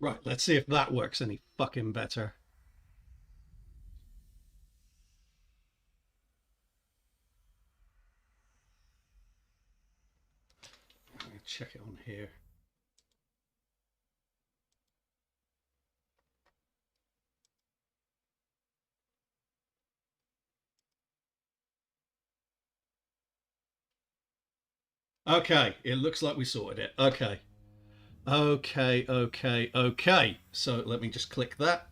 Right, let's see if that works any fucking better. Let me check it on here. Okay, it looks like we sorted it. Okay. Okay. So let me just click that.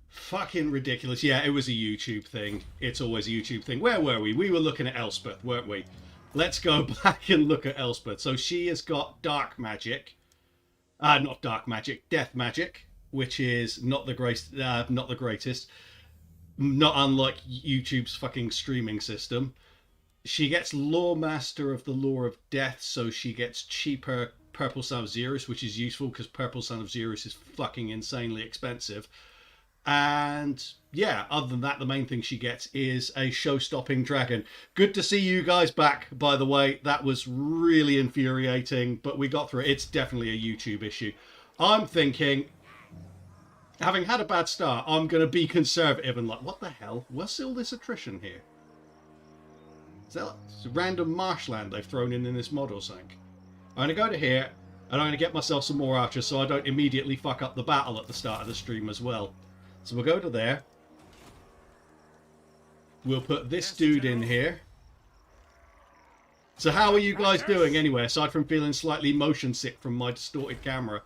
Fucking ridiculous. Yeah, it was a YouTube thing. It's always a YouTube thing. Where were we? We were looking at Elspeth, weren't we? Let's go back and look at Elspeth. So she has got dark magic. Not dark magic, death magic, which is not the greatest. Not unlike YouTube's fucking streaming system. She gets Law Master of the Law of Death, so she gets cheaper Purple Son of Xeris, which is useful because Purple Son of Xeris is fucking insanely expensive. And yeah, other than that, the main thing she gets is a show-stopping dragon. Good to see you guys back, by the way. That was really infuriating, but we got through it. It's definitely a YouTube issue. I'm thinking, having had a bad start, I'm going to be conservative and like, what the hell? What's all this attrition here? Is that a random marshland they've thrown in this mod or something? I'm going to go to here, and I'm going to get myself some more archers so I don't immediately fuck up the battle at the start of the stream as well. So we'll go to there. We'll put this dude in here. So how are you guys doing anyway, aside from feeling slightly motion sick from my distorted camera?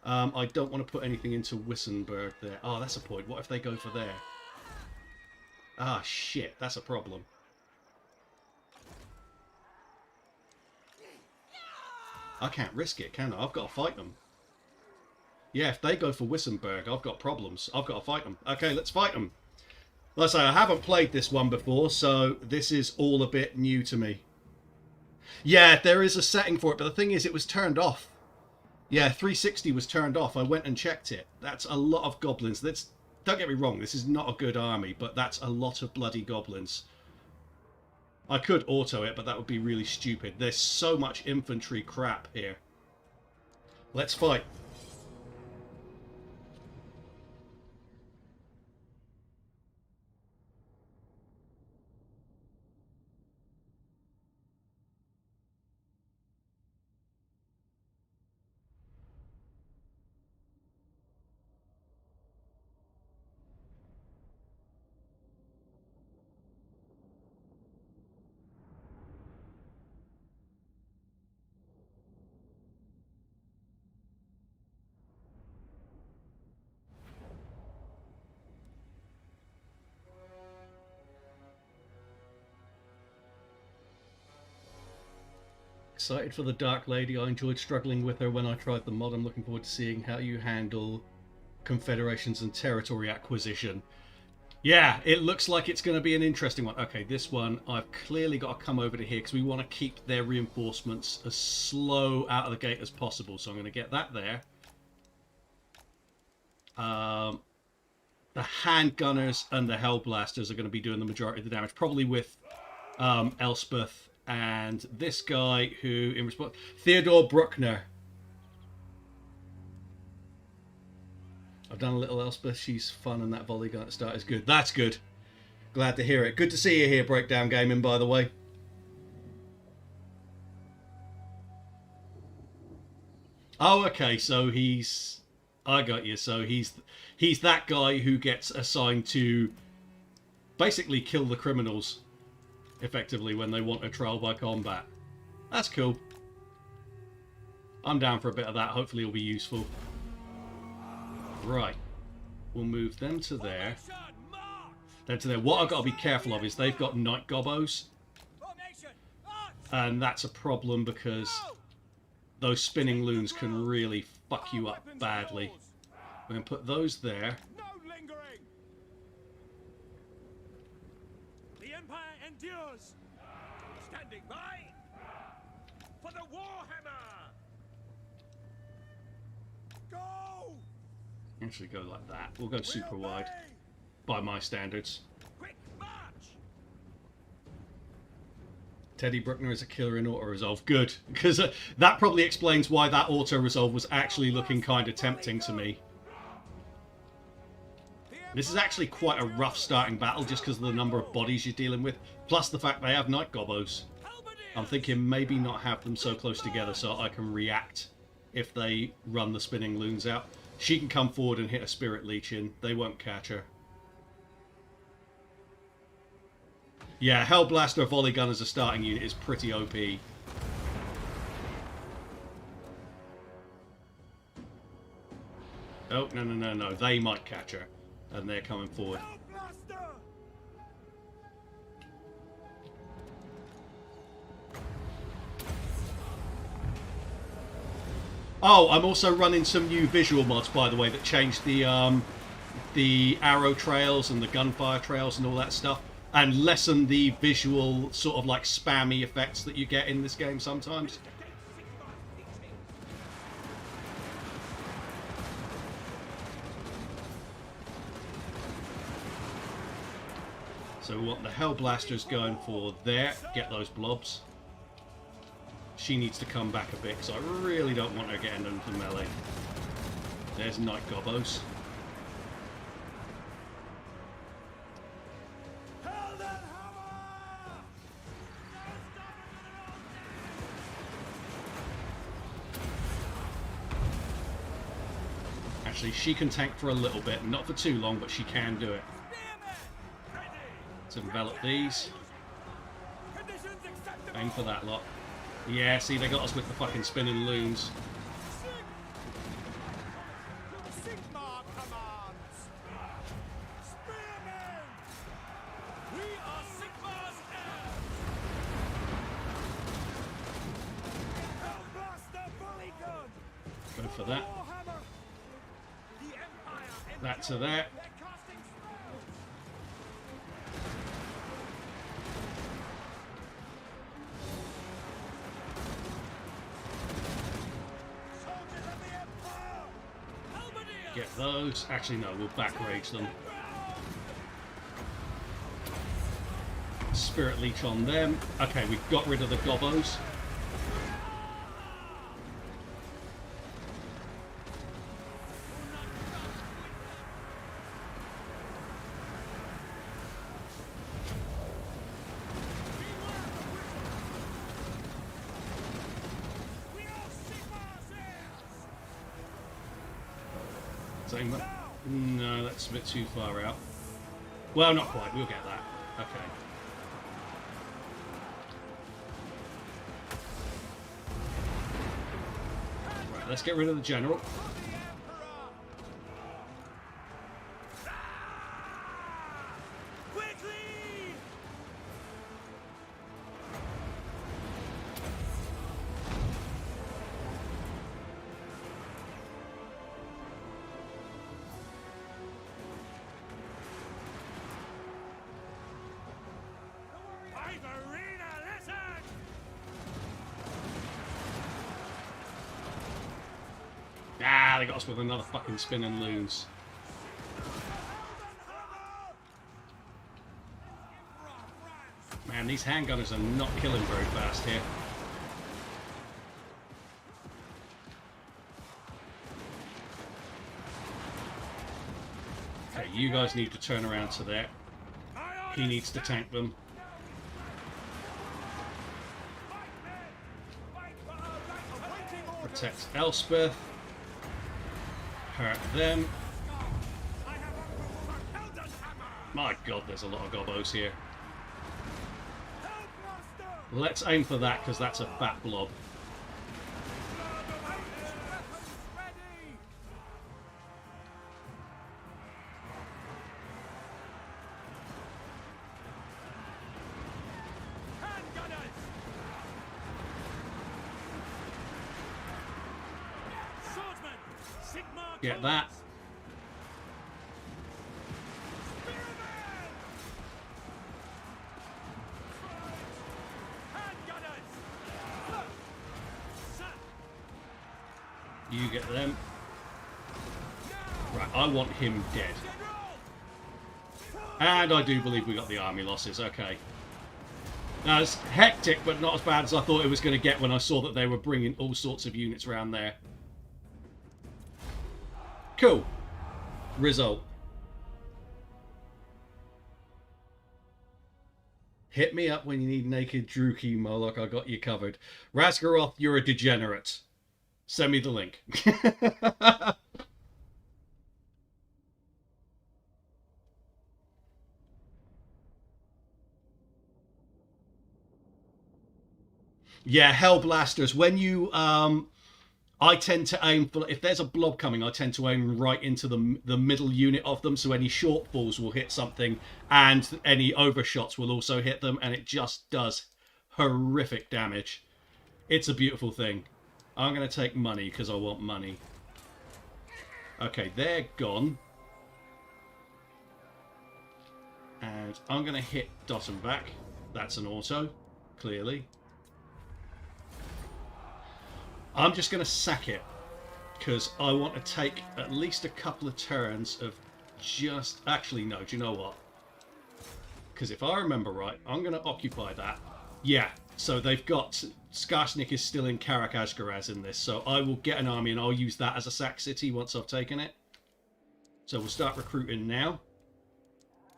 I don't want to put anything into Wissenberg there. Oh, that's a point. What if they go for there? Ah, shit. That's a problem. I can't risk it, can I? I've got to fight them. Yeah, if they go for Wissenberg, I've got problems. I've got to fight them. Okay, let's fight them. Like I say, I haven't played this one before, so this is all a bit new to me. Yeah, there is a setting for it, but the thing is, it was turned off. Yeah, 360 was turned off. I went and checked it. That's a lot of goblins. Don't get me wrong, this is not a good army, but that's a lot of bloody goblins. I could auto it, but that would be really stupid. There's so much infantry crap here. Let's fight. Excited for the Dark Lady. I enjoyed struggling with her when I tried the mod. I'm looking forward to seeing how you handle confederations and territory acquisition. Yeah, it looks like it's going to be an interesting one. Okay, this one, I've clearly got to come over to here because we want to keep their reinforcements as slow out of the gate as possible. So I'm going to get that there. The handgunners and the hellblasters are going to be doing the majority of the damage, probably with Elspeth and this guy who, in response, Theodore Bruckner. I've done a little Elspeth. She's fun, and that volley gun at the start is good. That's good. Glad to hear it. Good to see you here, Breakdown Gaming, by the way. Oh, okay. So he's... I got you. So he's that guy who gets assigned to basically kill the criminals effectively when they want a trial by combat. That's cool. I'm down for a bit of that. Hopefully it'll be useful. Right. We'll move them to there. Then to there. What I've got to be careful of is they've got night gobbos. And that's a problem because those spinning loons can really fuck you up badly. We're going to put those there. The Empire endures. Standing by for the Warhammer. Go! Actually go like that. We'll go super wide. By my standards. Quick march! Teddy Bruckner is a killer in auto-resolve. Good, because that probably explains why that auto-resolve was actually looking kind of tempting to me. This is actually quite a rough starting battle just because of the number of bodies you're dealing with, plus the fact they have night gobbos. I'm thinking maybe not have them so close together so I can react if they run the spinning loons out. She can come forward and hit a spirit leech in. They won't catch her. Yeah, Hellblaster volley gun as a starting unit is pretty OP. Oh, no. They might catch her. And they're coming forward. Oh, I'm also running some new visual mods, by the way, that changed the arrow trails and the gunfire trails and all that stuff, and lessen the visual sort of like spammy effects that you get in this game sometimes. So we want the Hellblasters going for there. Get those blobs. She needs to come back a bit, because I really don't want her getting into melee. There's Night Gobbos. Actually, she can tank for a little bit. Not for too long, but she can do it. Let's envelop these. Aim for that lot. Yeah, see, they got us with the fucking spinning loons. Go for that. That to there. Get those. Actually, no, we'll back rage them. Spirit Leech on them. Okay, we've got rid of the gobbos. No, that's a bit too far out. Well, not quite. We'll get that. Okay. Right, let's get rid of the general. They got us with another fucking spinning loons. Man, these handgunners are not killing very fast here. Okay, you guys need to turn around to there. He needs to tank them. Protect Elspeth. Hurt them. My god, there's a lot of gobbos here. Let's aim for that, because that's a fat blob. Get that. You get them. Right, I want him dead. And I do believe we got the army losses, okay. It's hectic, but not as bad as I thought it was going to get when I saw that they were bringing all sorts of units around there. Cool. Result. Hit me up when you need naked Druki, Moloch. I got you covered. Rasgaroth, you're a degenerate. Send me the link. Yeah, Hellblasters. When you I tend to aim for, if there's a blob coming, I tend to aim right into the middle unit of them, so any shortfalls will hit something, and any overshots will also hit them, and it just does horrific damage. It's a beautiful thing. I'm going to take money because I want money. Okay, they're gone. And I'm going to hit Dottenbach. That's an auto, clearly. I'm just going to sack it because I want to take at least a couple of turns of just... Actually, no, do you know what? Because if I remember right, I'm going to occupy that. Yeah, so they've got... Skarsnik is still in Karak in this, so I will get an army and I'll use that as a sack city once I've taken it. So we'll start recruiting now.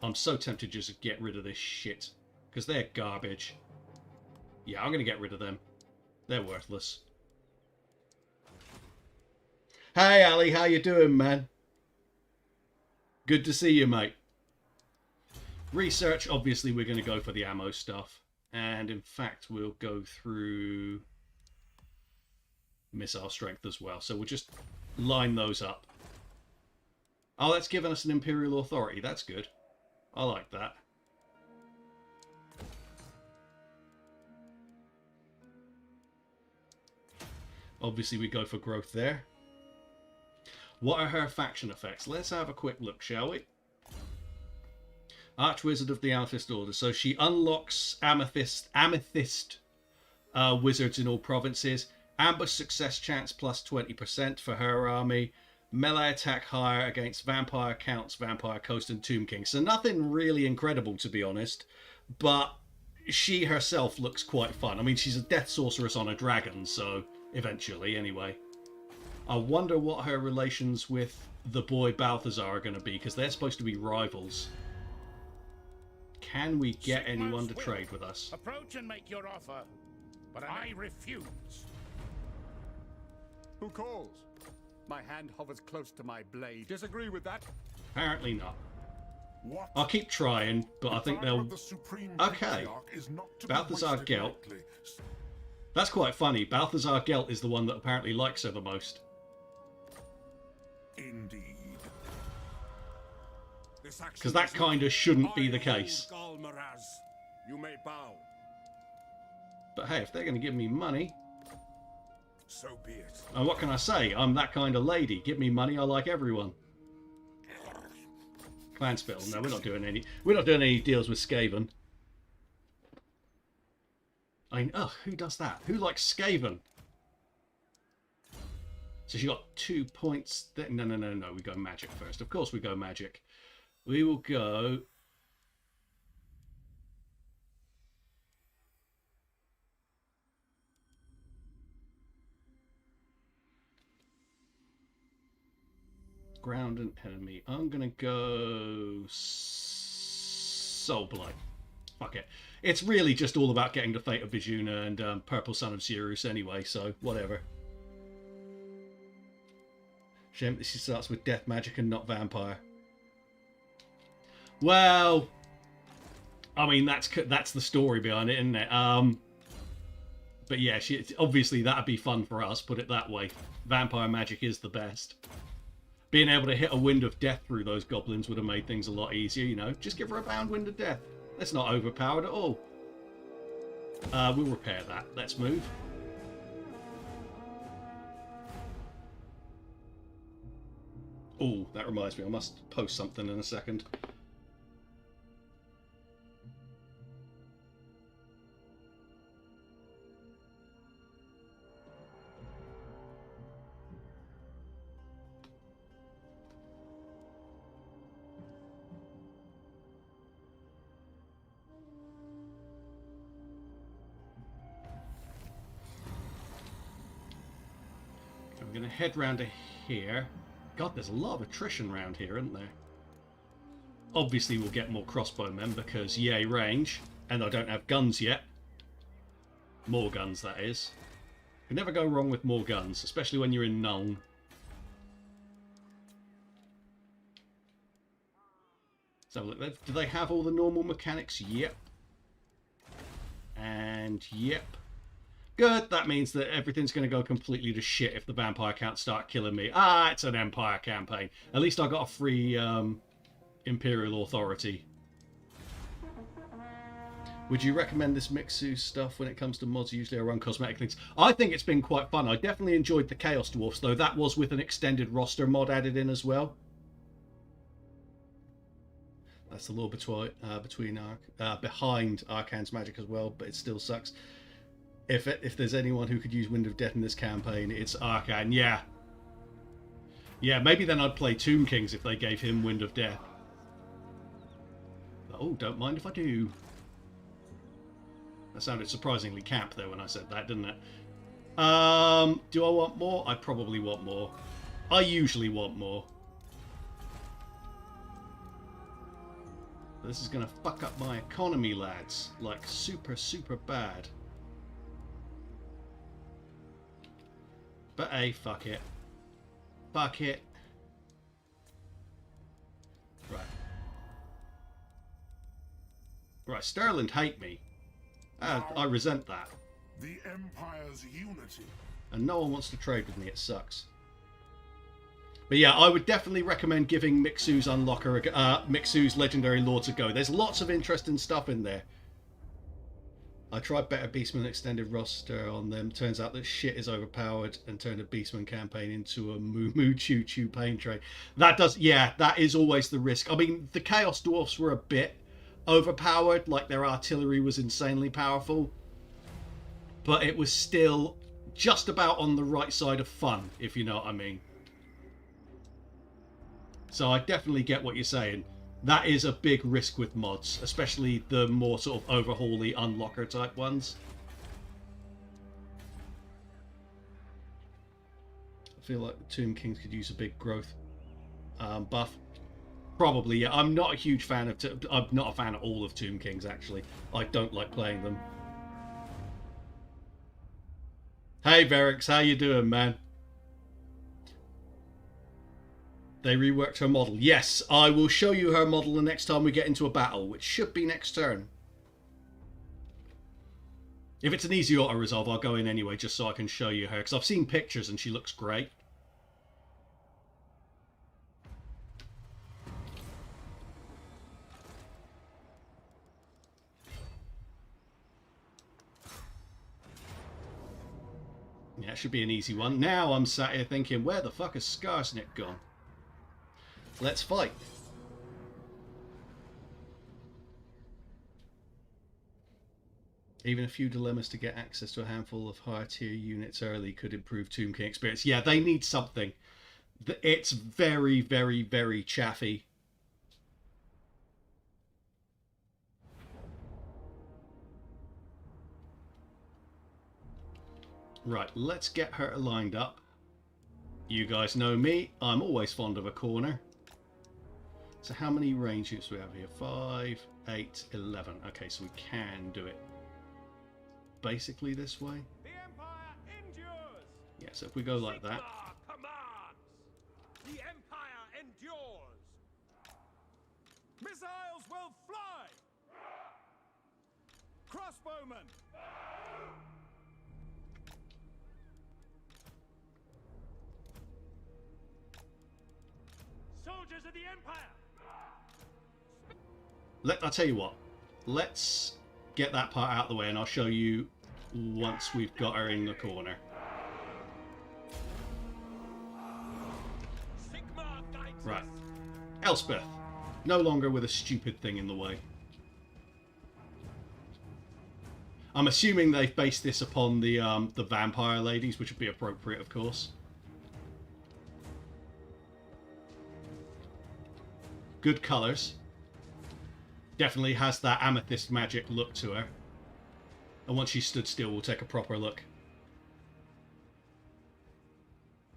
I'm so tempted just to get rid of this shit because they're garbage. Yeah, I'm going to get rid of them. They're worthless. Hey Ali, how you doing, man? Good to see you, mate. Research, obviously we're going to go for the ammo stuff. And in fact, we'll go through missile strength as well. So we'll just line those up. Oh, that's given us an imperial authority. That's good. I like that. Obviously, we go for growth there. What are her faction effects? Let's have a quick look, shall we? Archwizard of the Amethyst Order. So she unlocks Amethyst wizards in all provinces. Ambush success chance plus 20% for her army. Melee attack higher against Vampire Counts, Vampire Coast, and Tomb King. So nothing really incredible, to be honest. But she herself looks quite fun. I mean, she's a death sorceress on a dragon, so eventually, anyway. I wonder what her relations with the boy Balthazar are going to be, because they're supposed to be rivals. Can we get anyone to trade with us? Approach and make your offer, but I refuse. Who calls? My hand hovers close to my blade. Disagree with that? Apparently not. What? I'll keep trying, but I think they'll... Okay. Balthazar Gelt. That's quite funny. Balthazar Gelt is the one that apparently likes her the most. Indeed. Because that kind of shouldn't be the case. You may bow. But hey, if they're going to give me money... So be it. And what can I say? I'm that kind of lady. Give me money, I like everyone. Clan spell. No, we're not doing any deals with Skaven. I mean, ugh, who does that? Who likes Skaven? So she got 2 points. No, we go magic first. Of course we go magic. We will go... Ground and enemy. I'm going to go... Soul Blight. Fuck it. It's really just all about getting the Fate of Vijuna and Purple Son of Sirius anyway, so whatever. Shame that she starts with death magic and not vampire. Well, I mean, that's the story behind it, isn't it? But yeah, obviously that'd be fun for us, put it that way. Vampire magic is the best. Being able to hit a wind of death through those goblins would have made things a lot easier, you know. Just give her a bound wind of death. That's not overpowered at all. We'll repair that. Let's move. Oh, that reminds me. I must post something in a second. going to head round to here. God, there's a lot of attrition around here, isn't there? Obviously, we'll get more crossbowmen because yay range. And I don't have guns yet. More guns, that is. You can never go wrong with more guns, especially when you're in Nuln. So look, do they have all the normal mechanics? Yep. And yep. Good, that means that everything's going to go completely to shit if the vampire can't start killing me. Ah, it's an Empire campaign. At least I got a free imperial authority. Would you recommend this Mixu stuff when it comes to mods? Usually I run cosmetic things. I think it's been quite fun. I definitely enjoyed the Chaos Dwarfs, though that was with an extended roster mod added in as well. That's the law behind Arkhan's magic as well, but it still sucks. If there's anyone who could use Wind of Death in this campaign, it's Arkhan. Yeah. Yeah, maybe then I'd play Tomb Kings if they gave him Wind of Death. Oh, don't mind if I do. That sounded surprisingly camp though when I said that, didn't it? Do I want more? I probably want more. I usually want more. This is going to fuck up my economy, lads. Like, super, super bad. But hey, fuck it. Fuck it. Right. Right, Sterling hate me. I resent that. The Empire's unity. And no one wants to trade with me, it sucks. But yeah, I would definitely recommend giving Mixu's Unlocker, Mixu's Legendary Lords a go. There's lots of interesting stuff in there. I tried Better Beastman extended roster on them. Turns out that shit is overpowered and turned a Beastman campaign into a moo choo choo pain train. That does, yeah, that is always the risk. I mean, the Chaos Dwarfs were a bit overpowered, like their artillery was insanely powerful. But it was still just about on the right side of fun, if you know what I mean. So I definitely get what you're saying. That is a big risk with mods, especially the more sort of overhaul-y unlocker type ones. I feel like the Tomb Kings could use a big growth buff. Probably, yeah. I'm not a huge fan of... I'm not a fan at all of Tomb Kings, actually. I don't like playing them. Hey, Verix, how you doing, man? They reworked her model. Yes, I will show you her model the next time we get into a battle, which should be next turn. If it's an easy auto-resolve, I'll go in anyway, just so I can show you her, because I've seen pictures and she looks great. Yeah, it should be an easy one. Now I'm sat here thinking, where the fuck has Skarsnik gone? Let's fight. Even a few dilemmas to get access to a handful of higher tier units early could improve Tomb King experience. Yeah, they need something. It's very, very, very chaffy. Right, let's get her lined up. You guys know me. I'm always fond of a corner. So how many range units do we have here? 5, 8, 11. Okay, so we can do it basically this way. The Empire endures. Yeah, so if we go like that. Commands. The Empire endures. Missiles will fly. Crossbowmen. Soldiers of the Empire. I'll tell you what. Let's get that part out of the way and I'll show you once we've got her in the corner. Right. Elspeth. No longer with a stupid thing in the way. I'm assuming they've based this upon the vampire ladies, which would be appropriate, of course. Good colours. Definitely has that amethyst magic look to her. And once she stood still, we'll take a proper look.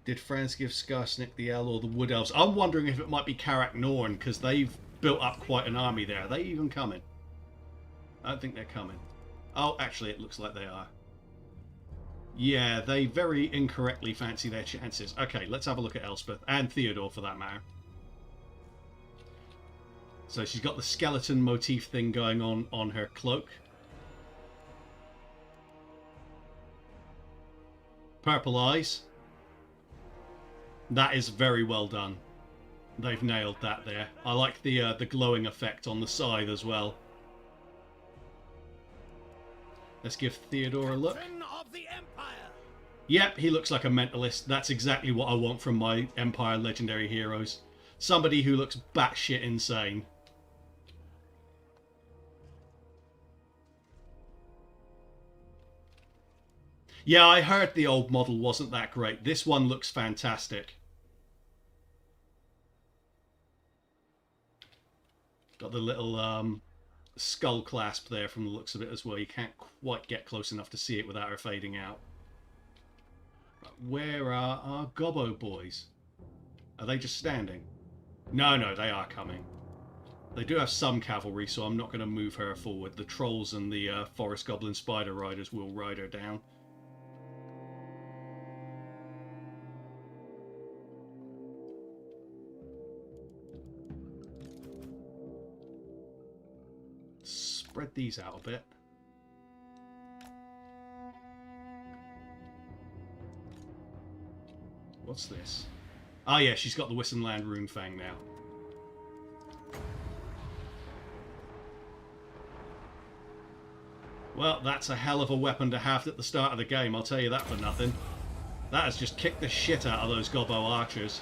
Did France give Skarsnik the L or the Wood Elves? I'm wondering if it might be Karak Norn, because they've built up quite an army there. Are they even coming? I don't think they're coming. Oh, actually, it looks like they are. Yeah, they very incorrectly fancy their chances. Okay, let's have a look at Elspeth, and Theodore for that matter. So she's got the skeleton motif thing going on her cloak. Purple eyes. That is very well done. They've nailed that there. I like the glowing effect on the scythe as well. Let's give Theodore a look. Of the Empire. Yep, he looks like a mentalist. That's exactly what I want from my Empire legendary heroes. Somebody who looks batshit insane. Yeah, I heard the old model wasn't that great. This one looks fantastic. Got the little skull clasp there from the looks of it as well. You can't quite get close enough to see it without her fading out. Where are our gobbo boys? Are they just standing? No, they are coming. They do have some cavalry, so I'm not going to move her forward. The trolls and the forest goblin spider riders will ride her down. Spread these out a bit. What's this? Oh yeah, she's got the Wissenland rune fang now. Well, that's a hell of a weapon to have at the start of the game, I'll tell you that for nothing. That has just kicked the shit out of those gobbo archers.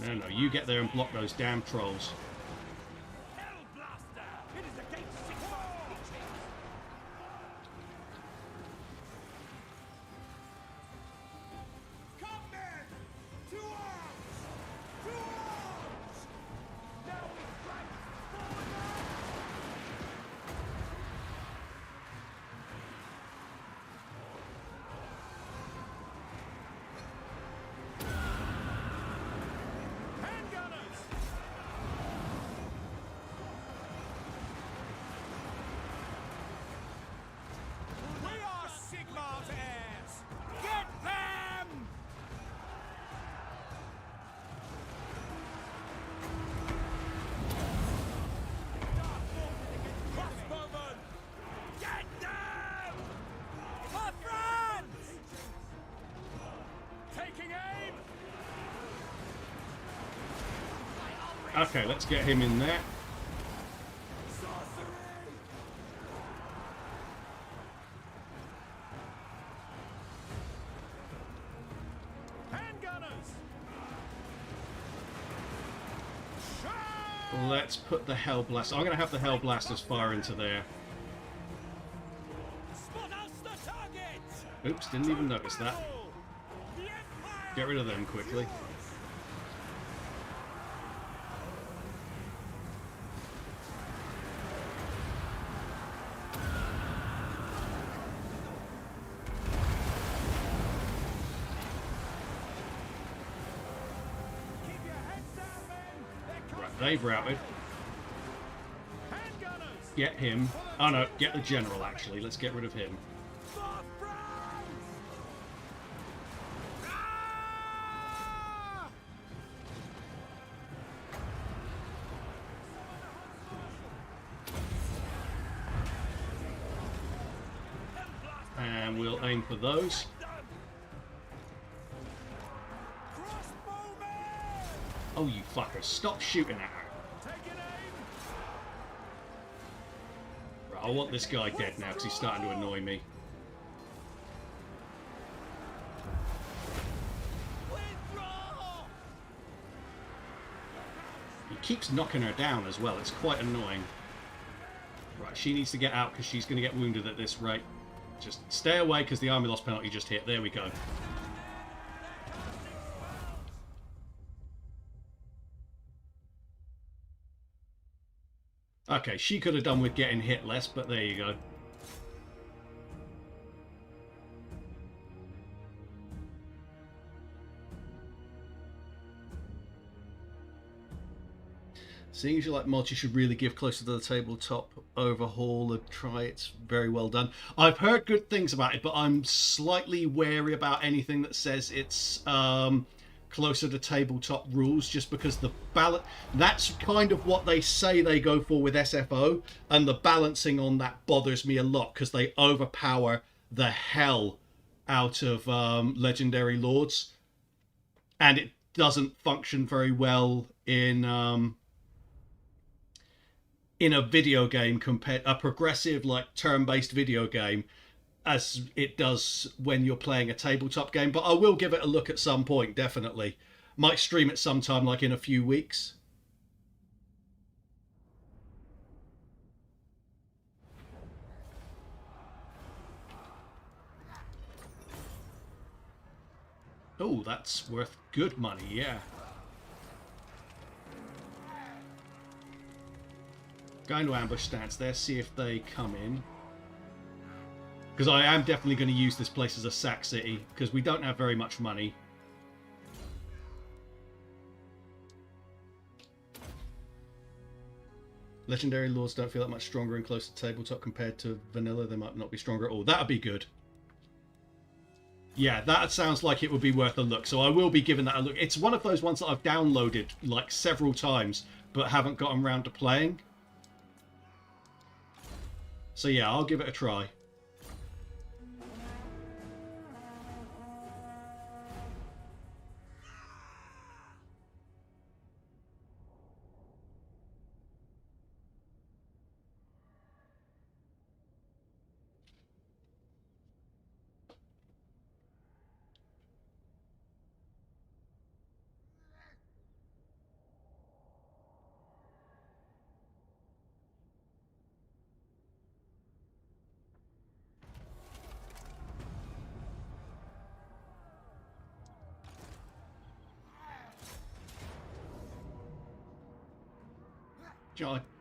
No, you get there and block those damn trolls. Okay, let's get him in there. Let's put the Hellblast. I'm going to have the Hellblasters fire into there. Oops, didn't even notice that. Get rid of them quickly. They've routed. Get him. Oh no, get the general actually. Let's get rid of him. And we'll aim for those. Oh, you fuckers. Stop shooting at her. Right, I want this guy dead now because he's starting to annoy me. He keeps knocking her down as well. It's quite annoying. Right, she needs to get out because she's going to get wounded at this rate. Just stay away because the army loss penalty just hit. There we go. Okay, she could have done with getting hit less, but there you go. Seeing as you like mods, you should really give Closer to the Tabletop overhaul a try. It's very well done. I've heard good things about it, but I'm slightly wary about anything that says it's Closer to Tabletop rules, just because the balance, that's kind of what they say they go for with SFO, and the balancing on that bothers me a lot because they overpower the hell out of Legendary Lords, and it doesn't function very well in a video game, compared a progressive like turn-based video game, as it does when you're playing a tabletop game. But I will give it a look at some point, definitely. Might stream it sometime, like in a few weeks. Oh, that's worth good money, yeah. Going to ambush stance there, see if they come in. Because I am definitely going to use this place as a sack city, because we don't have very much money. Legendary Lords don't feel that much stronger and closer to tabletop compared to vanilla. They might not be stronger at all. That'd be good. Yeah, that sounds like it would be worth a look. So I will be giving that a look. It's one of those ones that I've downloaded like several times, but haven't gotten around to playing. So yeah, I'll give it a try.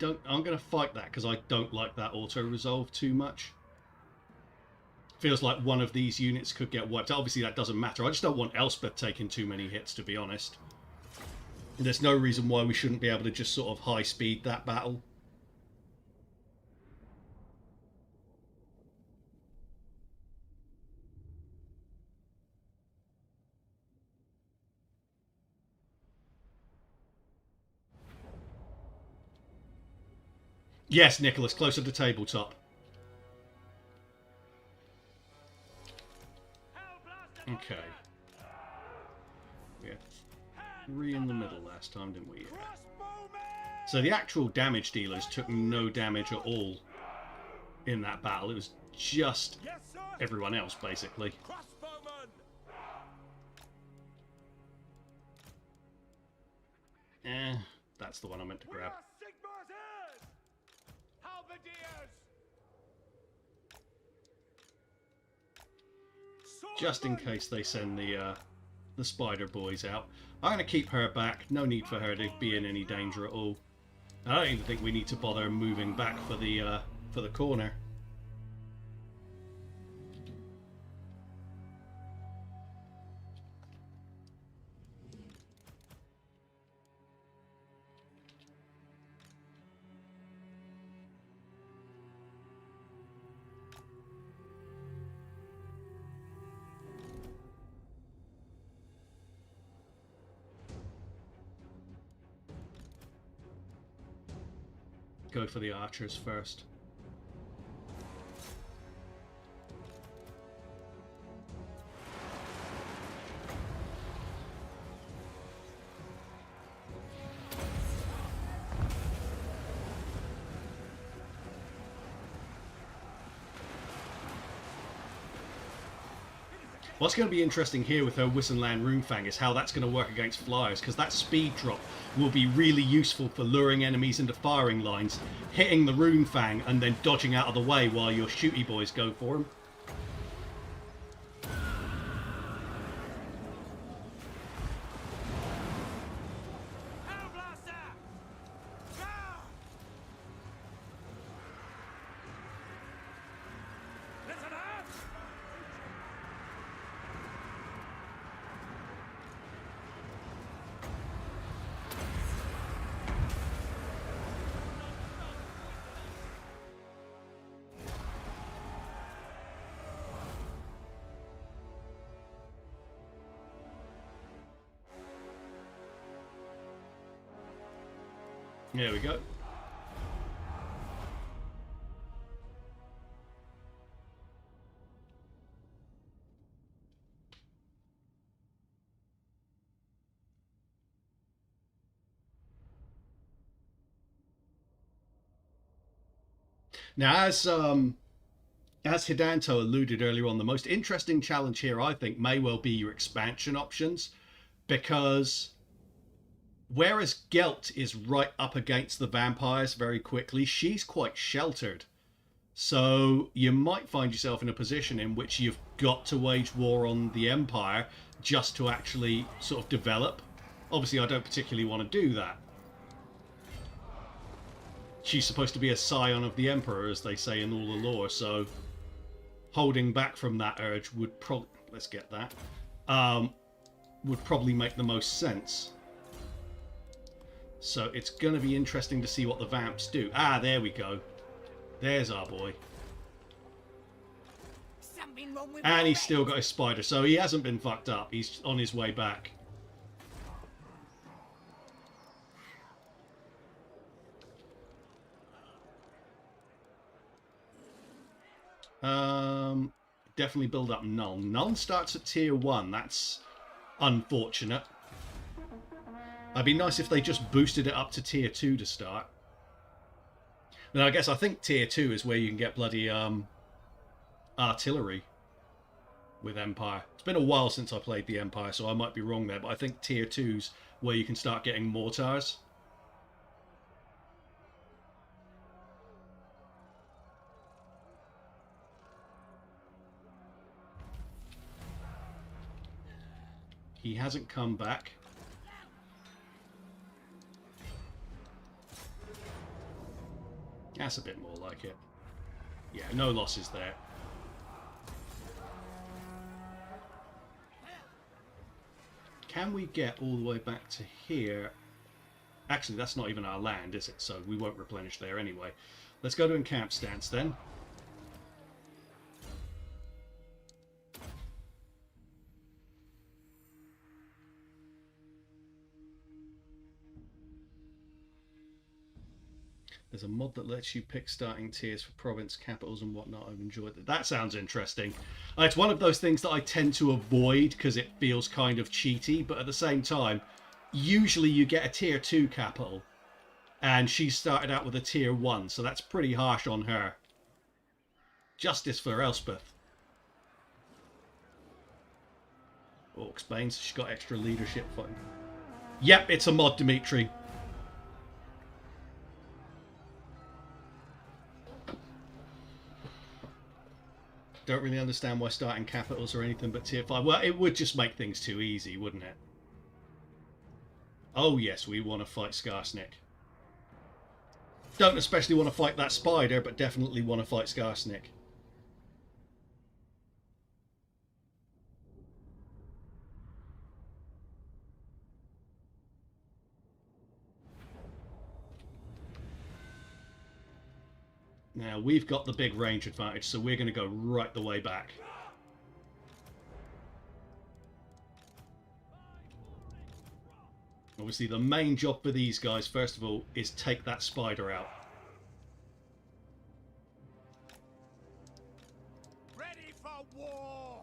I'm going to fight that because I don't like that auto-resolve too much. Feels like one of these units could get wiped. Obviously that doesn't matter. I just don't want Elspeth taking too many hits, to be honest. And there's no reason why we shouldn't be able to just sort of high-speed that battle. Yes, Nicholas, closer to tabletop. Okay. We had 3 in the middle last time, didn't we? Yeah. So the actual damage dealers took no damage at all in that battle. It was just everyone else, basically. That's the one I meant to grab. Just in case they send the spider boys out. I'm going to keep her back. No need for her to be in any danger at all. I don't even think we need to bother moving back for the corner. Go for the archers first. What's going to be interesting here with her Wissenland Runefang is how that's going to work against flyers, because that speed drop will be really useful for luring enemies into firing lines, hitting the Runefang and then dodging out of the way while your shooty boys go for them. There we go. Now, as Hidanto alluded earlier on, the most interesting challenge here, I think, may well be your expansion options, because whereas Gelt is right up against the vampires very quickly, she's quite sheltered. So you might find yourself in a position in which you've got to wage war on the Empire just to actually sort of develop. Obviously, I don't particularly want to do that. She's supposed to be a scion of the Emperor, as they say in all the lore, so holding back from that urge would probably... Let's get that. Would probably make the most sense. So it's going to be interesting to see what the vamps do. Ah, there we go. There's our boy. Something wrong with And he's still got his spider, so he hasn't been fucked up. He's on his way back. Definitely build up Nuln. Nuln starts at tier 1. That's unfortunate. It'd be nice if they just boosted it up to tier 2 to start. Now, I think tier 2 is where you can get bloody artillery with Empire. It's been a while since I played the Empire, so I might be wrong there, but I think tier 2's where you can start getting mortars. He hasn't come back. That's a bit more like it. Yeah, no losses there. Can we get all the way back to here? Actually, that's not even our land, is it? So we won't replenish there anyway. Let's go to encamp stance then. There's a mod that lets you pick starting tiers for province, capitals and whatnot. I've enjoyed that. That sounds interesting. It's one of those things that I tend to avoid because it feels kind of cheaty, but at the same time, usually you get a tier 2 capital and she started out with a tier 1, so that's pretty harsh on her. Justice for Elspeth. Orcs Banes, she's got extra leadership fund. Yep, it's a mod, Dimitri. Don't really understand why starting capitals or anything but tier 5. Well, it would just make things too easy, wouldn't it? Oh yes, we want to fight Skarsnik. Don't especially want to fight that spider, but definitely want to fight Skarsnik. Now, we've got the big range advantage, so we're going to go right the way back. Obviously, the main job for these guys, first of all, is take that spider out. Ready for war!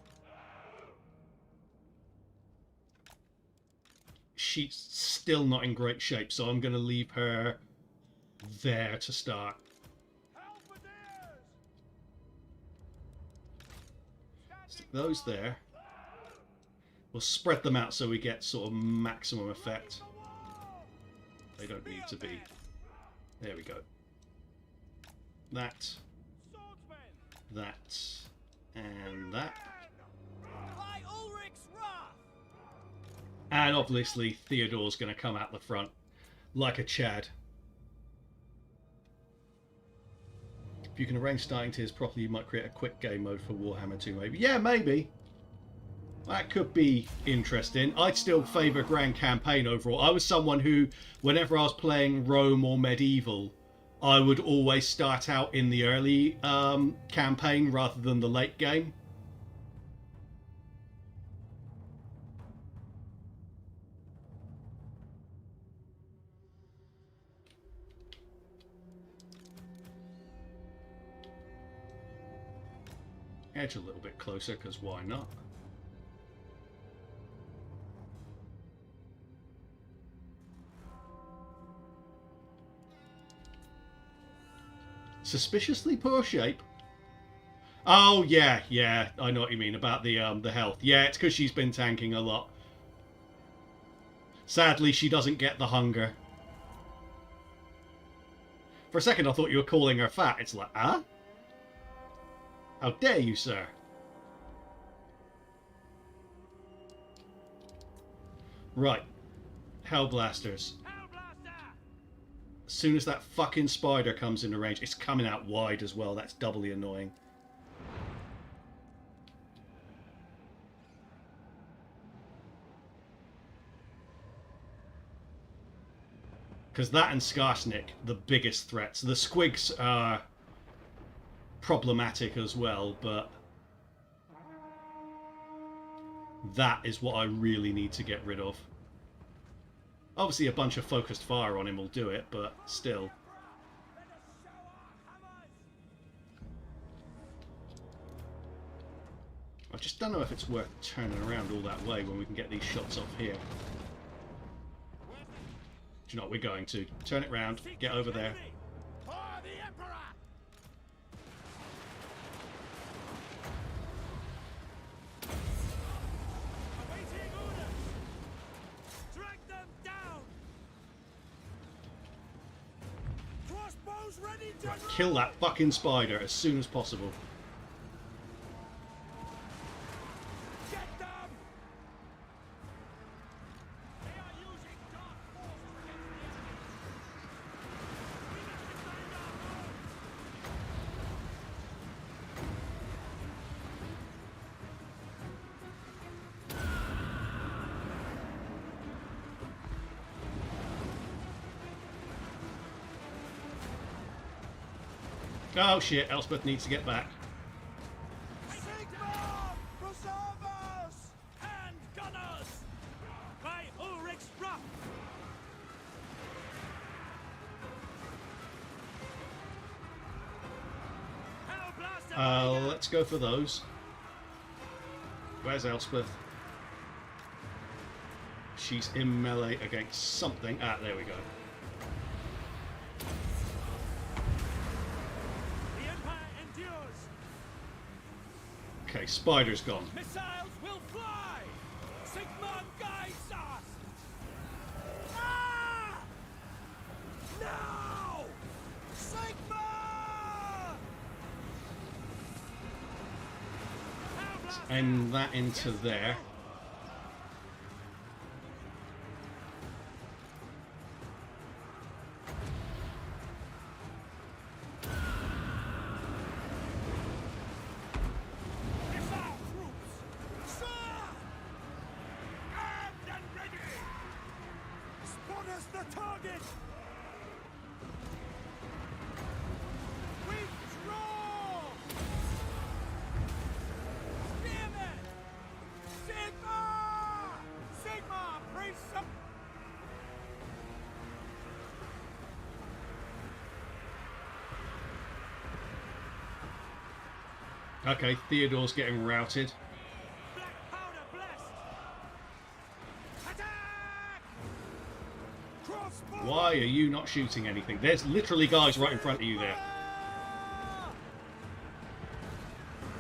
She's still not in great shape, so I'm going to leave her there to start. Stick those there. We'll spread them out so we get sort of maximum effect. They don't need to be. There we go. That. That. And that. And obviously Theodore's going to come out the front like a Chad. If you can arrange starting tiers properly, you might create a quick game mode for Warhammer 2 maybe. Yeah, maybe. That could be interesting. I'd still favour Grand Campaign overall. I was someone who, whenever I was playing Rome or Medieval, I would always start out in the early campaign rather than the late game. Edge a little bit closer, because why not? Suspiciously poor shape. Oh yeah, yeah, I know what you mean about the health. Yeah, it's because she's been tanking a lot. Sadly, she doesn't get the hunger. For a second, I thought you were calling her fat. It's like, huh? How dare you, sir? Right. Hellblasters. As soon as that fucking spider comes into range, it's coming out wide as well. That's doubly annoying. Because that and Skarsnik, the biggest threats. The squigs are problematic as well, but that is what I really need to get rid of. Obviously a bunch of focused fire on him will do it, but still. I just don't know if it's worth turning around all that way when we can get these shots off here. Do you know what we're going to? Turn it round, get over there. Right, kill that fucking spider as soon as possible. Oh shit, Elspeth needs to get back. Sigma! Preservers! And gunners! By Ulrich's Ruff! Let's go for those. Where's Elspeth? She's in melee against something. Ah, there we go. Okay, spider's gone. Missiles will fly! Sigma guides us! Ah! No! Sigma! And that into there. Okay, Theodore's getting routed. Black powder blast! Attack! Crossbow! Why are you not shooting anything? There's literally guys right in front of you there.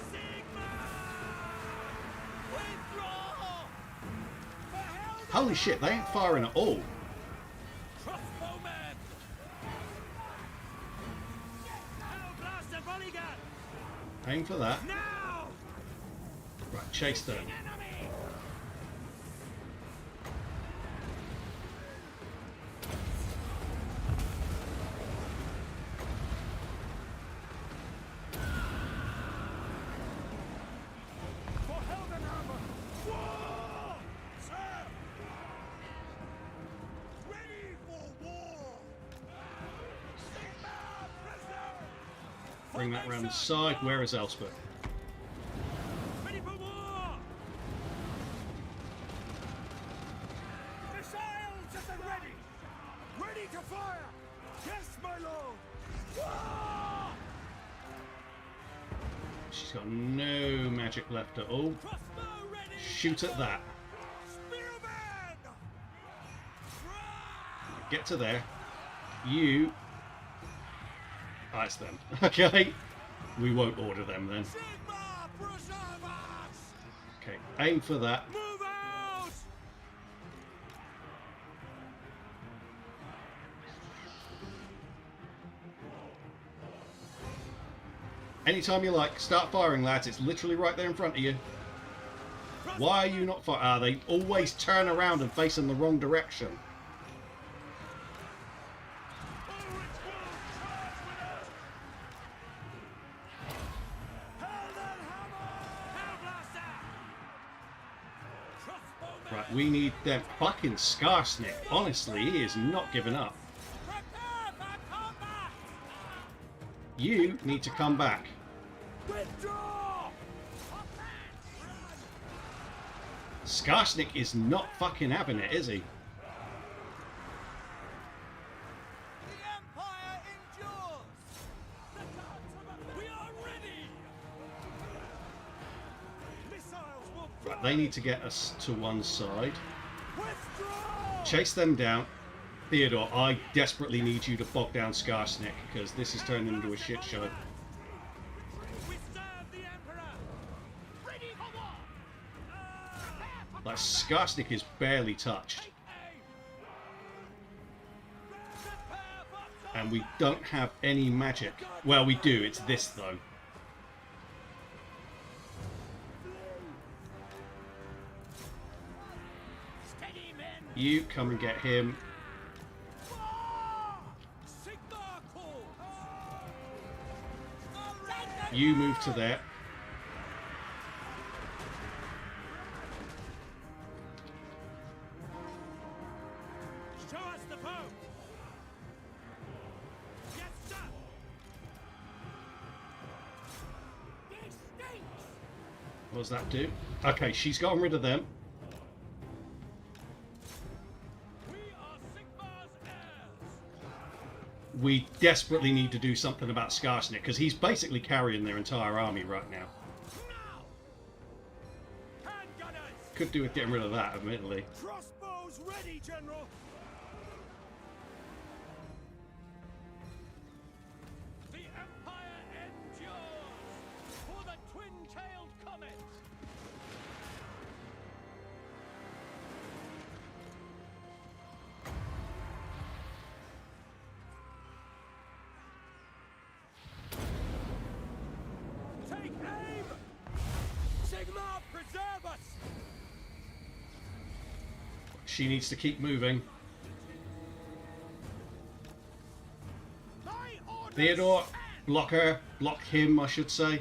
Sigma! Withdraw! For hell, Holy shit, they ain't firing at all. crossbowman! Hellblaster volley gun! Aim for that. Now! Right, chase them. Enemy! For Heldenhammer! War! Sir! Ready for war! Sigma prisoner! Bring that round the side. Where is Elspeth? Ready for war! Missiles at the ready! Ready to fire! Yes, my lord! War! She's got no magic left at all. Crossbow ready. Shoot at that. Spearman. Get to there. You... Ah, it's them. Okay. We won't order them then. Sigma, preserve us. Okay, aim for that. Move out. Anytime you like, start firing, lads. It's literally right there in front of you. Why are you not firing? Ah, they always turn around and face in the wrong direction. Right, we need them. Fucking Skarsnik. Honestly, he is not giving up. Prepare for combat. You need to come back. Withdraw. Skarsnik is not fucking having it, is he? The Empire endures. We are ready. Missiles will fly. Right, they need to get us to one side. Withdraw. Chase them down. Theodore, I desperately need you to bog down Skarsnik because this is turning into a shit show. We serve the Emperor. Ready for war. Like, Skarsnik is barely touched. Take aim. Prepare for And we don't have any magic. Well, we do. It's this, though. steady men. You come and get him. Sigma calls. You move to there. Show us the boat. Yes, sir. This stinks. What does that do? Okay, she's gotten rid of them. We are Sigma's heirs. We desperately need to do something about Skarsnik because he's basically carrying their entire army right now. Now. Handgunners. Could do with getting rid of that, admittedly. Crossbows ready, General. The Empire endures for the twin-tailed comet. Take aim! Sigma, preserve us! She needs to keep moving. My orders Theodore, stand. block her. Block him, I should say.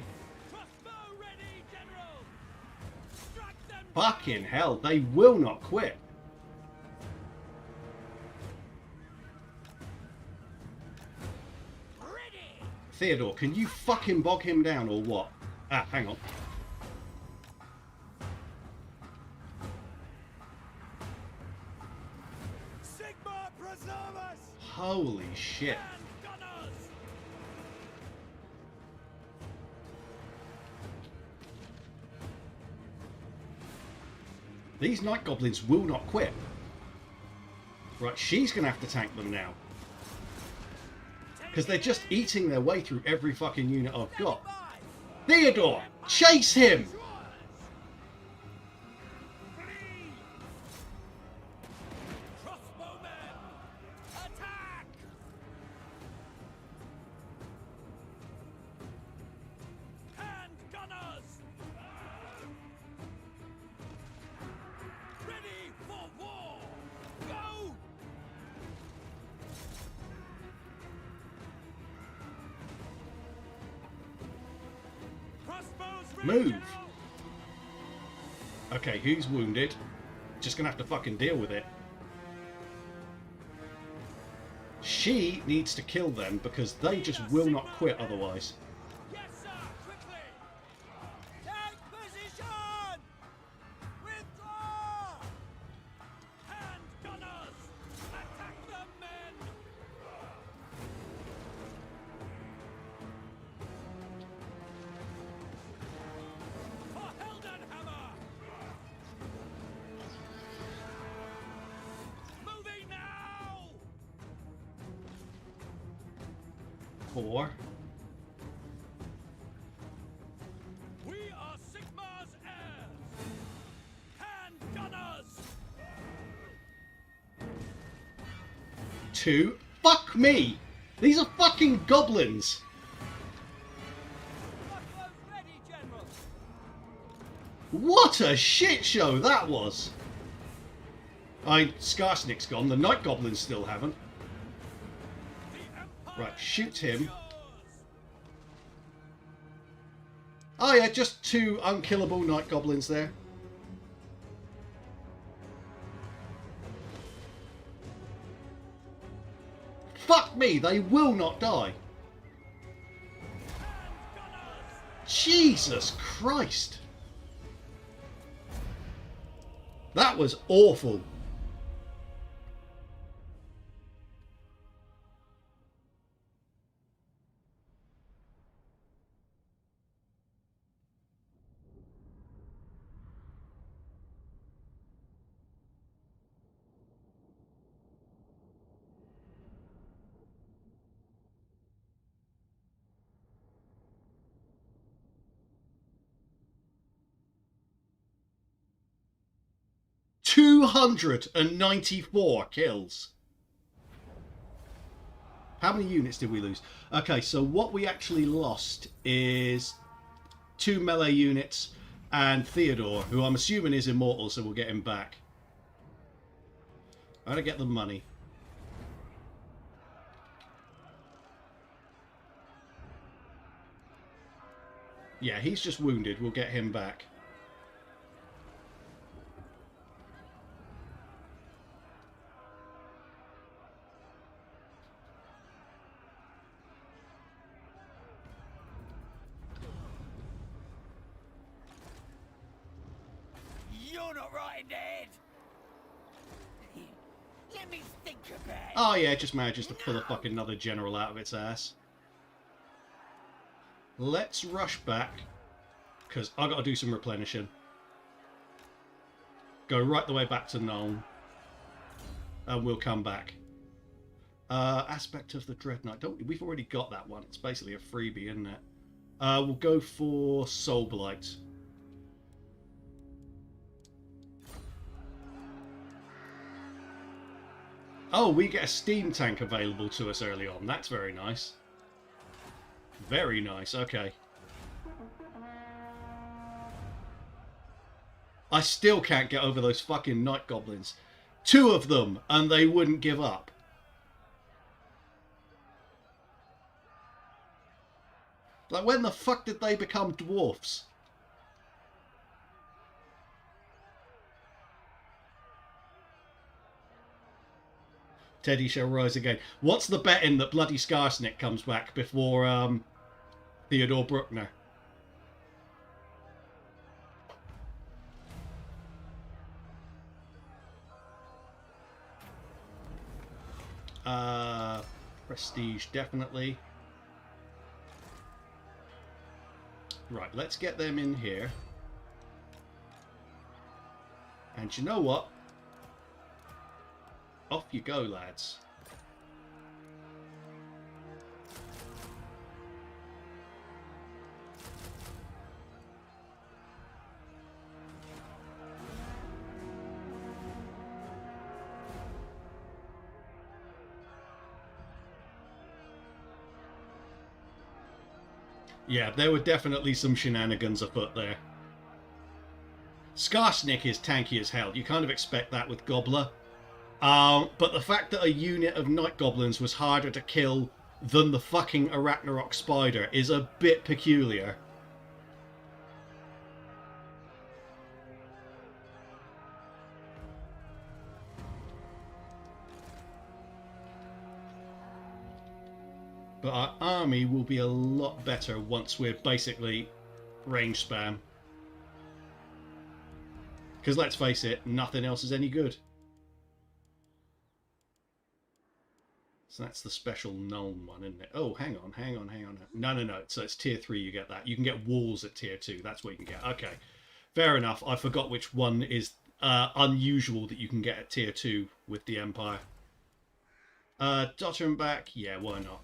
Crossbow ready, General! Strike them Fucking hell, they will not quit. ready! Theodore, can you fucking bog him down or what? Ah, hang on. Sigma, preserve us! Holy shit. Handgunners! These night goblins will not quit. Right, she's going to have to tank them now. Because they're just eating their way through every fucking unit I've got. Theodore, chase him! Crossbowmen! Attack! Handgunners! Ready for war! Go! Crossbows ready, Move. General! Okay, who's wounded? Just going to have to fucking deal with it. She needs to kill them because they just will not quit otherwise. Yes, sir! Quickly! Take position! Withdraw! Handgunners! Attack the men! 4. We are Sigmar's heirs. Hand gunners. 2. Fuck me! These are fucking goblins! Buffalo's ready, General. What a shit show that was! Skarsnik's gone, the night goblins still haven't. The Empire Right, shoot him. is yours. Oh yeah, just 2 unkillable night goblins there. Fuck me, they will not die. Jesus Christ. That was awful. $294 kills. How many units did we lose? Okay, so what we actually lost is 2 melee units and Theodore, who I'm assuming is immortal, so we'll get him back. I'm gonna get the money. Yeah, he's just wounded. We'll get him back. You're not right in the head. Let me think about it. Oh yeah, it just manages to pull a fucking another general out of its ass. Let's rush back, because I've got to do some replenishing. Go right the way back to Nuln, and we'll come back. Aspect of the Dreadnought. We've already got that one. It's basically a freebie, isn't it? We'll go for Soul Blight. Oh, we get a steam tank available to us early on. That's very nice. Very nice, okay. I still can't get over those fucking night goblins. 2 of them, and they wouldn't give up. Like, when the fuck did they become dwarfs? Teddy shall rise again. What's the betting that bloody Skarsnik comes back before Theodore Bruckner? Prestige, definitely. Right, let's get them in here. And you know what? Off you go, lads. Yeah, there were definitely some shenanigans afoot there. Skarsnik is tanky as hell. You kind of expect that with Gobbler. But the fact that a unit of night goblins was harder to kill than the fucking Arachnarok spider is a bit peculiar. But our army will be a lot better once we're basically range spam. Because let's face it, nothing else is any good. So that's the special Nuln one, isn't it? Oh, hang on. No. So it's tier 3 you get that. You can get walls at tier 2. That's what you can get. Okay. Fair enough. I forgot which one is unusual that you can get at tier 2 with the Empire. Dotter him back. Yeah, why not?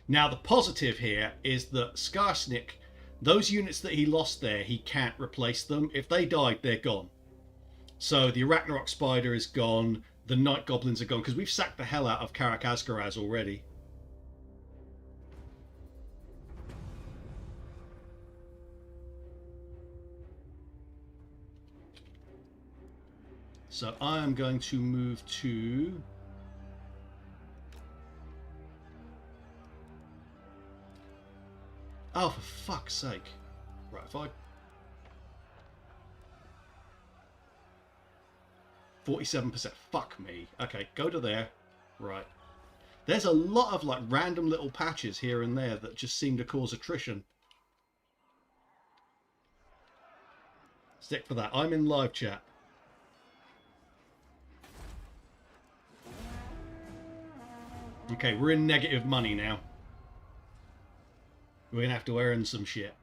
Now, the positive here is that Skarsnik, those units that he lost there, he can't replace them. If they died, they're gone. So the Arachnarok Spider is gone. The Night Goblins are gone, because we've sacked the hell out of Karak already. So I am going to move to... Oh, for fuck's sake. Right, if I... 47%. Fuck me. Okay, go to there. Right. There's a lot of like random little patches here and there that just seem to cause attrition. Stick for that. I'm in live chat. Okay, we're in negative money now. We're going to have to earn some shit.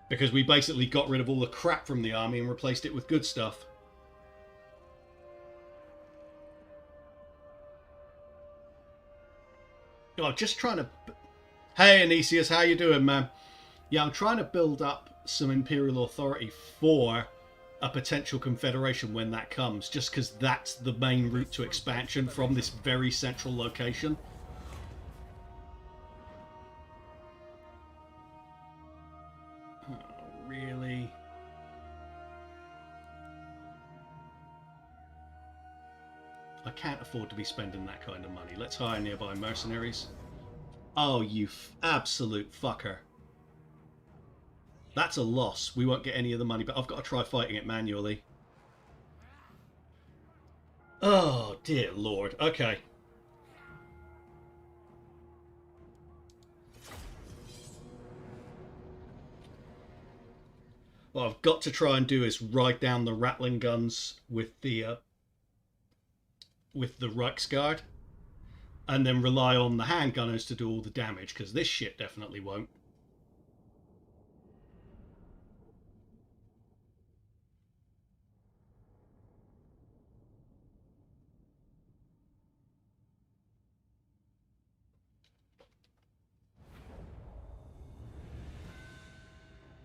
Because we basically got rid of all the crap from the army and replaced it with good stuff. Oh, just trying to... Hey, Anisius, how you doing, man? Yeah, I'm trying to build up some imperial authority for a potential confederation when that comes, just because that's the main route to expansion from this very central location. Oh, really? I can't afford to be spending that kind of money. Let's hire nearby mercenaries. Oh, you absolute fucker. That's a loss. We won't get any of the money, but I've got to try fighting it manually. Oh, dear Lord. Okay. What I've got to try and do is ride down the rattling guns with the Reichsguard, and then rely on the handgunners to do all the damage, because this shit definitely won't.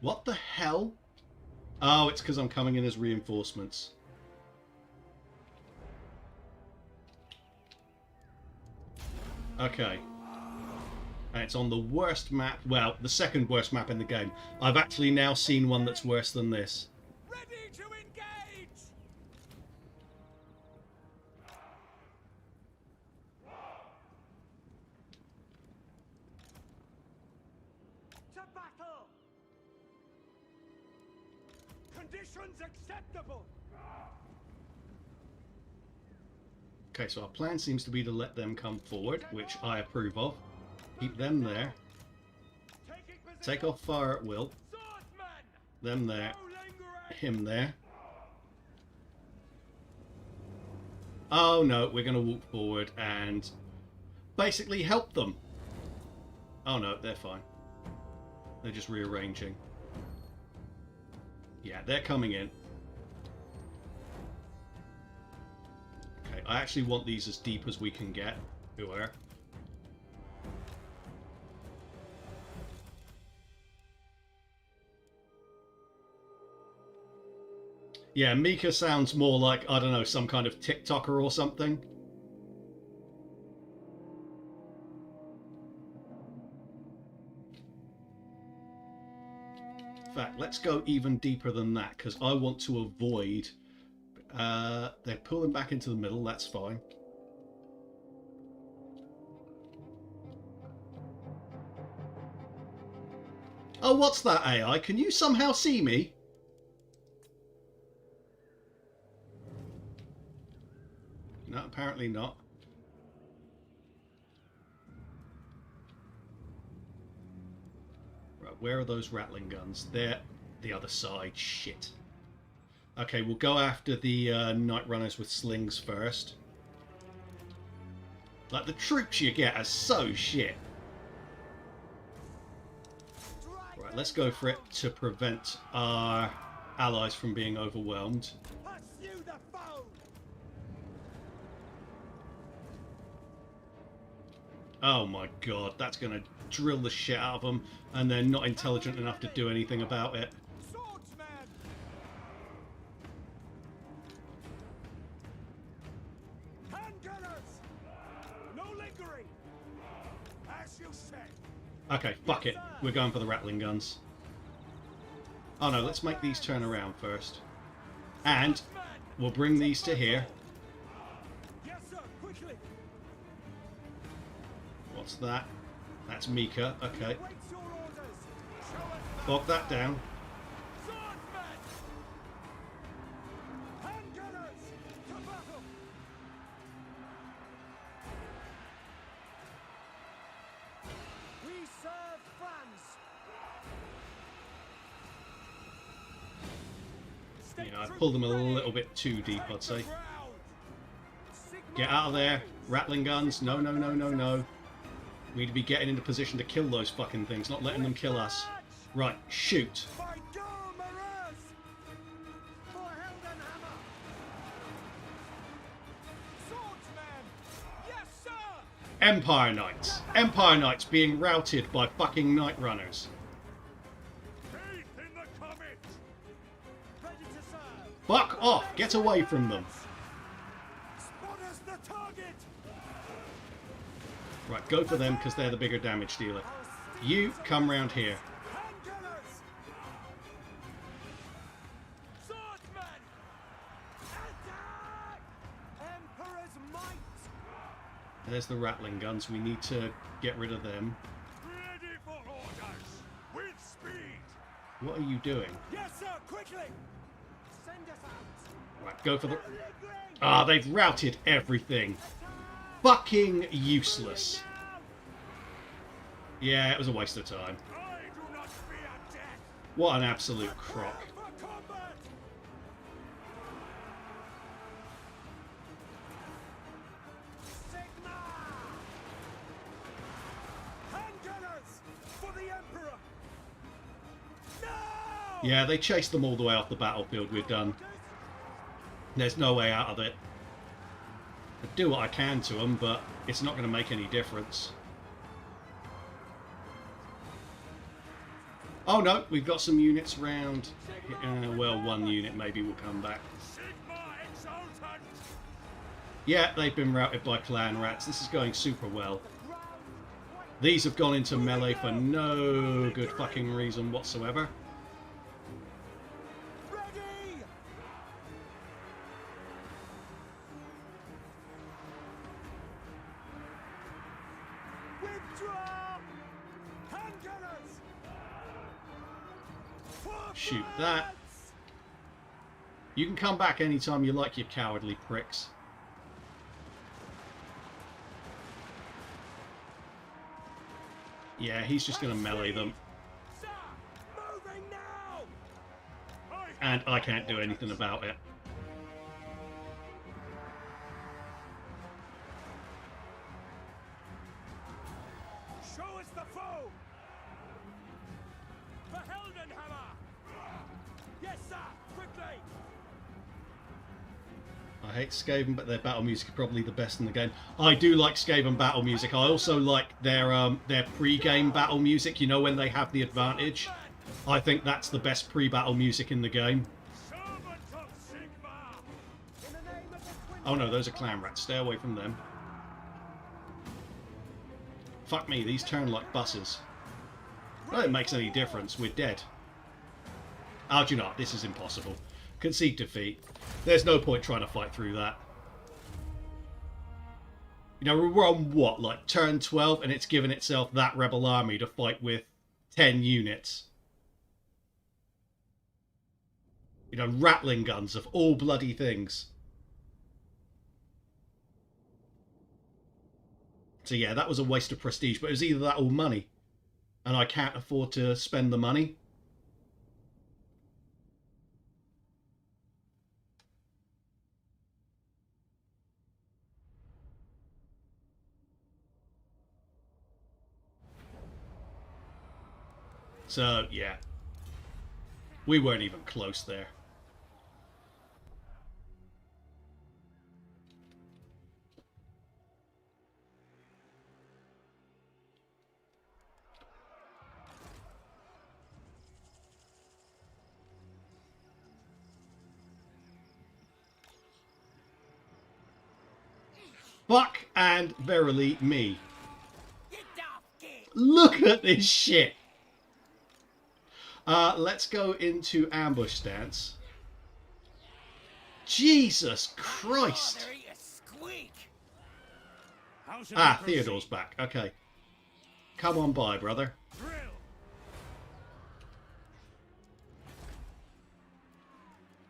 What the hell? Oh, it's because I'm coming in as reinforcements. Okay. And it's on the worst map, well, the second worst map in the game. I've actually now seen one that's worse than this. Ready to engage! To battle! Conditions acceptable! Okay, so our plan seems to be to let them come forward, which I approve of. Keep them there. Take off fire at will. Them there. Him there. Oh no, we're going to walk forward and basically help them. Oh no, they're fine. They're just rearranging. Yeah, they're coming in. Okay, I actually want these as deep as we can get. Who are? Yeah, Mika sounds more like, I don't know, some kind of TikToker or something. In fact, let's go even deeper than that, because I want to avoid... they're pulling back into the middle, that's fine. Oh, what's that, AI? Can you somehow see me? No, apparently not. Right, where are those rattling guns? They're the other side. Shit. Okay, we'll go after the Night Runners with slings first. Like, the troops you get are so shit. Right, let's go for it to prevent our allies from being overwhelmed. Pursue the foe! Oh my god, that's going to drill the shit out of them, and they're not intelligent enough to do anything about it. Swordsman! Handgunners! No lingering! As you said. Okay, fuck it. We're going for the rattling guns. Oh no, let's make these turn around first. And we'll bring these to here. Yes, sir, quickly! What's that? That's Mika. Okay. Wait your orders! Show us Bog that down. swordsman! Handgunners! To battle! We serve France! You know, I pulled them a little bit too deep, I'd say. Get out of there. Rattling guns. No, no, no, no, no. We need to be getting into position to kill those fucking things, not letting them kill us. Right, shoot. By Dormerers! For Heldenhammer! Swordsman! Yes, sir! Empire Knights. Empire Knights being routed by fucking Night Runners. Faith in the comet! Ready to serve! Fuck off. Get away from them. Spot us the target! Right, go for them because they're the bigger damage dealer. You come round here. Handgunners! Swordsman! Attack! Emperor's might! There's the rattling guns. We need to get rid of them. Ready for orders! With speed! What are you doing? Yes, sir, quickly! Send us out! Right, go for the... Lingering! Ah, they've routed everything. Fucking useless. Yeah, it was a waste of time. I do not fear death! What an absolute crock. For combat! Sigma! Handgunners! For the Emperor! No! Yeah, they chased them all the way off the battlefield. We're done. There's no way out of it. I do what I can to them, but it's not going to make any difference. Oh no, we've got some units round. Well, one unit maybe will come back. Sigma exultant! Yeah, they've been routed by clan rats. This is going super well. These have gone into melee for no good fucking reason whatsoever. Ready! Withdraw! Handgunners! For Shoot that. France! You can come back anytime you like, you cowardly pricks. Yeah, he's just going to melee them. Sir, moving now! And I can't do anything about it. Show us the foe! The Heldenhammer! Yes, sir! Quickly! I hate Skaven, but their battle music is probably the best in the game. I do like Skaven battle music. I also like their pre-game battle music, you know, when they have the advantage. I think that's the best pre-battle music in the game. Servant of Sigma! In the name of the twin... Oh no, those are clan rats. Stay away from them. Fuck me, these turn like buses. Well, it makes any difference. We're dead. Oh, do you know, this is impossible. Concede defeat. There's no point trying to fight through that. You know, we're on what, like turn 12, and it's given itself that rebel army to fight with 10 units. You know, rattling guns of all bloody things. So yeah, that was a waste of prestige, but it was either that or money. And I can't afford to spend the money. So, yeah. We weren't even close there. Fuck and verily me. Look at this shit. Let's go into ambush stance. Jesus Christ. Ah, Theodore's back. Okay. Come on by, brother.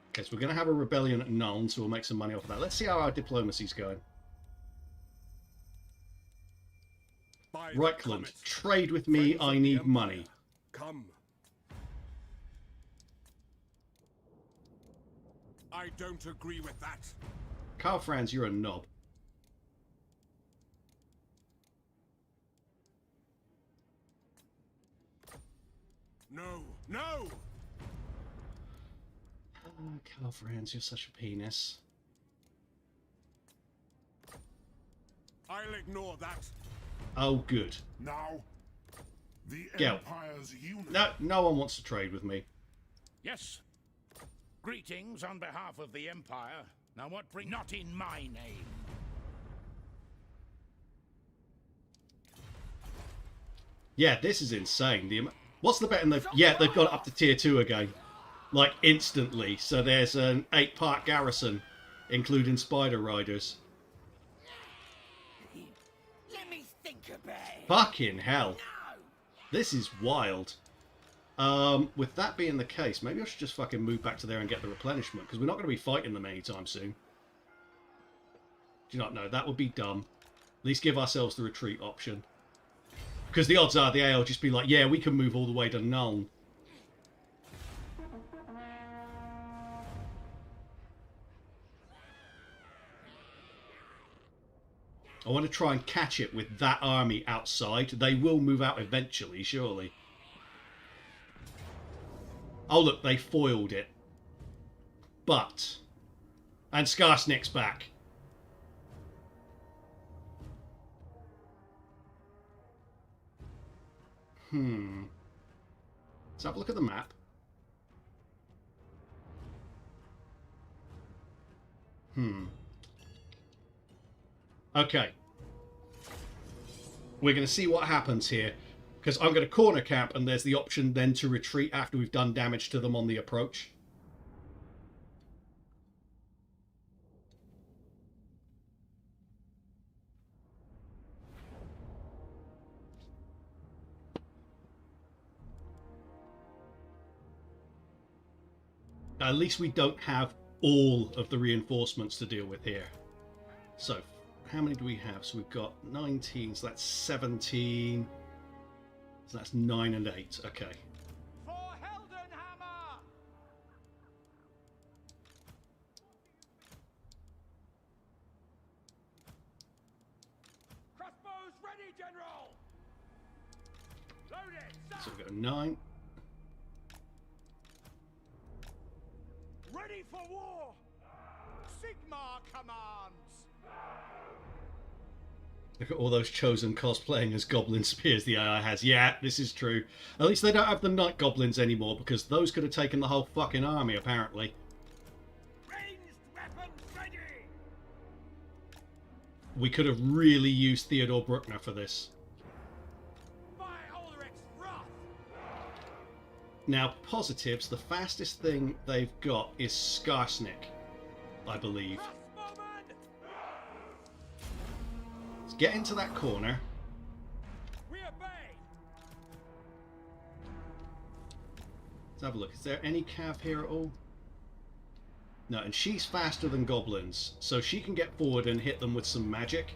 Okay, so we're going to have a rebellion at Nuln, so we'll make some money off of that. Let's see how our diplomacy's going. Reichland, trade with me, I need money. Come. I don't agree with that. Karl Franz, you're a knob. No, no! Karl Franz, you're such a penis. I'll ignore that. Oh, good. Now, the Go. Empire's unit. No, no one wants to trade with me. Yes. Greetings on behalf of the Empire. Now what bring... Not in my name. Yeah, this is insane. What's the betting they've... Yeah, they've got it up to tier 2 again. Like, instantly. So there's an 8-part garrison, including spider riders. Let me think about it. Fucking hell. This is wild. With that being the case, maybe I should just fucking move back to there and get the replenishment, because we're not going to be fighting them anytime soon. Do you not know? That would be dumb. At least give ourselves the retreat option. Because the odds are the AI will just be like, yeah, we can move all the way to Nuln. I want to try and catch it with that army outside. They will move out eventually, surely. Oh, look, they foiled it. But... And Skarsnik's back. Let's have a look at the map. Okay. We're going to see what happens here. Because I'm going to corner camp, and there's the option then to retreat after we've done damage to them on the approach. At least we don't have all of the reinforcements to deal with here. So, how many do we have? So we've got 19, so that's 17... So that's 9 and 8. Okay. For Heldenhammer! Crossbows ready, General! Loaded! So we've got 9. Ready for war! Sigmar commands! Look at all those chosen cosplaying as goblin spears the AI has. Yeah, this is true. At least they don't have the night goblins anymore, because those could have taken the whole fucking army, apparently. Ranged weapons ready! We could have really used Theodore Bruckner for this. By Ulrich's wrath! Now, positives, the fastest thing they've got is Skarsnik, I believe. Crossbowmen! Let's get into that corner. We obey! Let's have a look. Is there any cav here at all? No, and she's faster than goblins, so she can get forward and hit them with some magic.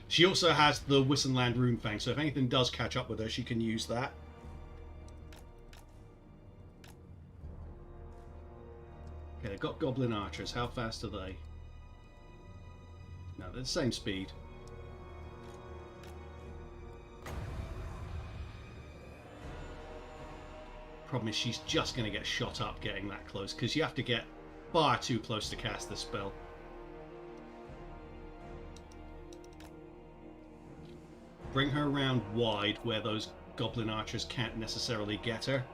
She also has the Wissenland Runefang, so if anything does catch up with her, she can use that. Okay, they've got goblin archers. How fast are they? No, they're the same speed. Problem is she's just going to get shot up getting that close, because you have to get far too close to cast this spell. Bring her around wide where those goblin archers can't necessarily get her.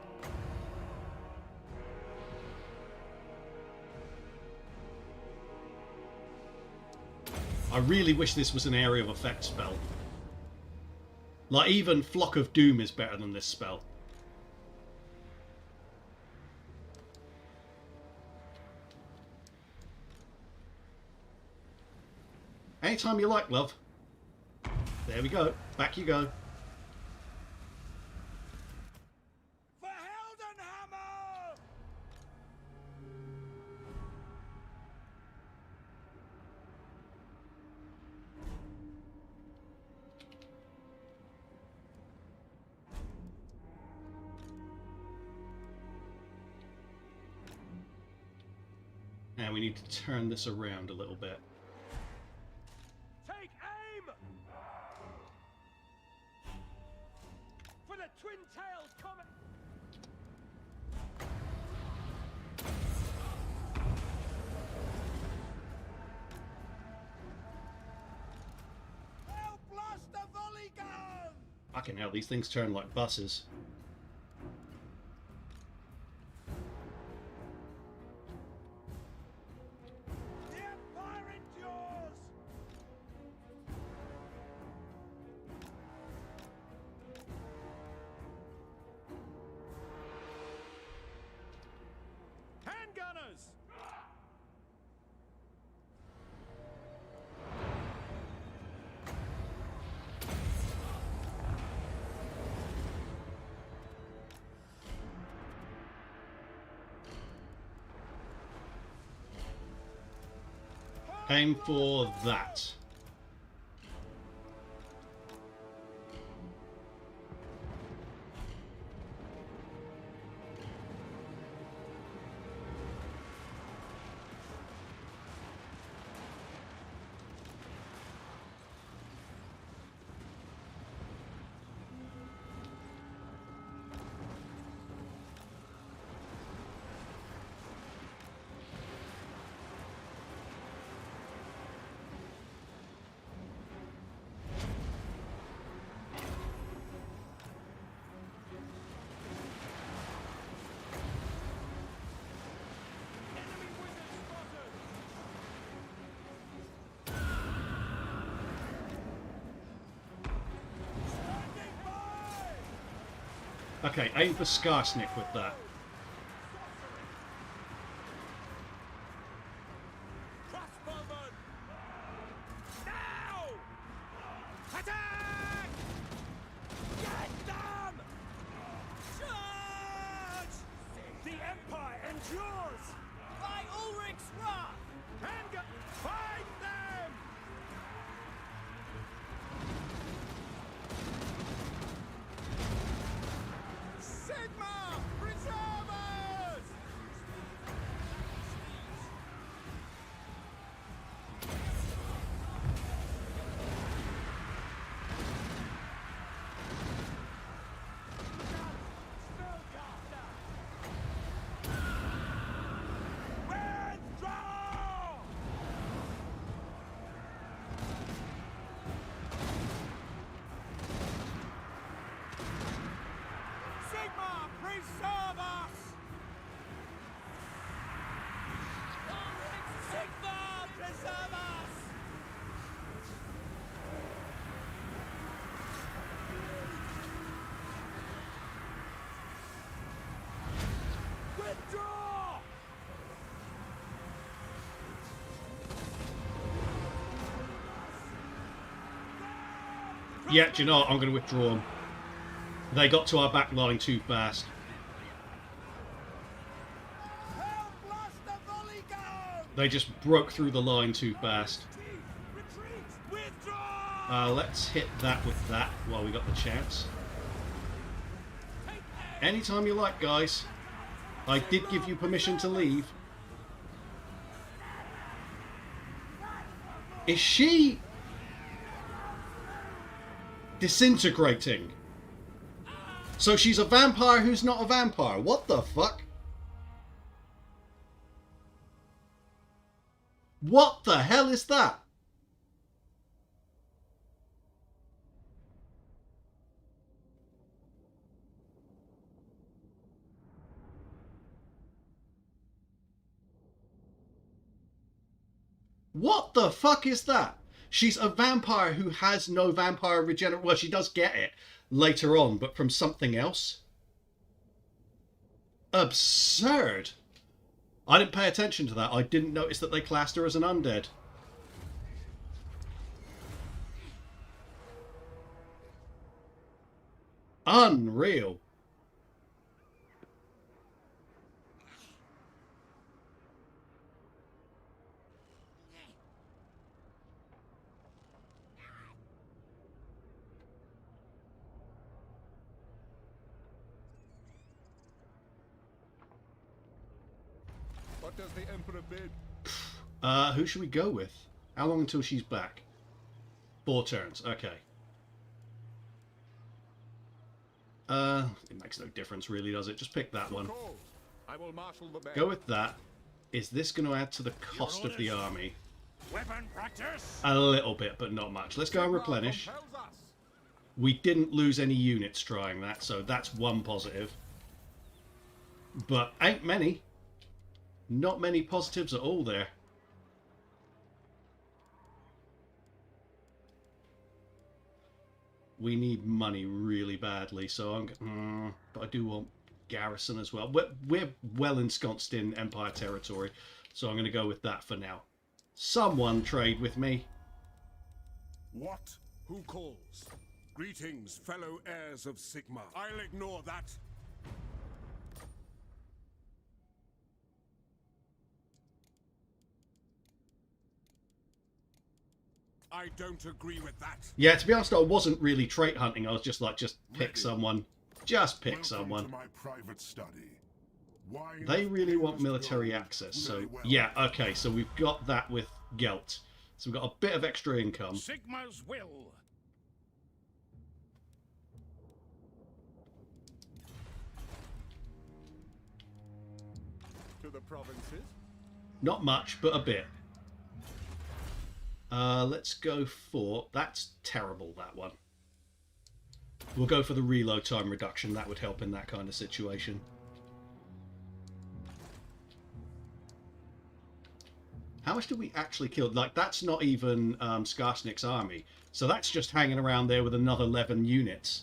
I really wish this was an area of effect spell. Like, even Flock of Doom is better than this spell. Anytime you like, love. There we go. Back you go. For Heldenhammer! Now we need to turn this around a little bit. Take aim! For the twin-tailed comet! I'll blast a volley gun! Fucking hell, these things turn like buses. The Empire endures! Handgunners! Aim for that. Enemy wizard spotted! Standing by! Okay, aim for Skarsnik with that. Crossbowman! Now! Attack! Get them! Charge! The Empire endures! By Ulrich's wrath! Handgun! Find them! Sigma! Preserve us! Spellcaster! Withdraw! Sigma, preserve us! Sigma, preserve us! Withdraw! Yeah, do you know what? I'm going to withdraw them. They got to our back line too fast. Hell blast the volley gun! They just broke through the line too fast. Retreat! Withdraw! Let's hit that with that while we got the chance. Anytime you like, guys. I did give you permission to leave. Is she disintegrating? So she's a vampire who's not a vampire. What the fuck? What the hell is that? What the fuck is that? She's a vampire who has no vampire regeneration. Well, she does get it later on, but from something else. Absurd. I didn't pay attention to that. I didn't notice that they classed her as an undead. Unreal. What does the Emperor bid? Who should we go with? How long until she's back? 4 turns. Okay. It makes no difference really, does it? Just pick that one. I will marshal the men. Go with that. Is this going to add to the cost of the army? Weapon practice. A little bit, but not much. Let's go and replenish. Compels us. We didn't lose any units trying that, so that's one positive. But ain't many. Not many positives at all there. We need money really badly, so I'm... but I do want garrison as well. We're well ensconced in Empire territory, so I'm going to go with that for now. Someone trade with me. What? Who calls? Greetings, fellow heirs of Sigma. I'll ignore that. I don't agree with that. Yeah, to be honest, I wasn't really trait hunting. I was just like, just pick Ready. someone. Just pick Welcome someone. to my private study. Why They really want must military go access, so very well. yeah, okay, so we've got that with Gelt. So we've got a bit of extra income. Sigma's will. To the provinces. Not much, but a bit. Let's go for... That's terrible, that one. We'll go for the reload time reduction. That would help in that kind of situation. How much did we actually kill? Like, that's not even Skarsnik's army. So that's just hanging around there with another 11 units.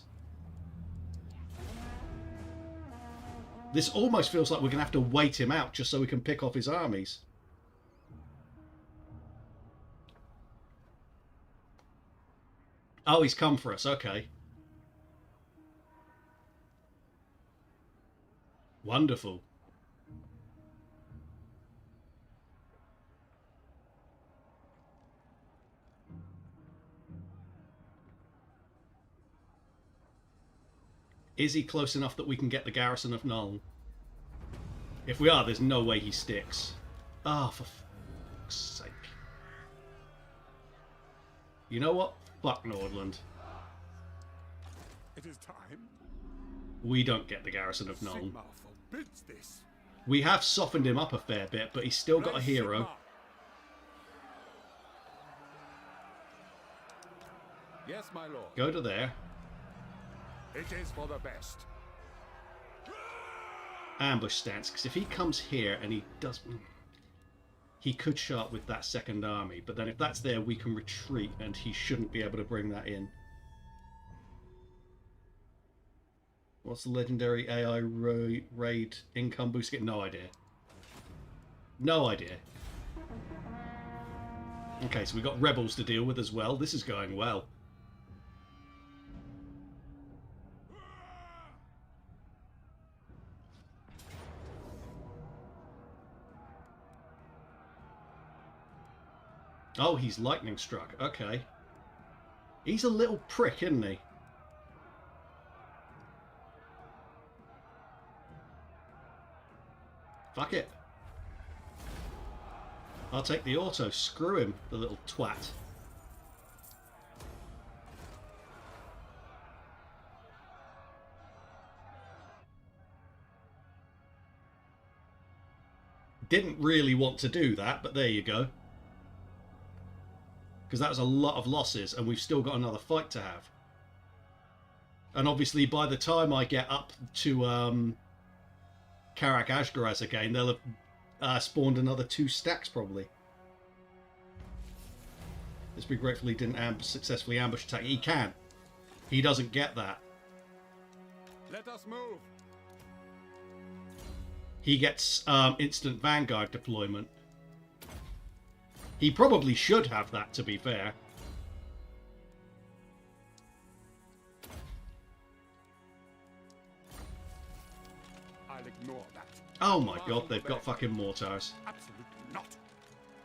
This almost feels like we're going to have to wait him out just so we can pick off his armies. Oh, he's come for us. Okay. Wonderful. Is he close enough that we can get the garrison of Nuln? If we are, there's no way he sticks. Ah, for fuck's sake. You know what? Fuck Nordland. It is time. We don't get the garrison of Nuln. Sigma forbids this. We have softened him up a fair bit, but he's still got a Raise hero. Sigma. Yes, my lord. Go to there. It is for the best. Ambush stance, because if he comes here and he does... He could show up with that second army, but then if that's there, we can retreat, and he shouldn't be able to bring that in. What's the legendary AI raid income boost? Get no idea. No idea. Okay, so we've got rebels to deal with as well. This is going well. Oh, he's lightning struck. Okay. He's a little prick, isn't he? Fuck it. I'll take the auto. Screw him, the little twat. Didn't really want to do that, but there you go. Because that was a lot of losses, and we've still got another fight to have. And obviously, by the time I get up to Karak Ashgaraz again, they'll have spawned another 2 stacks, probably. This be grateful he didn't successfully ambush attack. He can't. He doesn't get that. Let us move. He gets instant Vanguard deployment. He probably should have that, to be fair. I'll ignore that. Oh my god, they've got fucking mortars. Absolutely not.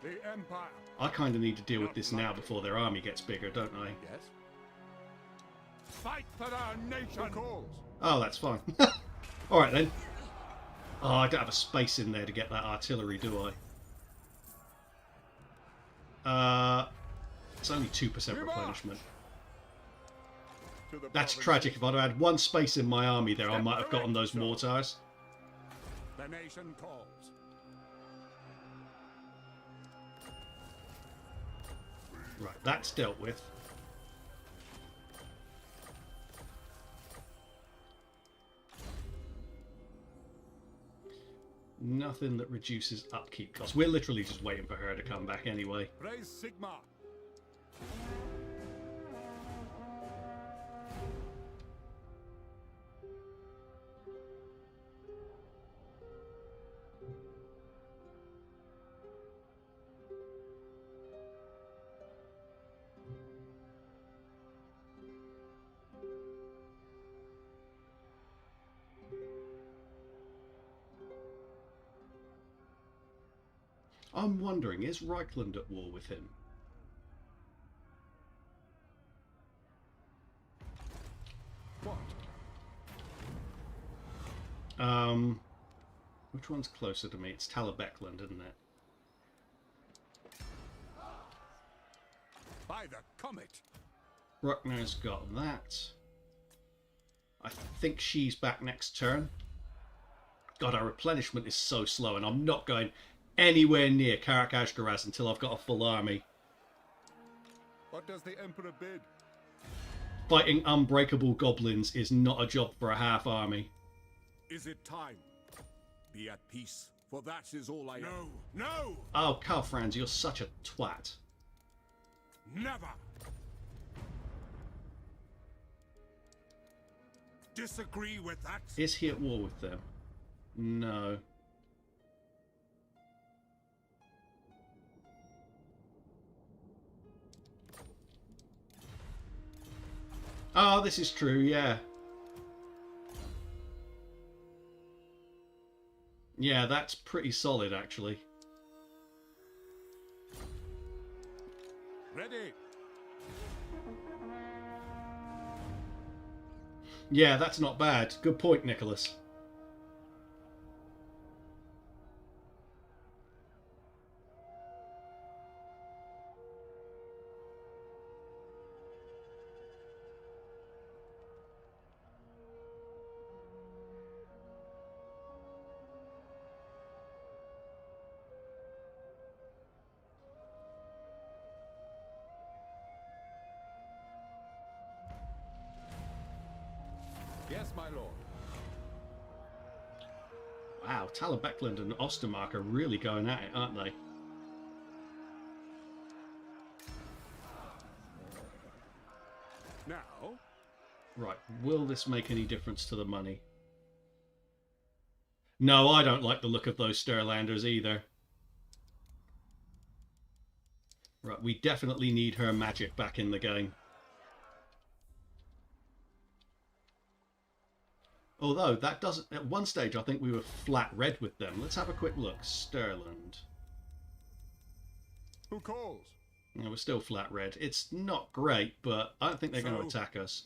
The Empire. I kind of need to deal with this now before their army gets bigger, don't I? Yes. Fight for our nation. Who calls? Oh, that's fine. Alright then. Oh, I don't have a space in there to get that artillery, do I? It's only 2% replenishment. That's tragic. If I'd had one space in my army there, I might have gotten those mortars. The nation calls. Right, that's dealt with. Nothing that reduces upkeep costs. We're literally just waiting for her to come back anyway. Praise Sigma. I'm wondering, is Reichland at war with him? What? Which one's closer to me? It's Talabecland, isn't it? By the comet. Bruckner's got that. I think she's back next turn. God, our replenishment is so slow, and I'm not going anywhere near Karak until I've got a full army. What does the Emperor bid? Fighting unbreakable goblins is not a job for a half army. Is it time? Be at peace, for that is all I know. No! Oh, Karl Franz, you're such a twat. Never! Disagree with that? Is he at war with them? No. Oh, this is true, yeah. Yeah, that's pretty solid, actually. Ready. Yeah, that's not bad. Good point, Nicholas. Yes, my lord. Wow, Talabecland and Ostermark are really going at it, aren't they? Now, Right, will this make any difference to the money? No, I don't like the look of those Sterlanders either. Right, we definitely need her magic back in the game. Although, that doesn't... At one stage, I think we were flat red with them. Let's have a quick look. Sterland. who calls? Yeah, we're still flat red. It's not great, but I don't think they're going to attack us.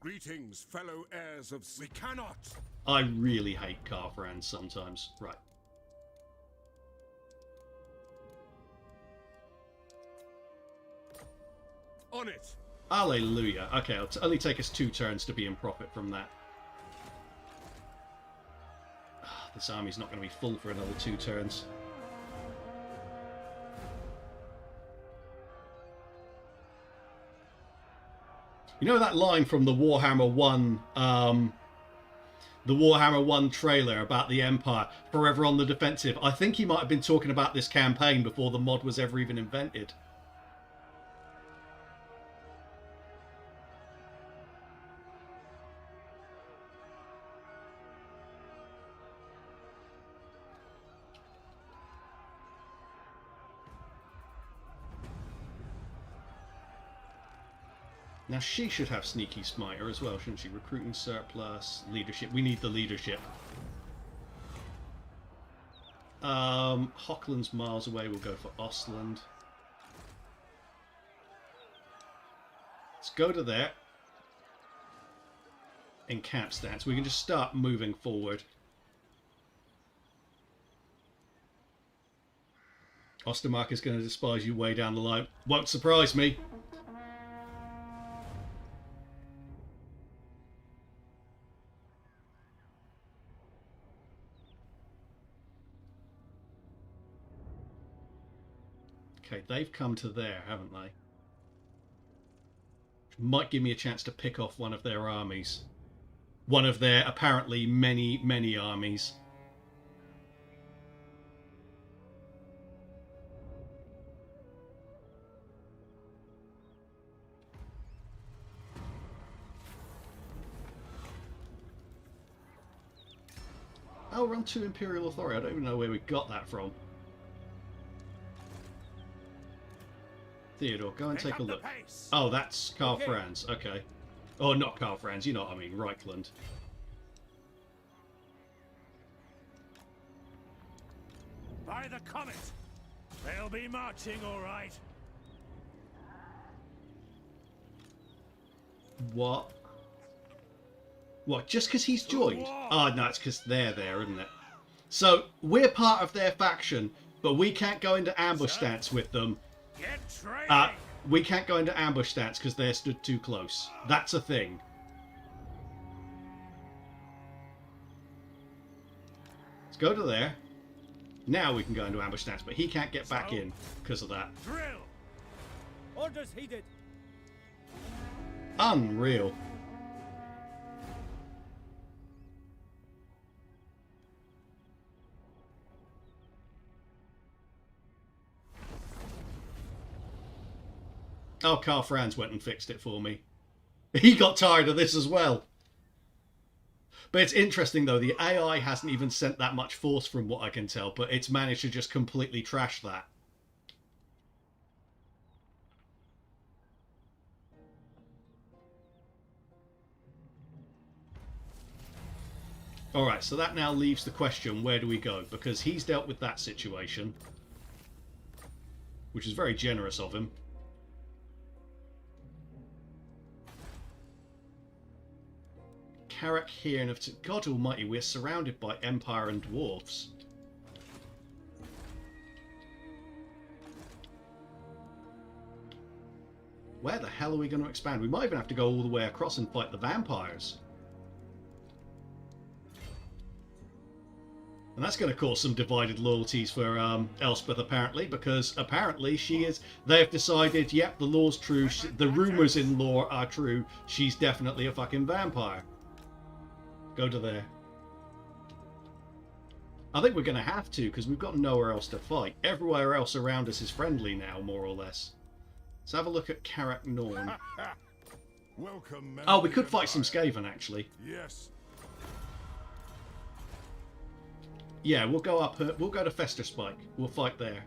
Greetings, fellow heirs of... We cannot! I really hate Karl Franz sometimes. Right. On it! Hallelujah. Okay, it'll only take us 2 turns to be in profit from that. This army's not going to be full for another 2 turns. You know that line from the Warhammer 1 the Warhammer 1 trailer about the Empire, forever on the defensive. I think he might have been talking about this campaign before the mod was ever even invented. Now she should have Sneaky Smiter as well, shouldn't she? Recruiting surplus, leadership. We need the leadership. Hockland's miles away. We'll go for Ostland. Let's go to there. In camp stance. We can just start moving forward. Ostermark is going to despise you way down the line. Won't surprise me. Okay, they've come to there, haven't they? Might give me a chance to pick off one of their armies. One of their, apparently, many, many armies. Oh, we're on 2 Imperial Authority. I don't even know where we got that from. Theodore, go and take a look. Oh, that's Karl Franz. Okay. Oh, not Karl Franz. You know what I mean. Reichland. By the comet! They'll be marching, all right. What? What? Just because he's joined? Oh, no, it's because they're there, isn't it? So, we're part of their faction, but we can't go into ambush stance with them. We can't go into ambush stance because they're stood too close. That's a thing. Let's go to there. Now we can go into ambush stance, but he can't get back in because of that. Drill. Orders heeded. Unreal. Oh, Karl Franz went and fixed it for me. He got tired of this as well. But it's interesting, though. The AI hasn't even sent that much force from what I can tell, but it's managed to just completely trash that. Alright, so that now leaves the question, where do we go? Because he's dealt with that situation, which is very generous of him. Karak here, and if God Almighty, we're surrounded by Empire and Dwarves. Where the hell are we going to expand? We might even have to go all the way across and fight the vampires. And that's going to cause some divided loyalties for Elspeth, apparently, because apparently they have decided, yep, the law's true, the rumours in lore are true, she's definitely a fucking vampire. Go to there. I think we're going to have to, because we've got nowhere else to fight. Everywhere else around us is friendly now, more or less. Let's have a look at Karak Norn. Welcome, Oh, we could fight some Skaven, actually. Yes. Yeah, we'll go up. We'll go to Festus Spike. We'll fight there.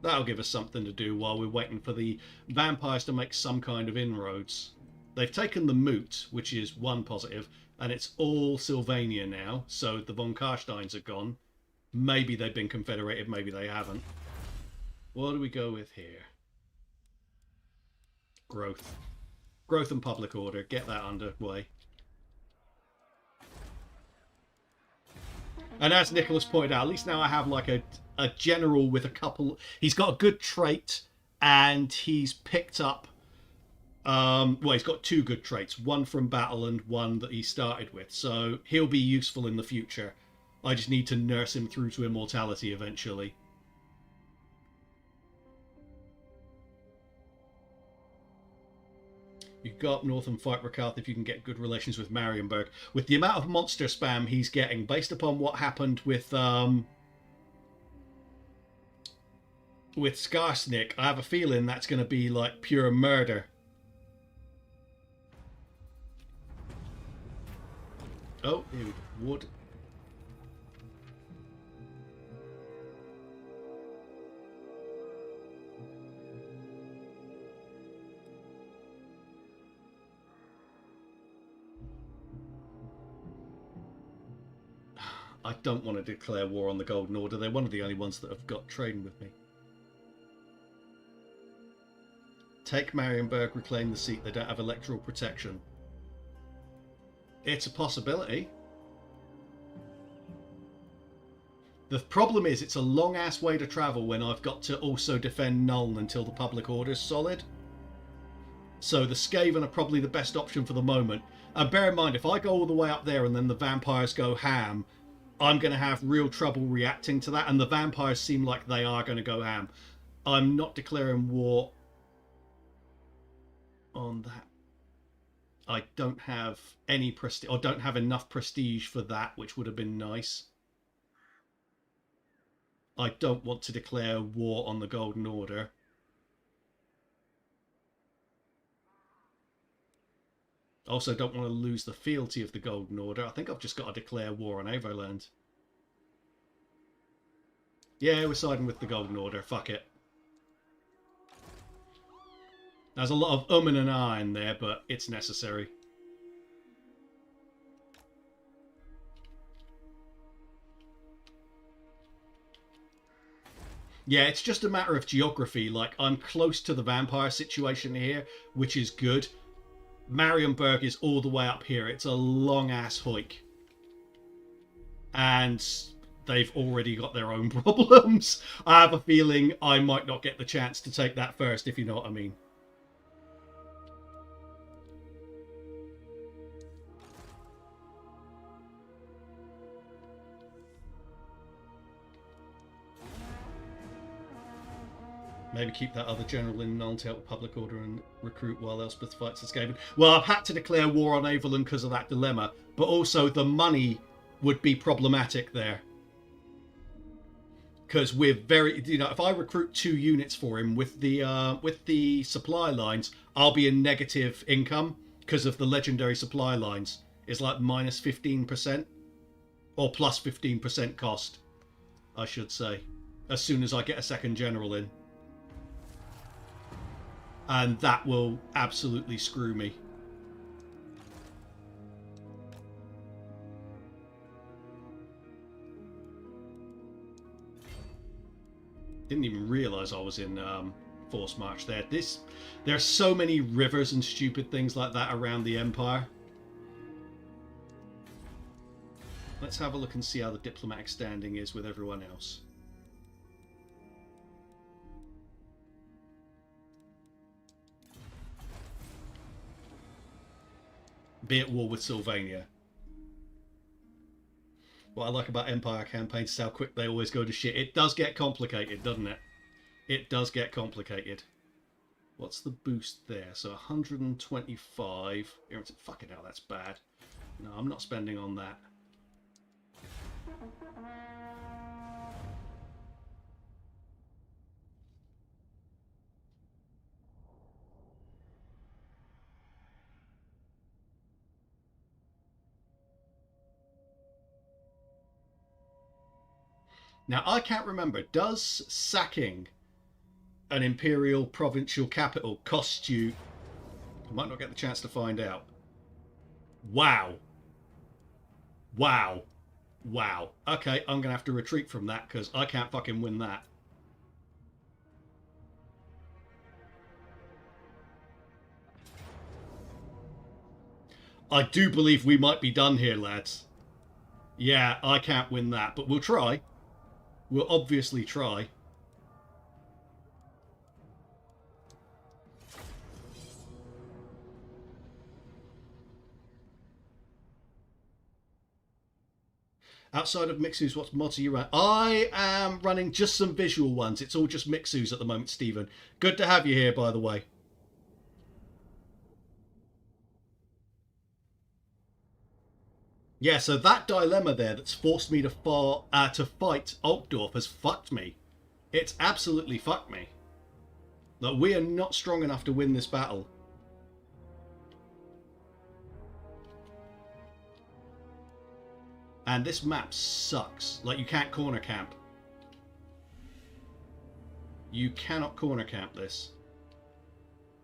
That'll give us something to do while we're waiting for the vampires to make some kind of inroads. They've taken the Moot, which is one positive, and it's all Sylvania now, so the von Karsteins are gone. Maybe they've been confederated, maybe they haven't. What do we go with here? Growth. Growth and public order. Get that underway. And as Nicholas pointed out, at least now I have like a general with a couple... He's got a good trait, and he's picked up... well, he's got 2 good traits. One from battle and one that he started with. So he'll be useful in the future. I just need to nurse him through to immortality eventually. You can go up north and fight Rakarth if you can get good relations with Marienburg. With the amount of monster spam he's getting, based upon what happened with Skarsnik, I have a feeling that's going to be like pure murder. Oh, here we go. Wood. I don't want to declare war on the Golden Order. They're one of the only ones that have got trading with me. Take Marienburg, reclaim the seat. They don't have electoral protection. It's a possibility. The problem is it's a long-ass way to travel when I've got to also defend Nuln until the public order's solid. So the Skaven are probably the best option for the moment. And bear in mind, if I go all the way up there and then the vampires go ham, I'm going to have real trouble reacting to that, and the vampires seem like they are going to go ham. I'm not declaring war on that. I don't have any prestige, or don't have enough prestige for that, which would have been nice. I don't want to declare war on the Golden Order. Also, don't want to lose the fealty of the Golden Order. I think I've just got to declare war on Overland. Yeah, we're siding with the Golden Order. Fuck it. There's a lot of and an ah in there, but it's necessary. Yeah, it's just a matter of geography. Like, I'm close to the vampire situation here, which is good. Marienburg is all the way up here. It's a long-ass hike. And they've already got their own problems. I have a feeling I might not get the chance to take that first, if you know what I mean. Maybe keep that other general in Nuln to help public order and recruit while Elspeth fights the Skaven. Well, I've had to declare war on Averland because of that dilemma, but also the money would be problematic there. Because we're very, you know, if I recruit 2 units for him with the supply lines, I'll be in negative income because of the legendary supply lines. It's like minus 15% or plus 15% cost, I should say, as soon as I get a second general in. And that will absolutely screw me. Didn't even realise I was in Force March there. There are so many rivers and stupid things like that around the Empire. Let's have a look and see how the diplomatic standing is with everyone else. Be at war with Sylvania. What I like about Empire campaigns is how quick they always go to shit. It does get complicated, doesn't it? It does get complicated. What's the boost there? So 125. Fucking hell, that's bad. No, I'm not spending on that. Now, I can't remember, does sacking an imperial provincial capital cost you... I might not get the chance to find out. Wow. Wow. Wow. Okay, I'm going to have to retreat from that because I can't fucking win that. I do believe we might be done here, lads. Yeah, I can't win that, but we'll try. We'll obviously try. Outside of Mixus, what mods are you running? I am running just some visual ones. It's all just Mixus at the moment, Stephen. Good to have you here, by the way. Yeah, so that dilemma there that's forced me to fight Altdorf has fucked me. It's absolutely fucked me. That we are not strong enough to win this battle. And this map sucks. Like, you can't corner camp. You cannot corner camp this.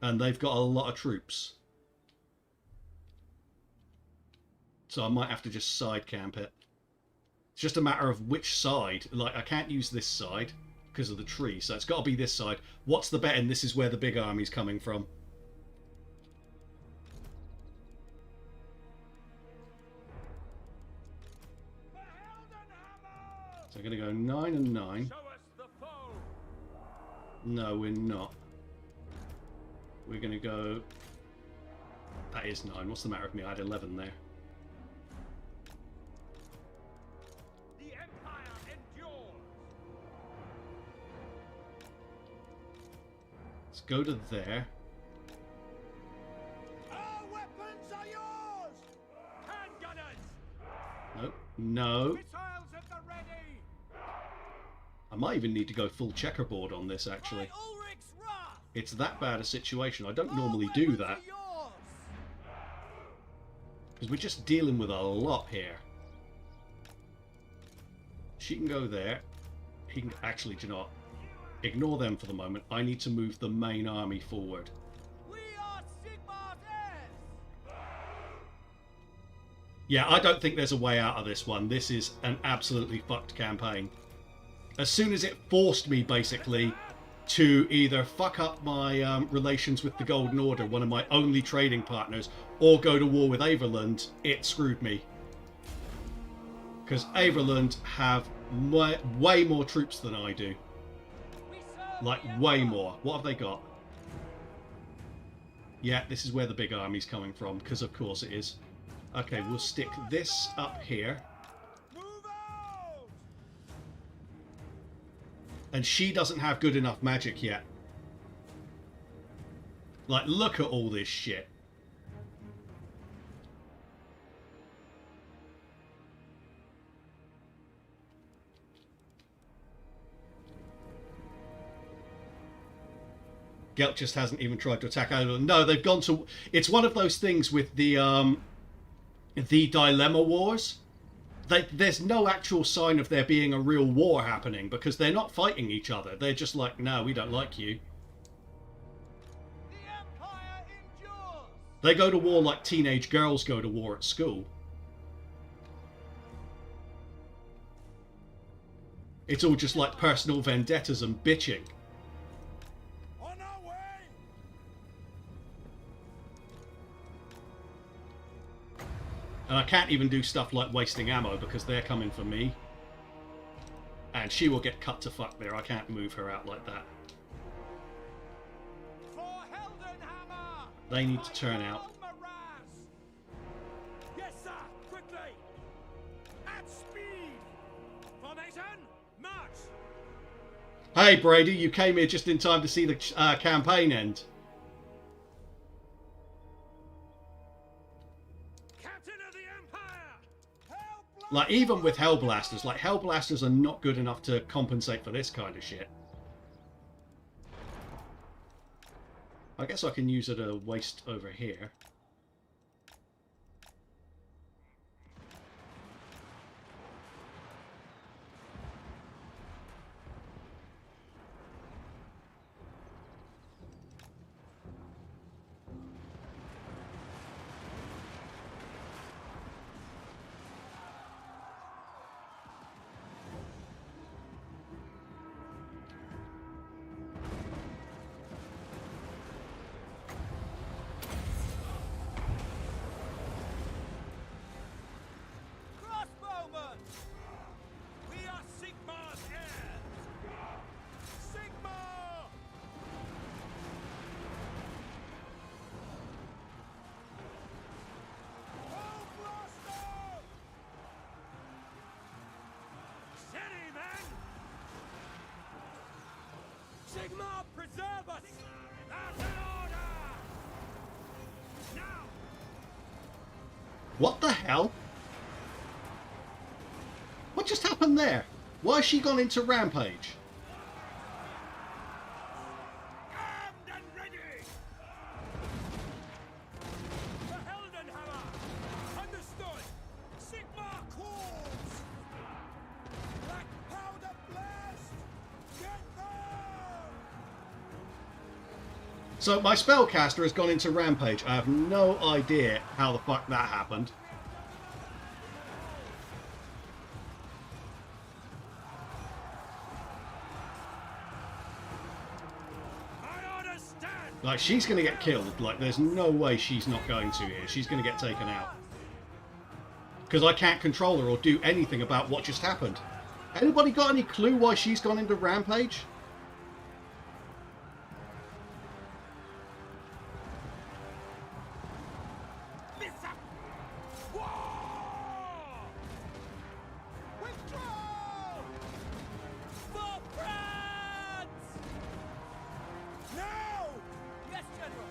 And they've got a lot of troops. So I might have to just side camp it. It's just a matter of which side. Like, I can't use this side because of the tree, so it's got to be this side. What's the bet? And this is where the big army's coming from. So I'm going to go 9 and 9. No, we're not. We're going to go... That is 9. What's the matter with me? I had 11 there. The Empire endures. Let's go to there. Our weapons are yours! Handgunners! Nope. No. Missiles at the ready! I might even need to go full checkerboard on this, actually. It's that bad a situation. I don't normally do that. Because we're just dealing with a lot here. She can go there. He can... Actually, do you know what? Ignore them for the moment. I need to move the main army forward. We are Sigmar's heirs! Yeah, I don't think there's a way out of this one. This is an absolutely fucked campaign. As soon as it forced me, basically, to either fuck up my relations with the Golden Order, one of my only trading partners, or go to war with Averland, it screwed me. Because Averland have way more troops than I do. Like, way more. What have they got? Yeah, this is where the big army's coming from, because of course it is. Okay, we'll stick this up here. And she doesn't have good enough magic yet. Like, look at all this shit. Gelt just hasn't even tried to attack Ireland. No, they've gone to... It's one of those things with the dilemma wars. There's no actual sign of there being a real war happening because they're not fighting each other. They're just like, no, we don't like you. The Empire endures! They go to war like teenage girls go to war at school. It's all just like personal vendettas and bitching. On our way! And I can't even do stuff like wasting ammo because they're coming for me. And she will get cut to fuck there. I can't move her out like that. For Heldenhammer! They need to turn out. Yes, sir! Quickly! At speed! Formation, march! Hey Brady, you came here just in time to see the campaign end. Like, even with Hellblasters, like, Hellblasters are not good enough to compensate for this kind of shit. I guess I can use it a waste over here. Crossbowmen! We are Sigmar's heirs! Sigmar! Oh, blaster! Steady, men! Sigmar, preserve us! That's an order! Now! What the hell? What just happened there? Why has she gone into rampage? Armed and ready! The Heldenhammer! Understood! Sigmar calls! Black powder blast! Get them! So my spellcaster has gone into rampage. I have no idea how the fuck that happened. I understand! Like, she's going to get killed. Like, there's no way she's not going to here. She's going to get taken out. Because I can't control her or do anything about what just happened. Anybody got any clue why she's gone into rampage? Withdraw! For France! Now! Yes, General!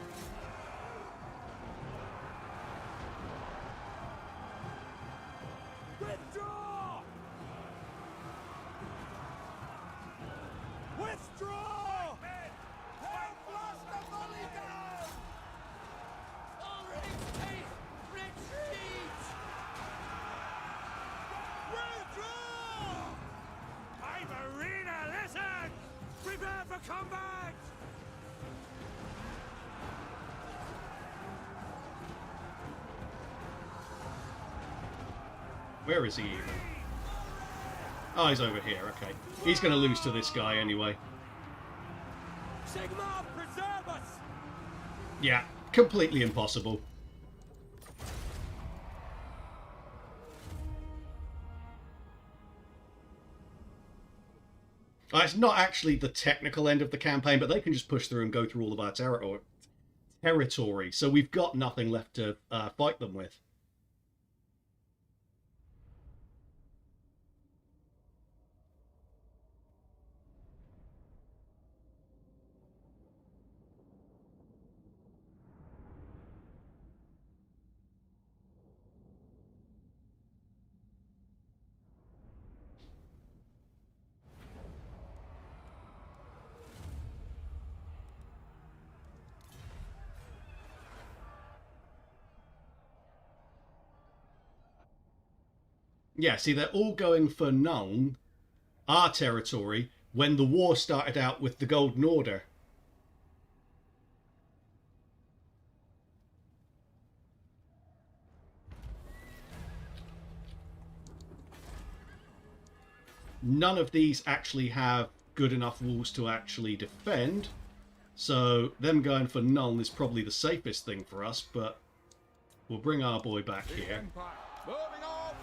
Withdraw! Withdraw! Help blast the volley down! All ranks take retreat! Withdraw! I'm Arena, listen! Prepare for combat! Where is he even? Oh, he's over here. Okay. He's going to lose to this guy anyway. Sigmar, preserve us! Yeah, completely impossible. It's not actually the technical end of the campaign, but they can just push through and go through all of our territory. So we've got nothing left to fight them with. Yeah, see, they're all going for Nuln, our territory, when the war started out with the Golden Order. None of these actually have good enough walls to actually defend, so them going for Nuln is probably the safest thing for us, but we'll bring our boy back here. Empire. Moving on.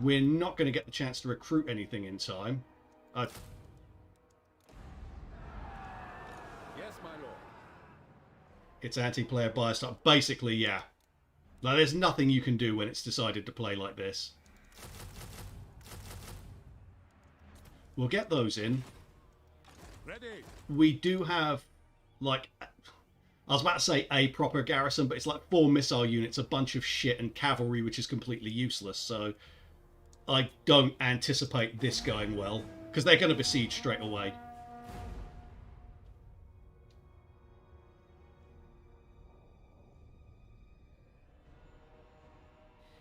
We're not going to get the chance to recruit anything in time. Yes, my lord. It's anti-player bias. Basically, yeah. Like, there's nothing you can do when it's decided to play like this. We'll get those in. Ready! We do have, like, I was about to say a proper garrison, but it's like 4 missile units, a bunch of shit, and cavalry, which is completely useless. So I don't anticipate this going well, because they're going to besiege straight away.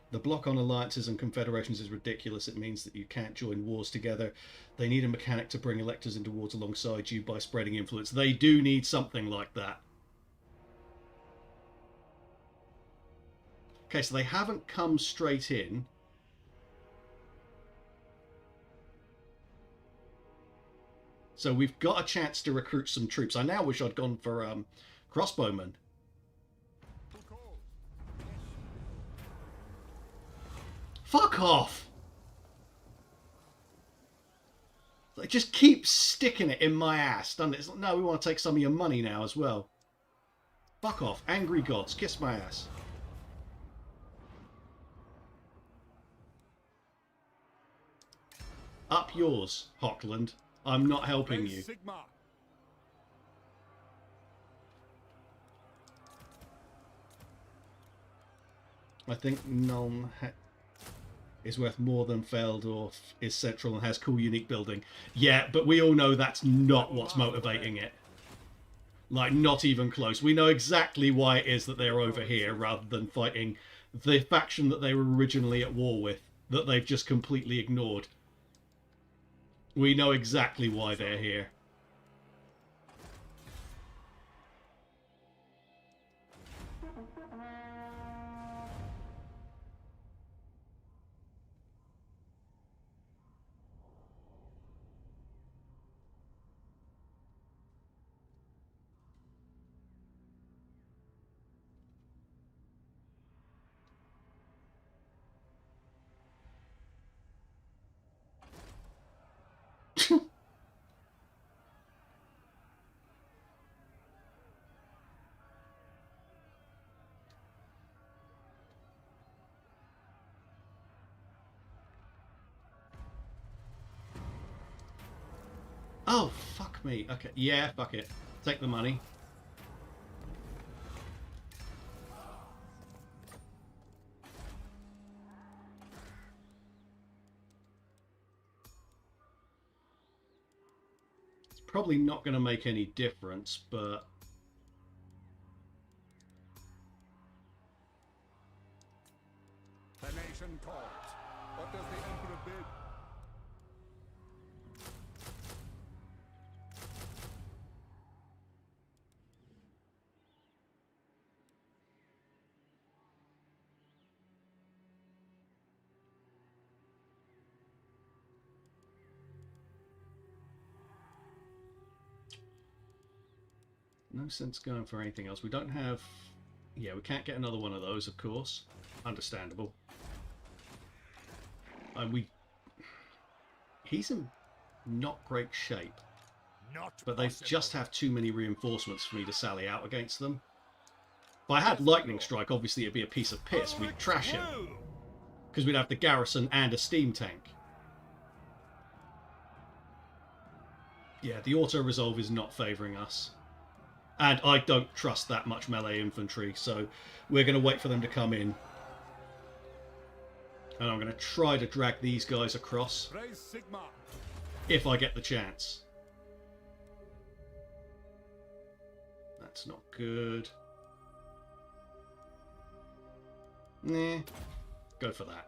The block on alliances and confederations is ridiculous. It means that you can't join wars together. They need a mechanic to bring electors into wars alongside you by spreading influence. They do need something like that. Okay, so they haven't come straight in. So we've got a chance to recruit some troops. I now wish I'd gone for crossbowmen. Fuck off! They just keep sticking it in my ass, doesn't it? It's like, no, we want to take some of your money now as well. Fuck off. Angry gods. Kiss my ass. Up yours, Hockland. I'm not helping you. Sigmar. I think Nuln is worth more than Feldorf is central and has cool, unique building. Yeah, but we all know that's not what's motivating it. Like, not even close. We know exactly why it is that they're over here rather than fighting the faction that they were originally at war with, that they've just completely ignored. We know exactly why they're here. Oh, fuck me. Okay, yeah, fuck it. Take the money. It's probably not going to make any difference, but... The nation calls. What does the Emperor bid? No sense going for anything else. We don't have... Yeah, we can't get another one of those, of course. Understandable. And he's in not great shape. But they just have too many reinforcements for me to sally out against them. If I had Lightning Strike, obviously it'd be a piece of piss. We'd trash him. Because we'd have the garrison and a steam tank. Yeah, the auto-resolve is not favouring us. And I don't trust that much melee infantry, so we're going to wait for them to come in. And I'm going to try to drag these guys across. If I get the chance. That's not good. Nah. Go for that.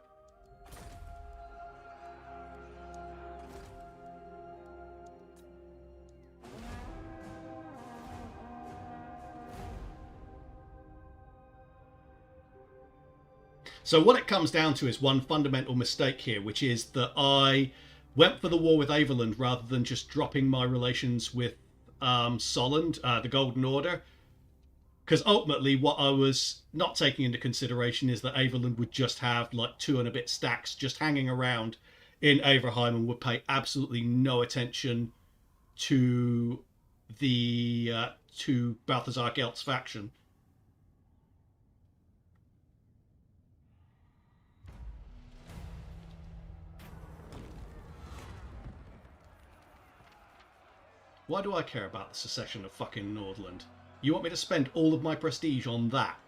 So what it comes down to is one fundamental mistake here, which is that I went for the war with Averland rather than just dropping my relations with Solland, the Golden Order. Because ultimately what I was not taking into consideration is that Averland would just have like 2 and a bit stacks just hanging around in Averheim and would pay absolutely no attention to the to Balthazar Gelt's faction. Why do I care about the secession of fucking Nordland? You want me to spend all of my prestige on that?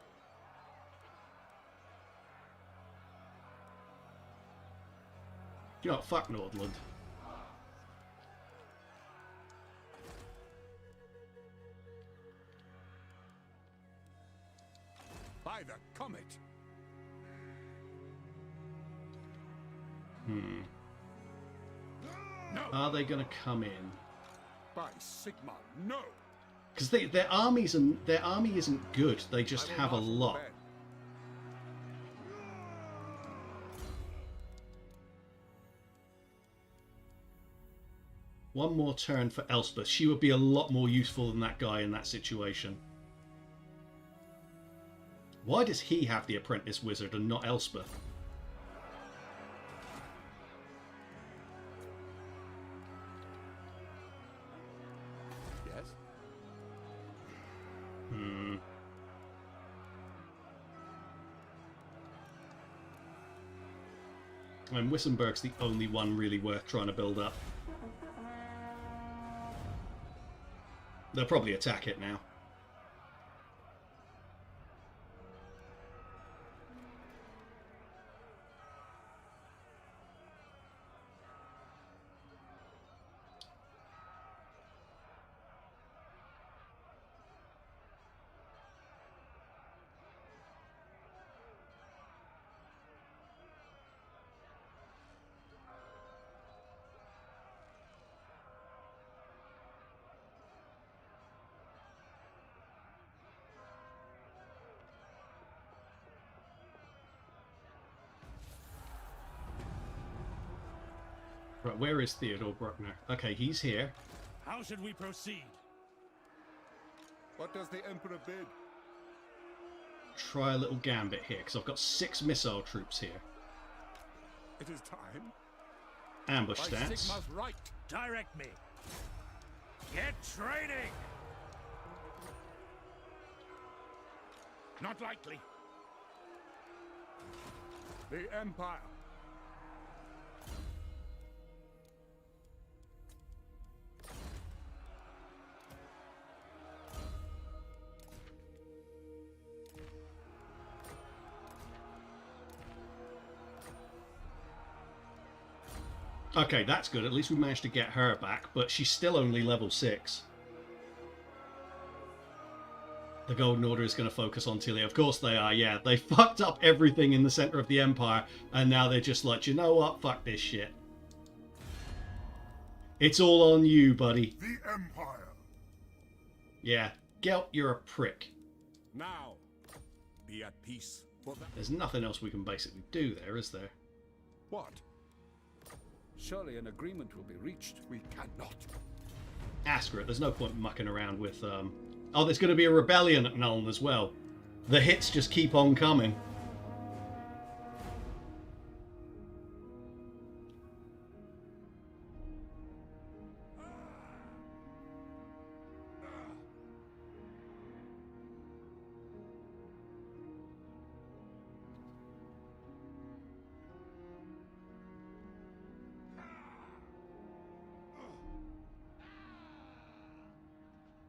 You know what? Fuck Nordland. By the comet. No. Are they going to come in? By Sigma, no. Because their army isn't good. They just have a lot. One more turn for Elspeth. She would be a lot more useful than that guy in that situation. Why does he have the apprentice wizard and not Elspeth? I mean, Wissenberg's the only one really worth trying to build up. They'll probably attack it now. Right, where is Theodore Bruckner? Okay, he's here. How should we proceed? What does the Emperor bid? Try a little gambit here, because I've got 6 missile troops here. It is time. Ambush By stance. Sigma's right. Direct me. Get training. Not likely. The Empire. Okay, that's good. At least we managed to get her back, but she's still only level 6. The Golden Order is going to focus on Tilly. Of course they are, yeah. They fucked up everything in the center of the Empire, and now they're just like, you know what? Fuck this shit. It's all on you, buddy. The Empire. Yeah. Gelt, you're a prick. Now, be at peace. For that. There's nothing else we can basically do there, is there? What? Surely an agreement will be reached. We cannot. Ask her it. There's no point mucking around with... Oh, there's going to be a rebellion at Nuln as well. The hits just keep on coming.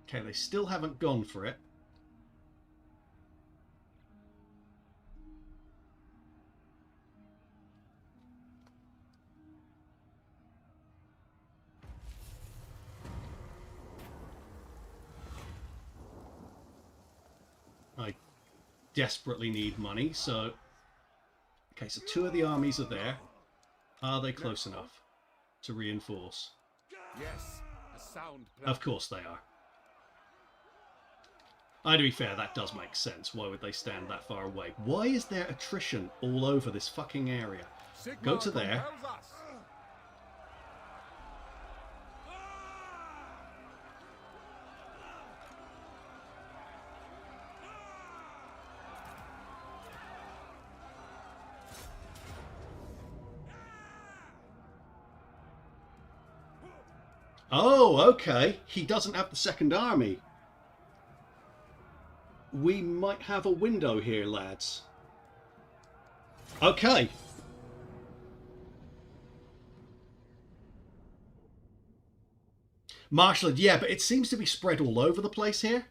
Okay, they still haven't gone for it. I desperately need money, so... Okay, so 2 of the armies are there. Are they close enough to reinforce? Yes, a sound plan. Of course they are. To be fair, that does make sense. Why would they stand that far away? Why is there attrition all over this fucking area? Sigma Go to there. compels us. Oh, okay. He doesn't have the second army. We might have a window here, lads. Okay. Marshland, yeah, but it seems to be spread all over the place here.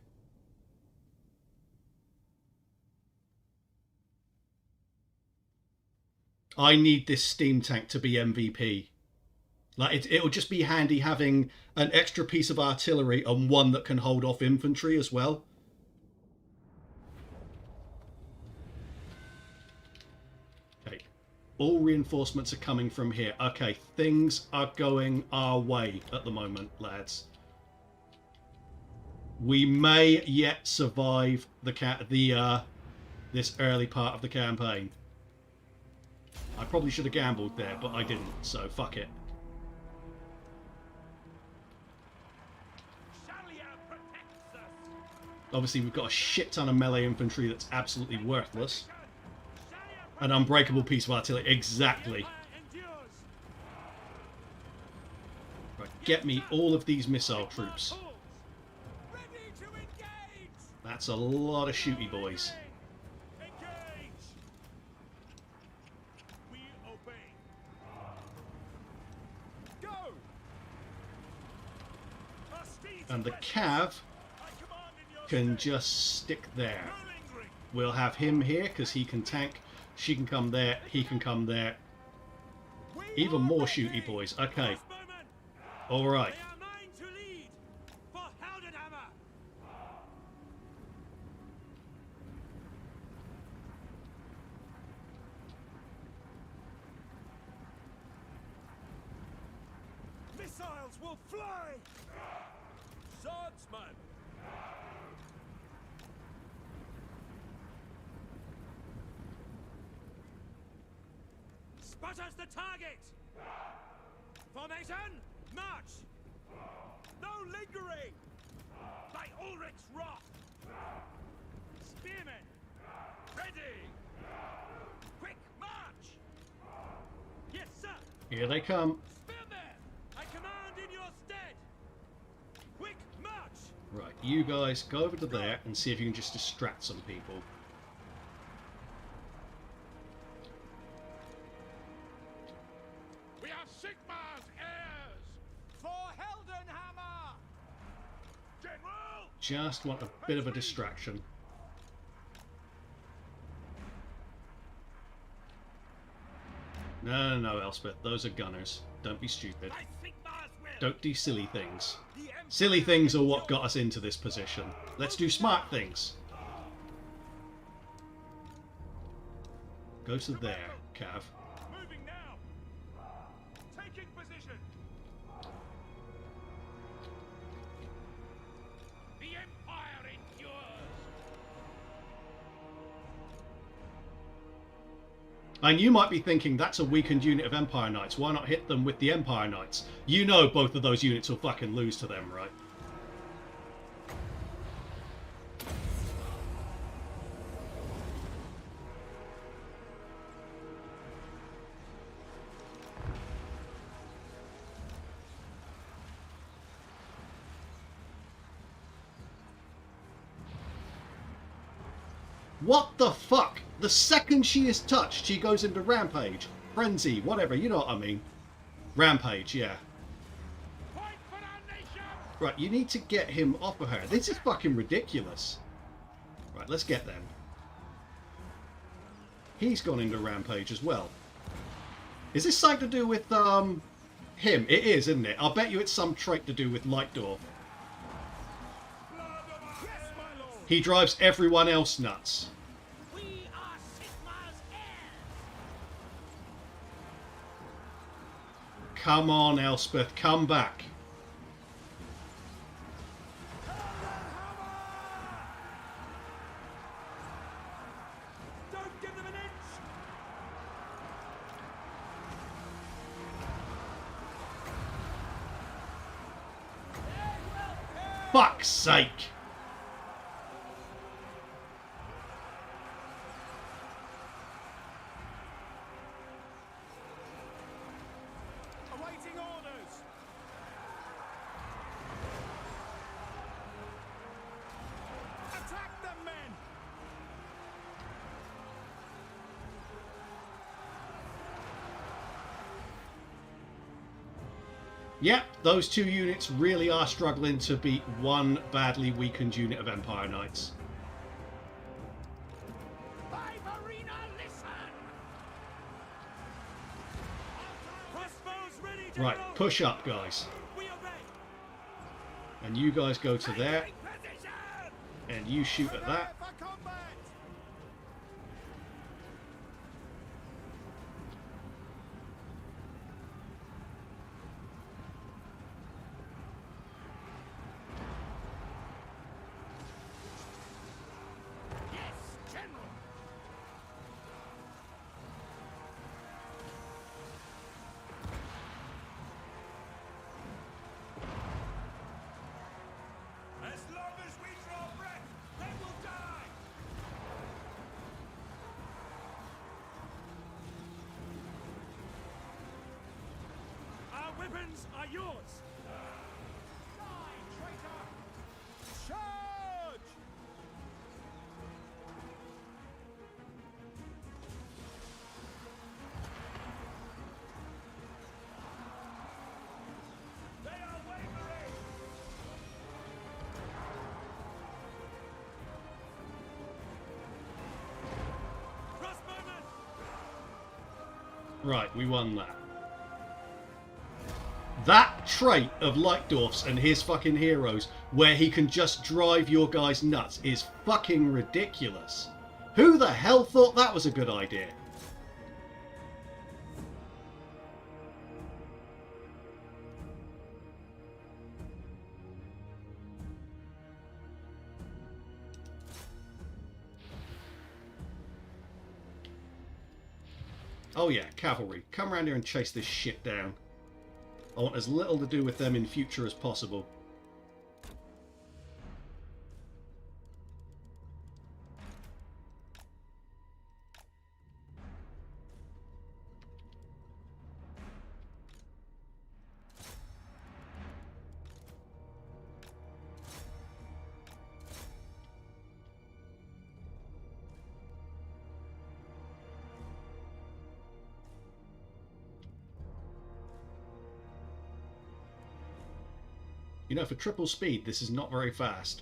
I need this steam tank to be MVP. Like it'll just be handy having an extra piece of artillery and one that can hold off infantry as well. Okay, all reinforcements are coming from here. Okay, things are going our way at the moment, lads. We may yet survive this early part of the campaign. I probably should have gambled there, but I didn't, so fuck it. Obviously, we've got a shit ton of melee infantry that's absolutely worthless. An unbreakable piece of artillery. Exactly. Right, get me all of these missile troops. That's a lot of shooty boys. And the cav can just stick there. We'll have him here because he can tank. She can come there. He can come there. Even more shooty boys. Okay. All right. Missiles will fly. Swordsman. Spot us the target! Formation, march! No lingering! By Ulrich's wrath! Spearmen, ready! Quick march! Yes, sir! Here they come. Spearmen, I command in your stead! Quick march! Right, you guys go over to there and see if you can just distract some people. We are Sigmar's heirs! For Heldenhammer! General! Just want a bit of a distraction. No, no, no, Elspeth. Those are gunners. Don't be stupid. By Sigmar's will! Don't do silly things. The Empire Silly things is are what yours. got us into this position. Let's do smart things. Go to there, Cav. Moving now! Taking position! The Empire endures! And you might be thinking, that's a weakened unit of Empire Knights. Why not hit them with the Empire Knights? You know both of those units will fucking lose to them, right? What the fuck? The second she is touched, she goes into rampage. Frenzy, whatever, you know what I mean. Rampage, yeah. Fight for our nation! Right, you need to get him off of her. This is fucking ridiculous. Right, let's get them. He's gone into rampage as well. Is this something to do with, him? It is, isn't it? I'll bet you it's some trait to do with Lightdorf. Yes, my lord! He drives everyone else nuts. We are Sigmar's heirs! Come on, Elspeth, come back. Don't give them an inch! Fuck's sake. Awaiting orders! Attack them, men! Yep, those two units really are struggling to beat one badly weakened unit of Empire Knights. Vivarina, listen! Crossbows ready, General! Right, push up, guys. We obey! And you guys go to there, Take position! and you shoot at that. For combat! Yes, General! As long as we draw breath, they will die! Our weapons are yours! Die, traitor! Charge! They are wavering! Crossbowmen! Right, we won that. That trait of Lightdorf's and his fucking heroes, where he can just drive your guys nuts, is fucking ridiculous. Who the hell thought that was a good idea? Oh yeah, cavalry. Come around here and chase this shit down. I want as little to do with them in future as possible. You know, for triple speed, this is not very fast.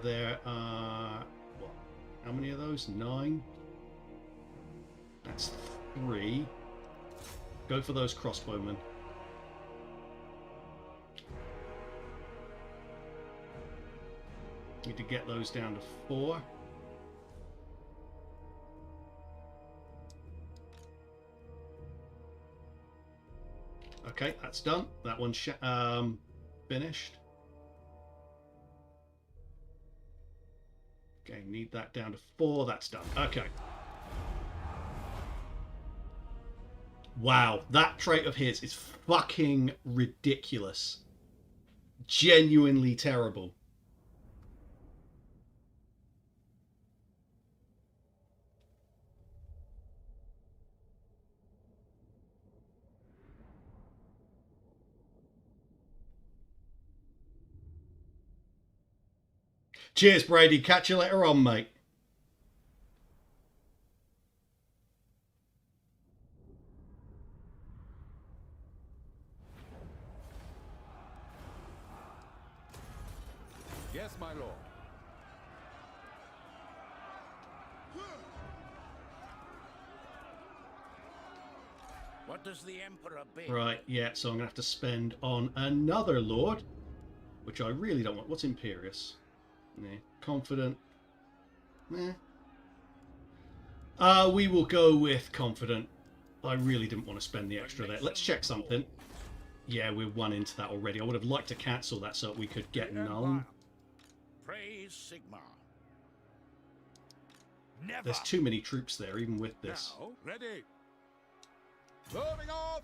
There are... what? How many of those? 9? That's 3. Go for those crossbowmen. Need to get those down to 4. Okay, that's done. That one's finished. Okay, need that down to 4. That's done. Okay. Wow, that trait of his is fucking ridiculous. Genuinely terrible. Cheers, Brady. Catch you later on, mate. Yes, my lord. What does the Emperor bid? Right, yeah, so I'm going to have to spend on another Lord, which I really don't want. What's Imperious? Nah. Confident? Nah. We will go with Confident. I really didn't want to spend the extra there. Let's check something. Yeah, we're 1 into that already. I would have liked to cancel that so we could get Nuln. Praise Sigmar. Never. There's too many troops there, even with this. Now, ready. Moving off.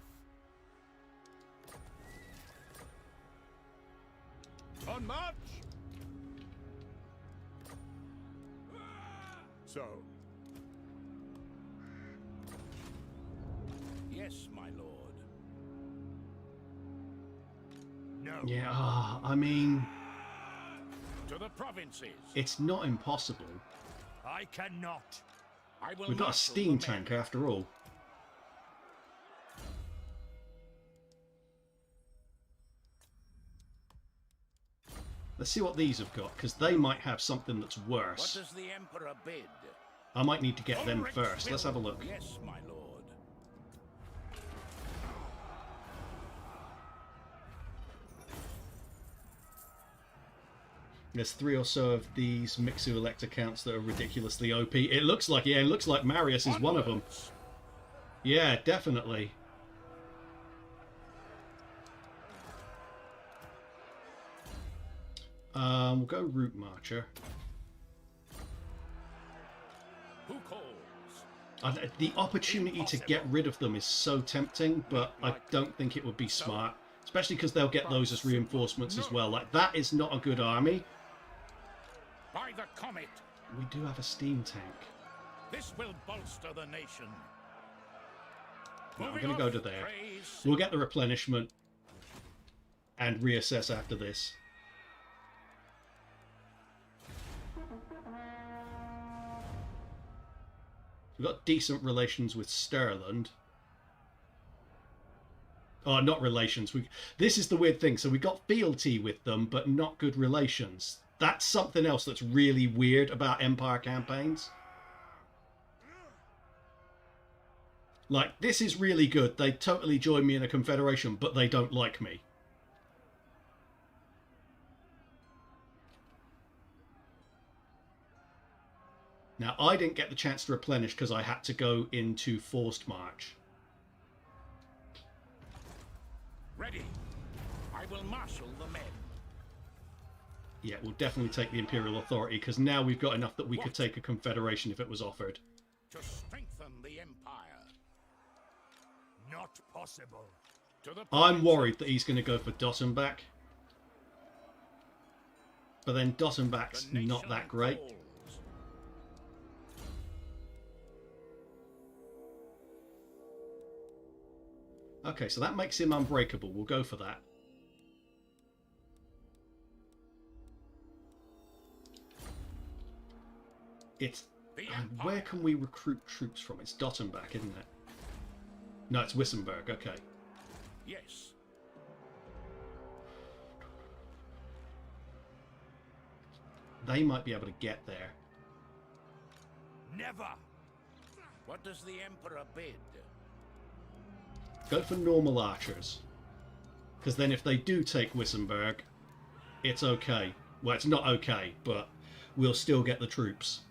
On march. So. Yes, my lord. No. Yeah, I mean, To the provinces. it's not impossible. I cannot. I will We've got a marshal steam the men. tank after all. Let's see what these have got, because they might have something that's What worse. does the Emperor bid? I might need to get them Ulrich's first. Let's will. have a look. Yes, my lord. There's 3 or so of these Mixu elect accounts that are ridiculously OP. It looks like, yeah, it looks like Marius is one of them. Onwards. Yeah, definitely. We'll go Route Marcher. Who calls? The opportunity to get rid of them is so tempting, but I don't think it would be smart. Especially because they'll get those as reinforcements as well. Like, that is not a good army. By the comet. We do have a steam tank. This will bolster the nation. No, I'm Moving going to go off. to there. Praise We'll get the replenishment and reassess after this. We've got decent relations with Stirland. Oh, not relations. This is the weird thing. So we got fealty with them, but not good relations. That's something else that's really weird about Empire campaigns. Like, this is really good. They totally join me in a confederation, but they don't like me. Now, I didn't get the chance to replenish because I had to go into Forced March. ready. I will marshal the men. Yeah, we'll definitely take the Imperial Authority, because now we've got enough that we could take a Confederation if it was offered. To strengthen the Empire. Not possible. To the I'm worried that he's going to go for Dottenbach. But then Dottenbach's The not that great. falls. Okay, so that makes him unbreakable. We'll go for that. It's... The where Empire. can we recruit troops from? It's Dottenbach, isn't it? No, it's Wissenberg. Okay. Yes. They might be able to get there. Never. What does the Emperor bid? Go for normal archers. Because then if they do take Wissenberg, it's okay. Well, it's not okay, but we'll still get the troops.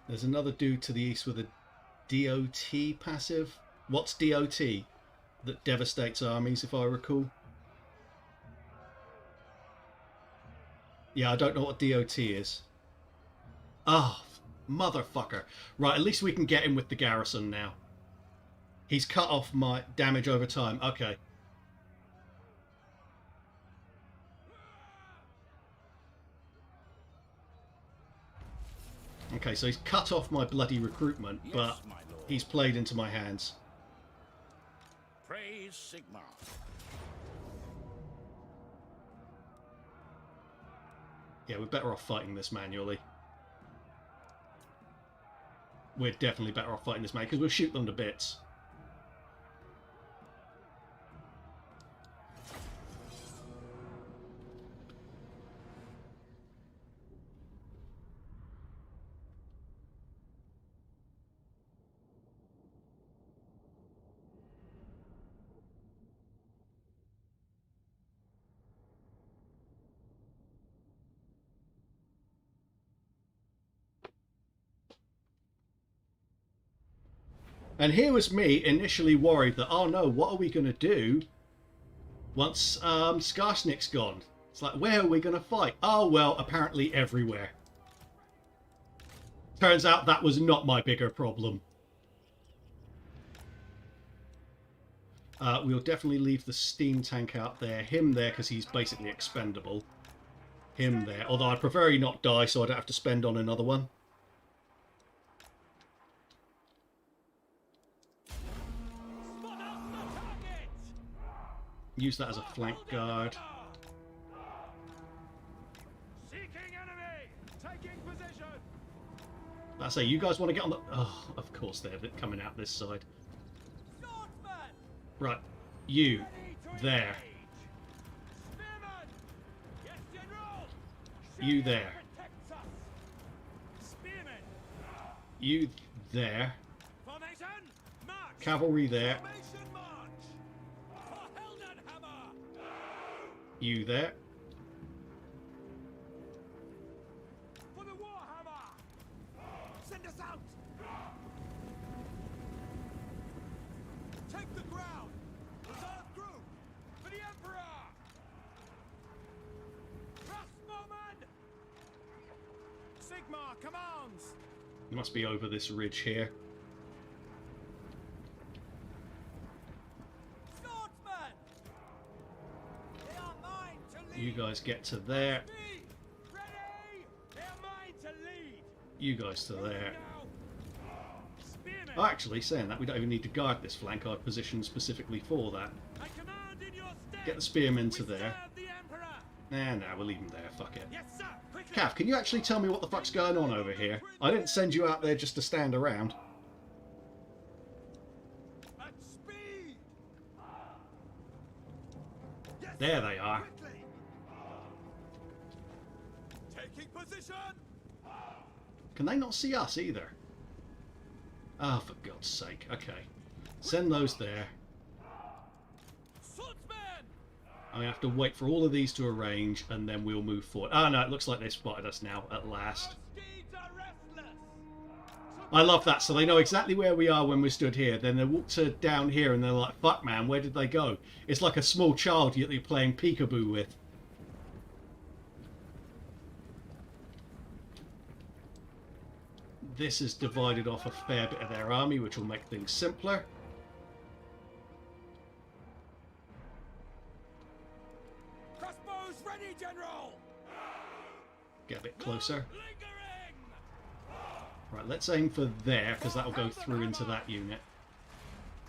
There's another dude to the east with a DOT passive. What's DOT? That devastates armies, if I recall. Yeah, I don't know what DOT is. Oh, motherfucker. Right, at least we can get him with the garrison now. He's cut off my damage over time. Okay. Okay, so he's cut off my bloody recruitment, Yes, but my lord. he's played into my hands. Praise Sigmar. Yeah, we're better off fighting this manually. We're definitely better off fighting this manually, because we'll shoot them to bits. And here was me initially worried that, oh no, what are we going to do once Skarsnik's gone? It's like, where are we going to fight? Oh, well, apparently everywhere. Turns out that was not my bigger problem. We'll definitely leave the steam tank out there. Him there, because he's basically expendable. Him there. Although I'd prefer he not die, so I don't have to spend on another one. Spot up the target. Use that as a flank guard. Seeking enemy. Taking position. I say, you guys want to get on the... Oh, of course they're coming out this side. Swordsman. Right, you, Ready to there. engage. Spearman. Yes, General. You Sheriff there. protects us. Spearman. You there. Formation. March. Cavalry there. Formation march. For Heldenhammer. You there. For the Warhammer. Send us out. Take the ground. Reserve group. For the Emperor. Crossbowman. Sigmar commands. It must be over this ridge here. Swordsman. They are mine to lead. You guys get to there. Be ready. They are mine to lead. You guys to there. Now. Spearman. Oh, actually, saying that, we don't even need to guard this flank. I've positioned specifically for that. I command in your stead. Get the spearmen to We there. serve the Emperor. Nah, we'll leave them there. Fuck it. Yes, sir. Quickly. Cav, can you actually tell me what the fuck's going on over here? I didn't send you out there just to stand around. At speed. Yes, There they are. quickly. Taking position. Can they not see us either? Ah, for God's sake. Okay. Send those there. Swordsman. I have to wait for all of these to arrange, and then we'll move forward. Oh no, it looks like they've spotted us now, at last. Steeds are restless. I love that, so they know exactly where we are when we're stood here. Then they walk to down here, and they're like, fuck man, where did they go? It's like a small child you're playing peekaboo with. This has divided off a fair bit of their army, which will make things simpler. Crossbows ready, General. Get a bit closer. Lingering. Right, let's aim for there, because that'll go through into that unit.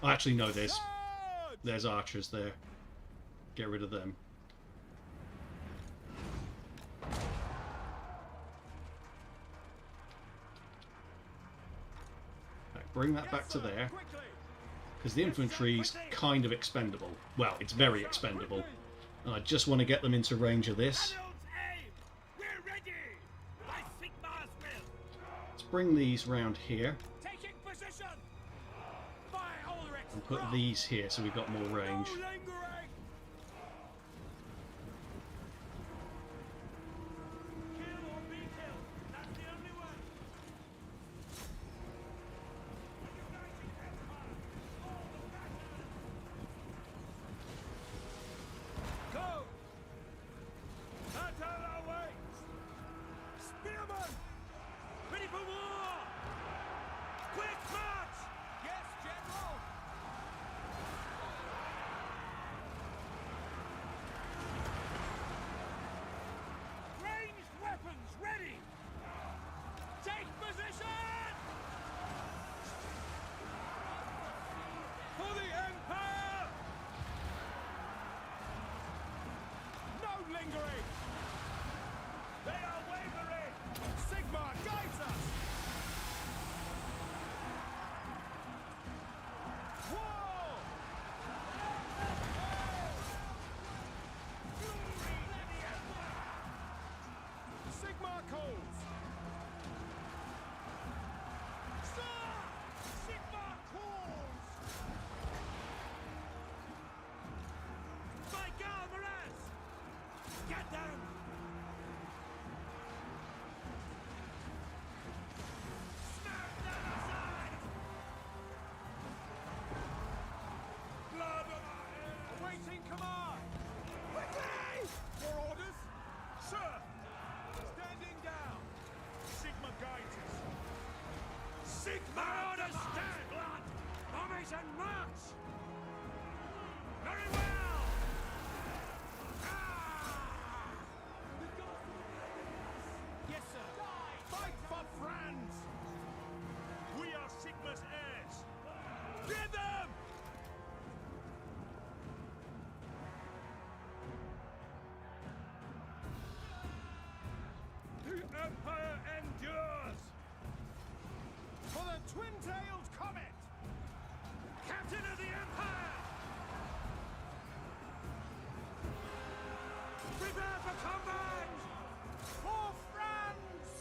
Oh, actually, no, there's archers there. Get rid of them. Right, bring that back to there, because the infantry's kind of expendable. Well, it's very expendable. And I just want to get them into range of this. We're ready. By Sigmar's will. Let's bring these round here Taking position. By Ulrich's and put wrath. these here so we've got more range. No lingering. Kill or be killed. That's the only way. Uniting Empire. All the battle. Go. Battle awaits. Spearmen. Ready for war. Quick march. Yes, General. Ranged weapons ready. Take position. For the Empire. No lingering. They are wavering. Sigmar guides us. War. Glory to the Empire. Sigmar calls. Sir! Sigmar calls. By Galvaraz! Get them! Smack them aside! Blood! Awaiting command! Quickly! Your orders? Sir! Standing down! Sigma guides us! Sigma orders stand! Blood! Formation march! Very well! Yes, sir. Fight for France! We are Sigma's heirs! Get them! The Empire endures! For the twin-tailed comet! Captain of the Empire! Prepare for combat! For France!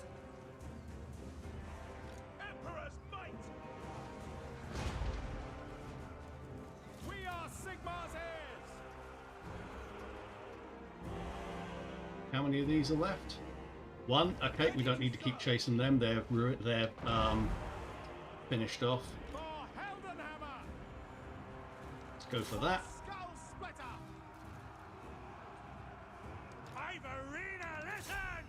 Emperor's might! We are Sigmar's heirs! How many of these are left? One. Okay, we don't need to keep chasing them. They're finished off. For Heldenhammer! Let's go for that. Skull splitter! Ivorina, listen!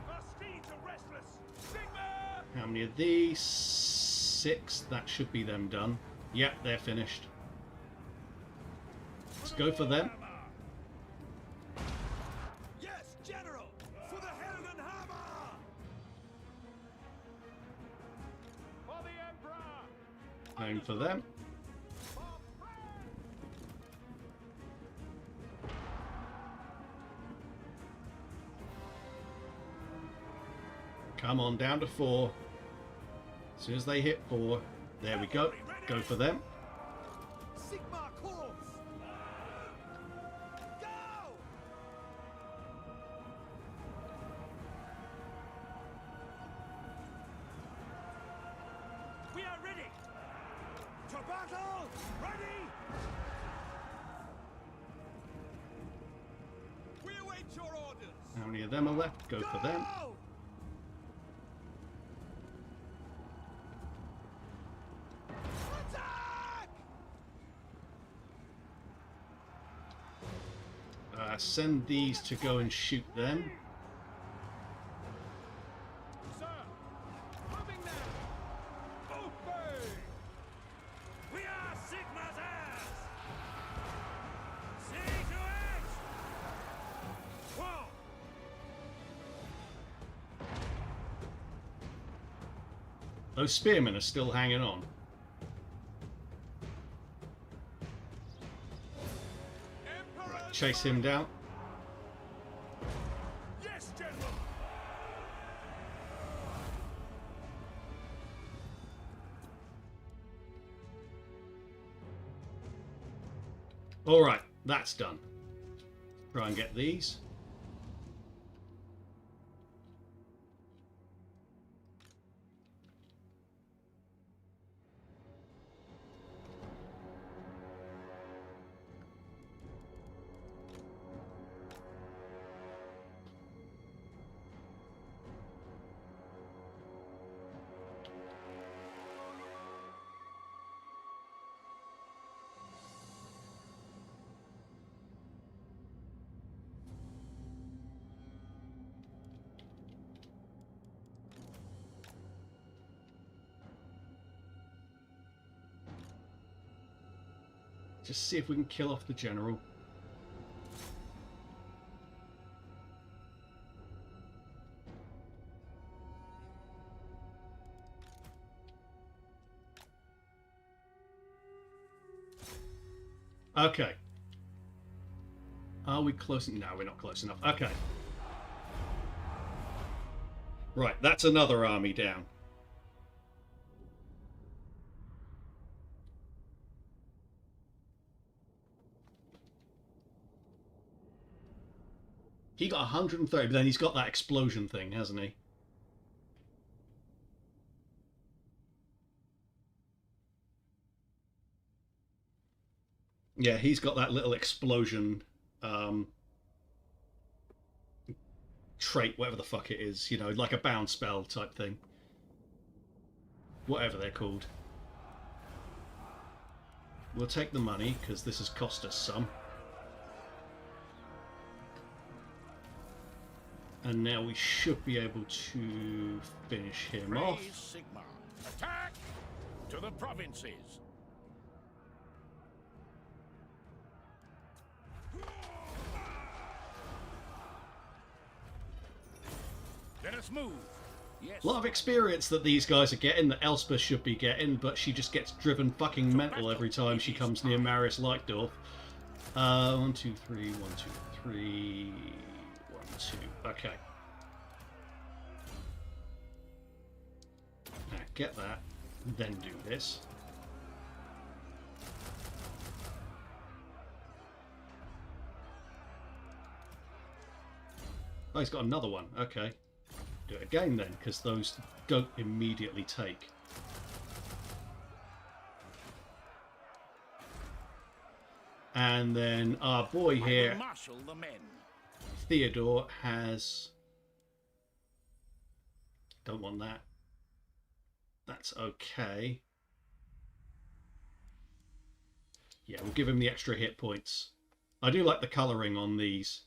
Our steeds are restless! Sigma! How many of these? 6. That should be them done. Yep, they're finished. Let's go for them. Yes, General! For the Heldenhammer! For the Emperor! Aim for them. For France! Come on, down to 4. As soon as they hit 4, there we go. Go for them. Sigmar calls! Go! We are ready! To battle! Ready! Await your orders. How many of them are left? Go for them. Go! Attack! Send these to go and shoot them. Sir, moving now. Obey! We are Sigma's heirs! See to it! Whoa! Those spearmen are still hanging on. Emperor! Chase him down. Yes, General! Alright, that's done. Try and get these. Just see if we can kill off the general. Okay. Are we close? No, we're not close enough. Okay. Right, that's another army down. He got 130, but then he's got that explosion thing, hasn't he? Yeah, he's got that little explosion trait, whatever the fuck it is, you know, like a bound spell type thing. Whatever they're called. We'll take the money, because this has cost us some. And now we should be able to finish him off. Praise Sigma. Attack to the provinces. Let us move. Yes. A lot of experience that these guys are getting, that Elspeth should be getting, but she just gets driven fucking mental every time she comes near Maris Lightdorf. 1, 2, 3, 1, 2, 3, 1, 2. Okay. Now get that, then do this. Oh, he's got another one. Okay. Do it again then, because those don't immediately take. And then our boy here, Marshal the men. Theodore, has... Don't want that. That's okay. Yeah, we'll give him the extra hit points. I do like the colouring on these.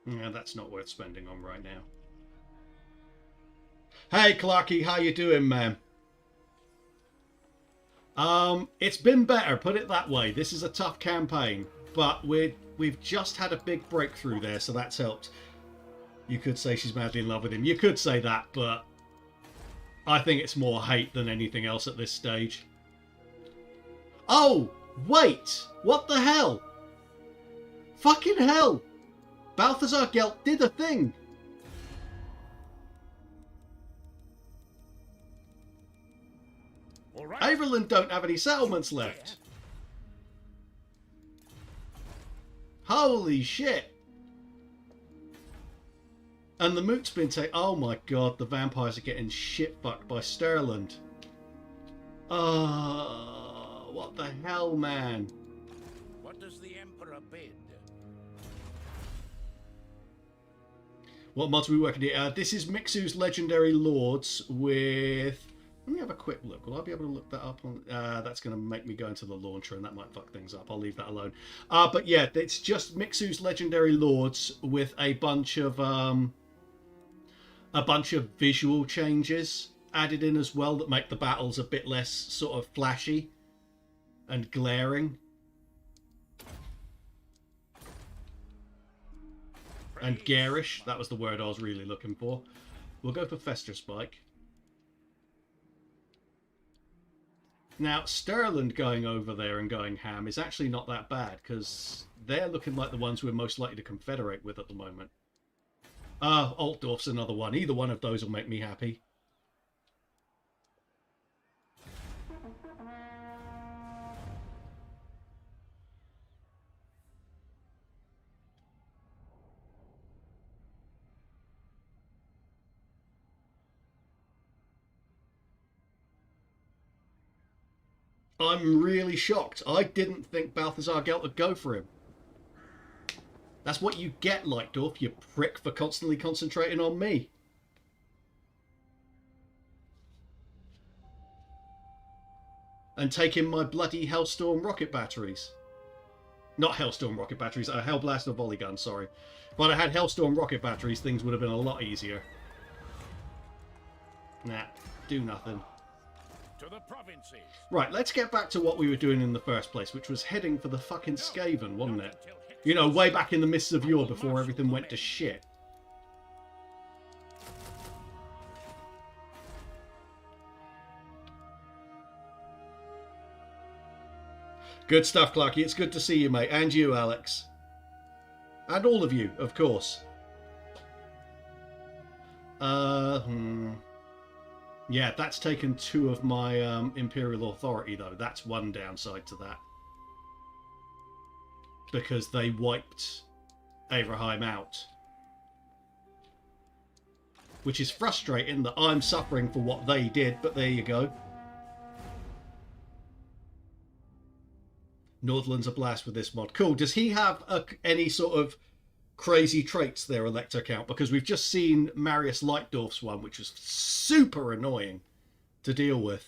Yeah, that's not worth spending on right now. Hey, Clarky, how you doing, man? It's been better, put it that way. This is a tough campaign, but we've just had a big breakthrough there, so that's helped. You could say she's madly in love with him. You could say that, but I think it's more hate than anything else at this stage. Oh, wait! What the hell? Fucking hell! Balthazar Gelt did a thing! All right. Averland don't have any settlements left. Holy shit. And the moot's been taken. Oh my god, the vampires are getting shit fucked by Stirland. Oh, what the hell, man? What does the Emperor bid? What mods are we working here? This is Mixu's Legendary Lords with... Let me have a quick look. Will I be able to look that up? On? That's going to make me go into the launcher and that might fuck things up. I'll leave that alone. But yeah, it's just Mixu's Legendary Lords with a bunch of visual changes added in as well that make the battles a bit less sort of flashy and glaring. And garish. That was the word I was really looking for. We'll go for Festus Spike. Now, Stirland going over there and going ham is actually not that bad, because they're looking like the ones we're most likely to confederate with at the moment. Altdorf's another one. Either one of those will make me happy. I'm really shocked. I didn't think Balthazar Gelt would go for him. That's what you get, Lightdorf, you prick, for constantly concentrating on me. And taking my bloody Hellstorm rocket batteries. Not Hellstorm rocket batteries, Hellblaster volley gun, sorry. If I'd had Hellstorm rocket batteries, things would have been a lot easier. Nah, do nothing. To the provinces. Right, let's get back to what we were doing in the first place, which was heading for the fucking Skaven, wasn't it? You know, way back in the mists of yore before everything went to shit. Good stuff, Clarky. It's good to see you, mate. And you, Alex. And all of you, of course. Yeah, that's taken 2 of my imperial authority, though. That's one downside to that. Because they wiped Averheim out. Which is frustrating that I'm suffering for what they did, but there you go. Northland's a blast with this mod. Cool. Does he have any sort of crazy traits there, Elector Count? Because we've just seen Marius Lightdorf's one, which was super annoying to deal with.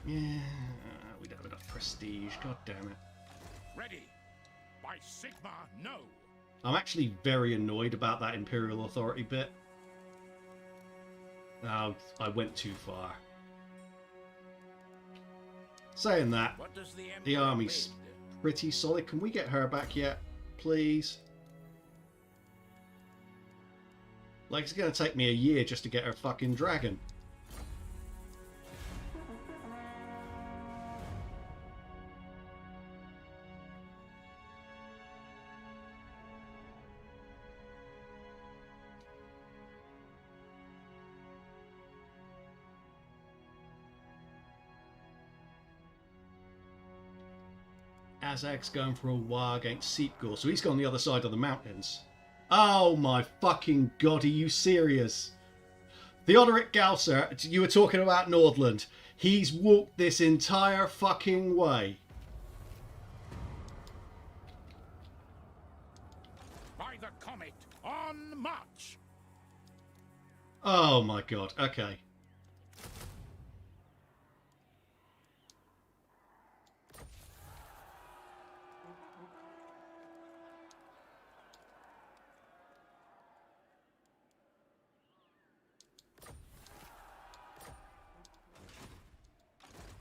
Yeah, we don't have enough prestige. God damn it. Ready. By Sigma, no. I'm actually very annoyed about that Imperial Authority bit. I went too far. Saying that, What does the the Emperor army's bid? pretty solid. Can we get her back yet, please? Like, it's going to take me a year just to get her fucking dragon. Azag's going for a war against Seepgor, so he's gone the other side of the mountains. Oh my fucking god, are you serious? Theodoric Gausser, you were talking about Nordland. He's walked this entire fucking way. By the comet, on march. Oh my god, okay.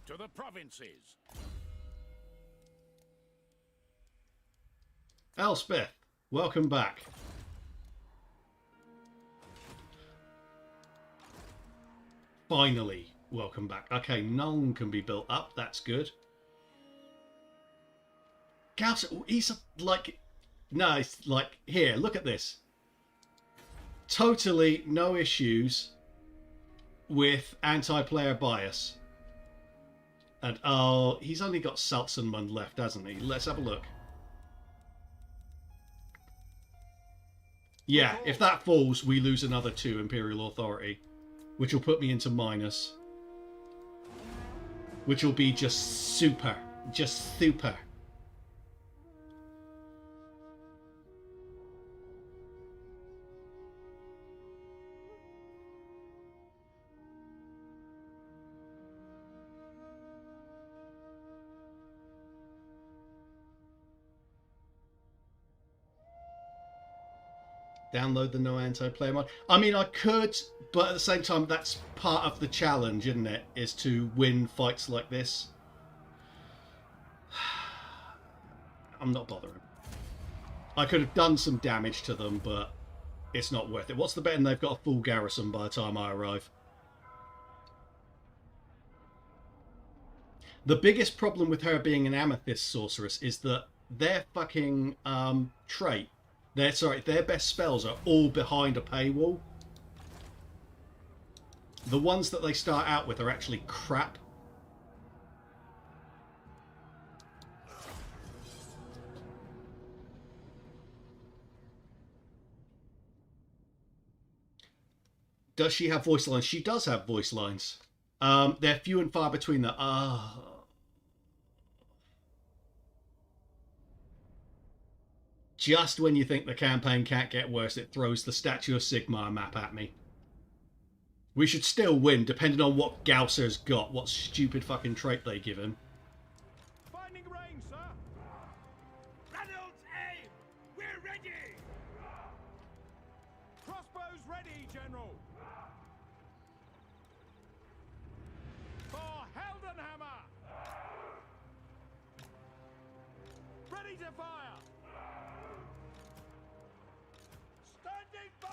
To the provinces. Elspeth, welcome back. Finally, welcome back. Okay, Nuln can be built up. That's good. Gauss, he's like... No, it's like... Here, look at this. Totally no issues with anti-player bias. And, oh, he's only got Salzenmund left, hasn't he? Let's have a look. Yeah, if that falls, we lose another 2 Imperial Authority. Which will put me into minus. Which will be just super. Just super. Download the no anti-player mod. I mean, I could, but at the same time, that's part of the challenge, isn't it? Is to win fights like this. I'm not bothering. I could have done some damage to them, but it's not worth it. What's the betting they've got a full garrison by the time I arrive? The biggest problem with her being an Amethyst sorceress is that their fucking trait... Their best spells are all behind a paywall. The ones that they start out with are actually crap. Does she have voice lines? She does have voice lines. They're few and far between them. Just when you think the campaign can't get worse, it throws the Statue of Sigmar map at me. We should still win, depending on what Gausser's got, what stupid fucking trait they give him. Finding range, sir. Reynolds, aim. We're ready. Crossbows ready, General. For Heldenhammer. Ready to fire. Standing by!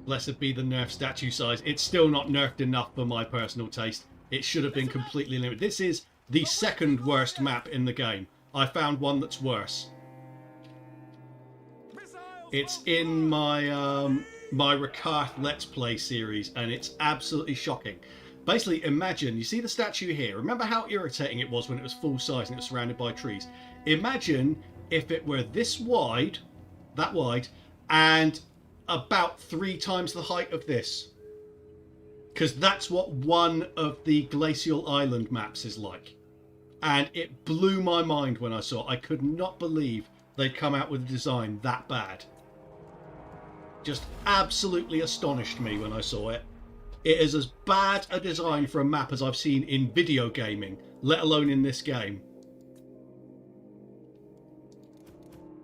Blessed be the nerf statue size. It's still not nerfed enough for my personal taste. It should have been completely limited. This is the second worst map in the game. I found one that's worse. It's in my my Ricard Let's Play series, and it's absolutely shocking. Basically, imagine, you see the statue here. Remember how irritating it was when it was full size and it was surrounded by trees? Imagine if it were this wide, that wide, and about 3 times the height of this. Because that's what one of the Glacial Island maps is like. And it blew my mind when I saw it. I could not believe they'd come out with a design that bad. Just absolutely astonished me when I saw it. It is as bad a design for a map as I've seen in video gaming, let alone in this game.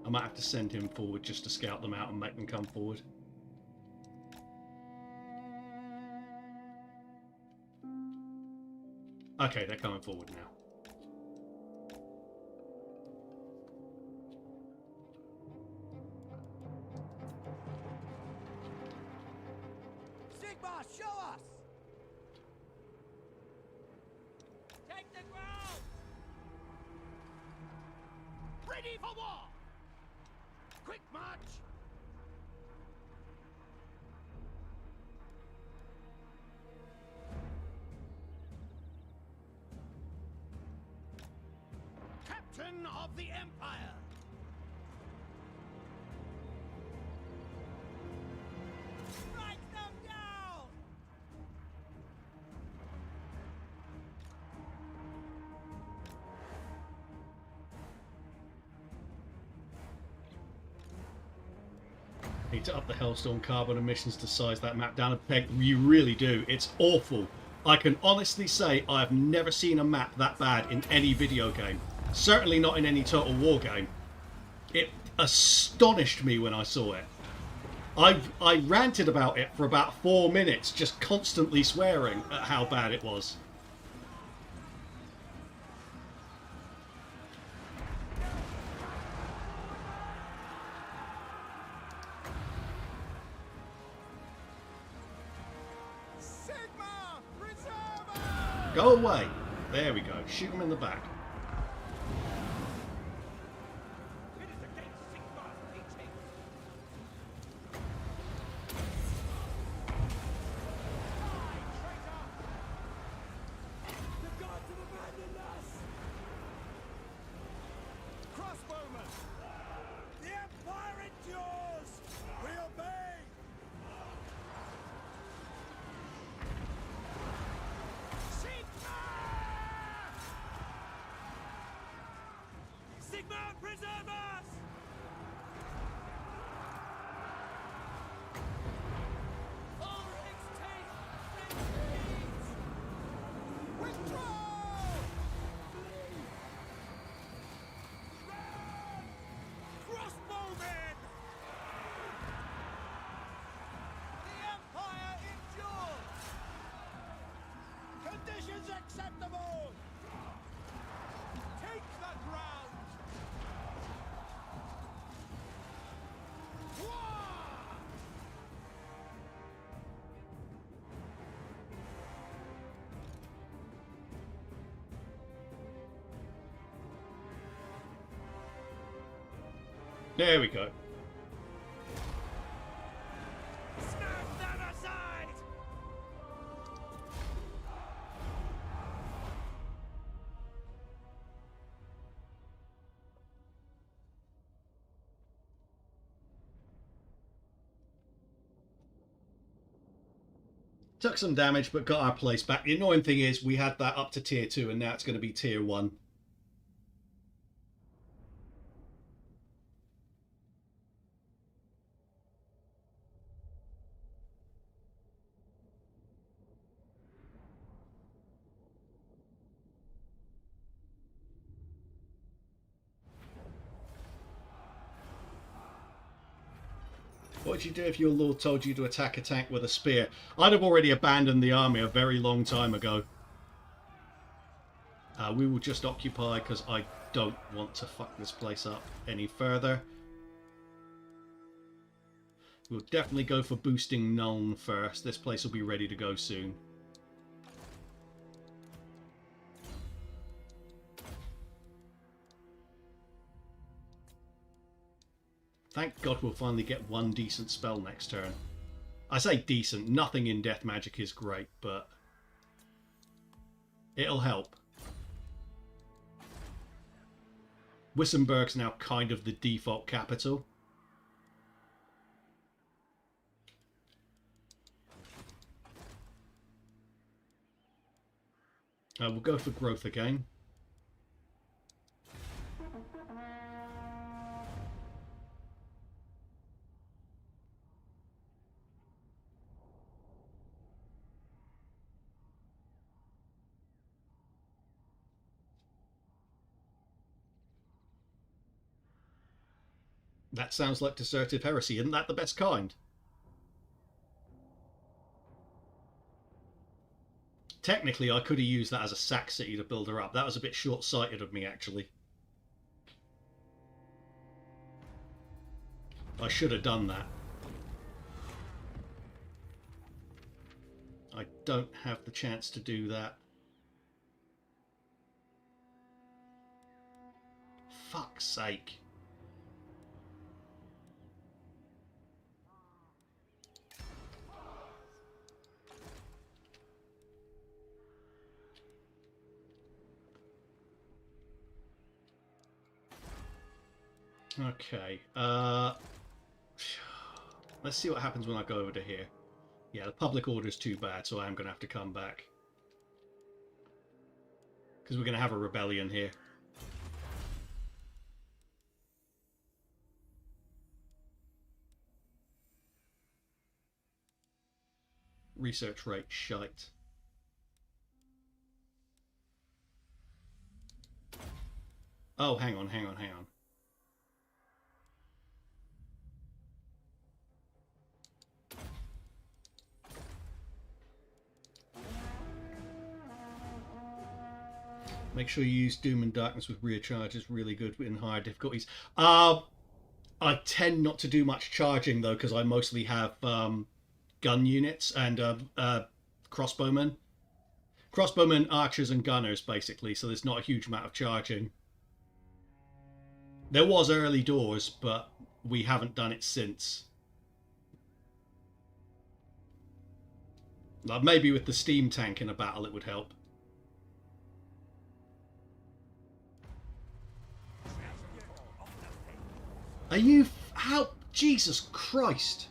I might have to send him forward just to scout them out and make them come forward. Okay, they're coming forward now. Sigmar, show us! Take the ground! Ready for war! Quick march! Captain of the Empire! Strike them down! Need to up the Hellstorm carbon emissions to size that map down a peg. You really do. It's awful. I can honestly say I have never seen a map that bad in any video game. Certainly not in any Total War game. It astonished me when I saw it. I ranted about it for about 4 minutes, just constantly swearing at how bad it was. Sigma! Preserve us! Go away. There we go. Shoot him in the back. It is against Sigmar's teaching. The gods have abandoned us! Crossbowmen! The Empire endures! We obey! Sigmar, preserve us! Ulric's take! Withdraw! Crossbowmen! The Empire endures! Conditions acceptable! Take the ground! There we go. Snap them aside! Took some damage, but got our place back. The annoying thing is we had that up to tier 2, and now it's going to be tier 1. What would you do if your lord told you to attack a tank with a spear? I'd have already abandoned the army a very long time ago. We will just occupy because I don't want to fuck this place up any further. We'll definitely go for boosting Nuln first. This place will be ready to go soon. Thank God we'll finally get one decent spell next turn. I say decent, nothing in Death Magic is great, but it'll help. Wissenberg's now kind of the default capital. We'll go for growth again. That sounds like desertive heresy. Isn't that the best kind? Technically, I could have used that as a sack city to build her up. That was a bit short-sighted of me, actually. I should have done that. I don't have the chance to do that. Fuck's sake. Okay, let's see what happens when I go over to here. Yeah, the public order is too bad, so I am going to have to come back. Because we're going to have a rebellion here. Research rate, shite. Oh, hang on. Make sure you use Doom and Darkness with rear charges. Really good in higher difficulties. I tend not to do much charging though, because I mostly have gun units and crossbowmen. Crossbowmen, archers, and gunners basically. So there's not a huge amount of charging. There was early doors, but we haven't done it since. Like maybe with the steam tank in a battle it would help. Are you... How... Jesus Christ.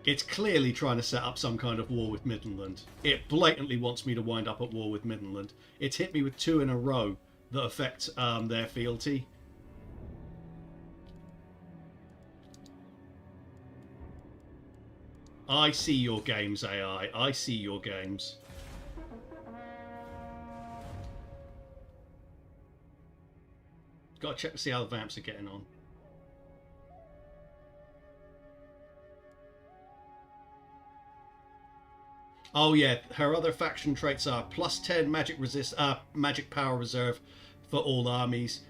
It's clearly trying to set up some kind of war with Midland. It blatantly wants me to wind up at war with Midland. It's hit me with 2 in a row that affect their fealty. I see your games, AI. I see your games. Gotta check to see how the vamps are getting on. Oh yeah, her other faction traits are +10 magic power reserve for all armies,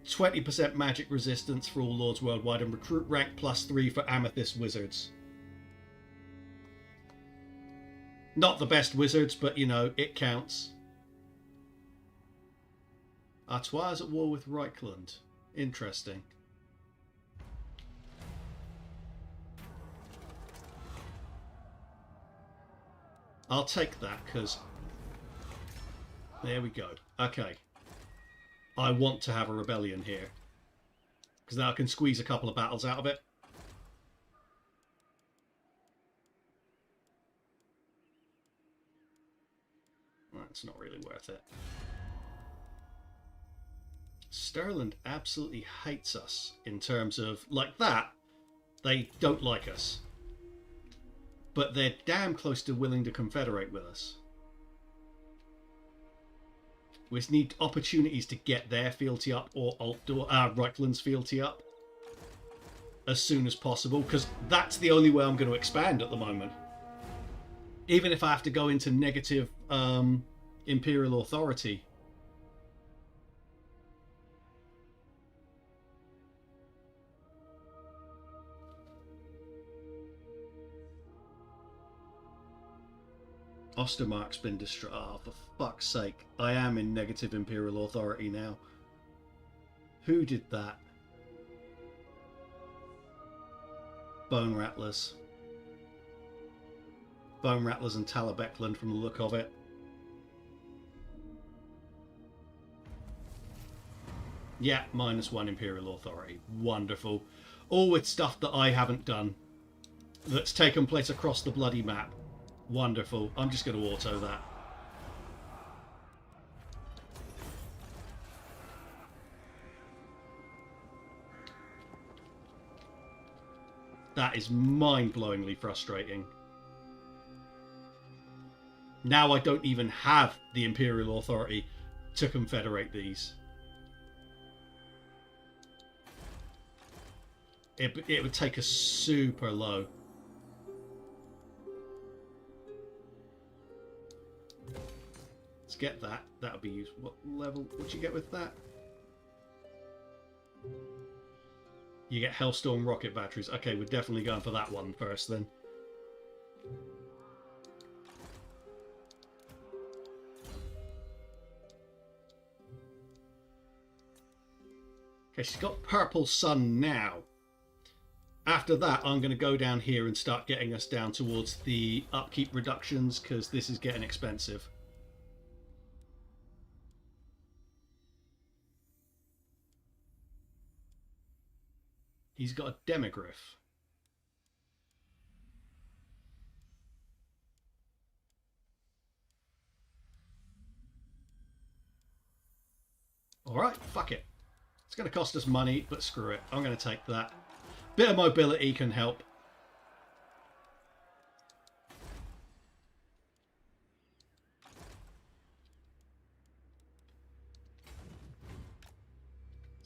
20% magic resistance for all lords worldwide, and recruit rank +3 for Amethyst wizards. Not the best wizards, but you know, it counts. Artois at war with Reichland. Interesting. I'll take that, because... There we go. Okay. I want to have a rebellion here. Because now I can squeeze a couple of battles out of it. That's not really worth it. Stirland absolutely hates us in terms of... Like that, they don't like us. But they're damn close to willing to confederate with us. We just need opportunities to get their fealty up, or Reichland's fealty up as soon as possible, because that's the only way I'm going to expand at the moment. Even if I have to go into negative imperial authority. Ostermark's been destroyed. Oh, for fuck's sake. I am in negative imperial authority now. Who did that? Bone Rattlers. Bone Rattlers and Talabecland from the look of it. Yeah, -1 imperial authority. Wonderful. All with stuff that I haven't done. That's taken place across the bloody map. Wonderful. I'm just going to auto that. That is mind-blowingly frustrating. Now I don't even have the Imperial Authority to confederate these. It would take us super low. Let's get that. That would be useful. What level would you get with that? You get Hellstorm rocket batteries. Okay, we're definitely going for that one first then. Okay, she's got Purple Sun now. After that, I'm going to go down here and start getting us down towards the upkeep reductions, because this is getting expensive. He's got a demigryph. Alright, fuck it. It's going to cost us money, but screw it. I'm going to take that. Bit of mobility can help.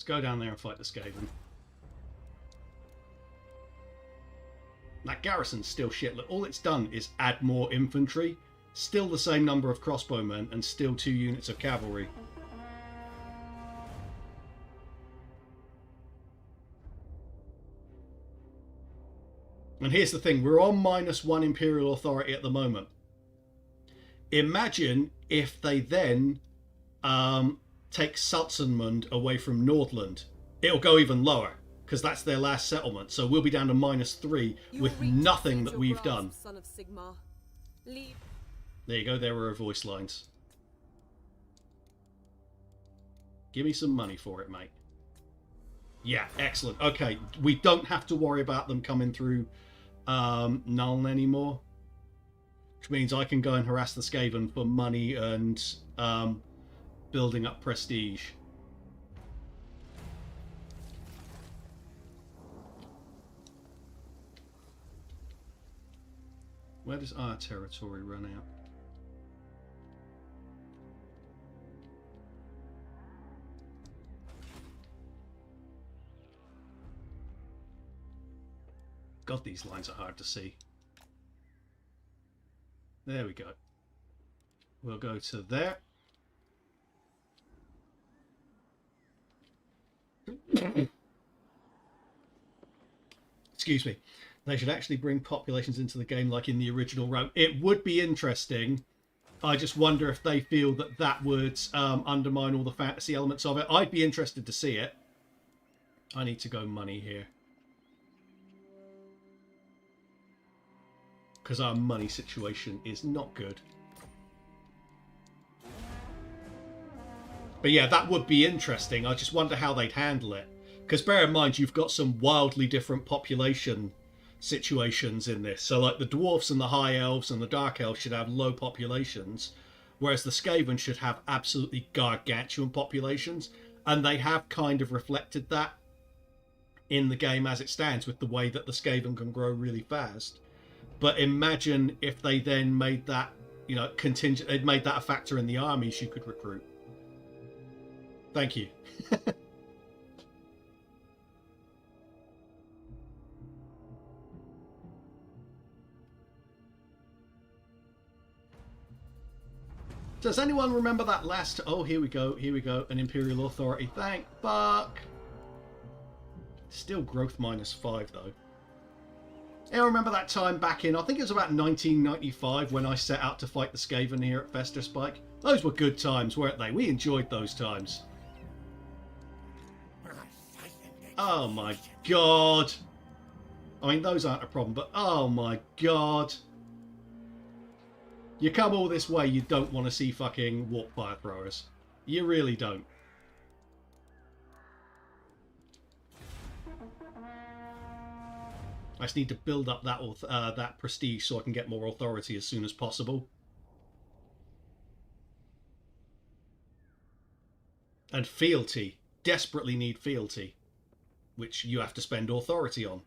Let's go down there and fight the Skaven. That garrison's still shit. Look, all it's done is add more infantry, still the same number of crossbowmen, and still 2 units of cavalry. And here's the thing, we're on -1 imperial authority at the moment. Imagine if they then take Salzenmund away from Nordland. It'll go even lower, because that's their last settlement. So we'll be down to -3 with nothing that we've done. Son of Sigmar. Leave. There you go, there are our voice lines. Give me some money for it, mate. Yeah, excellent. Okay, we don't have to worry about them coming through Nuln anymore. Which means I can go and harass the Skaven for money and building up prestige. Where does our territory run out? God, these lines are hard to see. There we go. We'll go to there. Excuse me. They should actually bring populations into the game like in the original Rome. It would be interesting. I just wonder if they feel that that would undermine all the fantasy elements of it. I'd be interested to see it. I need to go money here. Because our money situation is not good. But yeah, that would be interesting. I just wonder how they'd handle it. Because bear in mind, you've got some wildly different population situations in this. So like the dwarfs and the high elves and the dark elves should have low populations, whereas the Skaven should have absolutely gargantuan populations. And they have kind of reflected that in the game as it stands, with the way that the Skaven can grow really fast. But imagine if they then made that, you know, contingent, they'd made that a factor in the armies you could recruit. Thank you. Does anyone remember that last... Oh, here we go, an Imperial Authority. Thank fuck. Still growth -5, though. I remember that time back in, I think it was about 1995, when I set out to fight the Skaven here at Festus. Those were good times, weren't they? We enjoyed those times. Oh my god. I mean, those aren't a problem, but oh my god. You come all this way, you don't want to see fucking warp fire throwers. You really don't. I just need to build up that prestige so I can get more authority as soon as possible. And fealty. Desperately need fealty, which you have to spend authority on.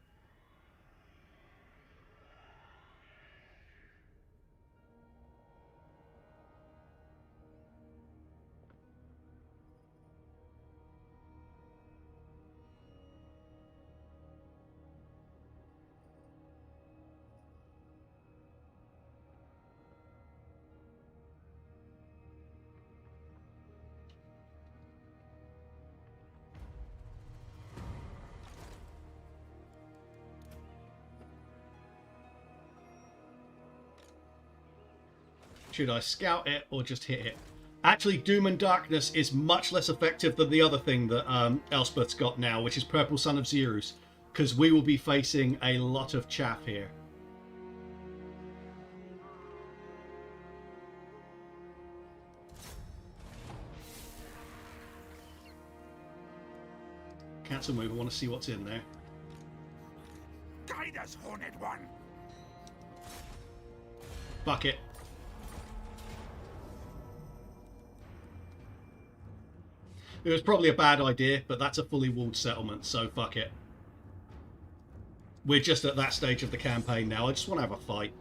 Should I scout it or just hit it? Actually, Doom and Darkness is much less effective than the other thing that Elspeth's got now, which is Purple Son of Xerus, because we will be facing a lot of chaff here. Cancel move, I want to see what's in there. Guide us, Horned One! Fuck it. It was probably a bad idea, but that's a fully walled settlement, so fuck it. We're just at that stage of the campaign now. I just want to have a fight.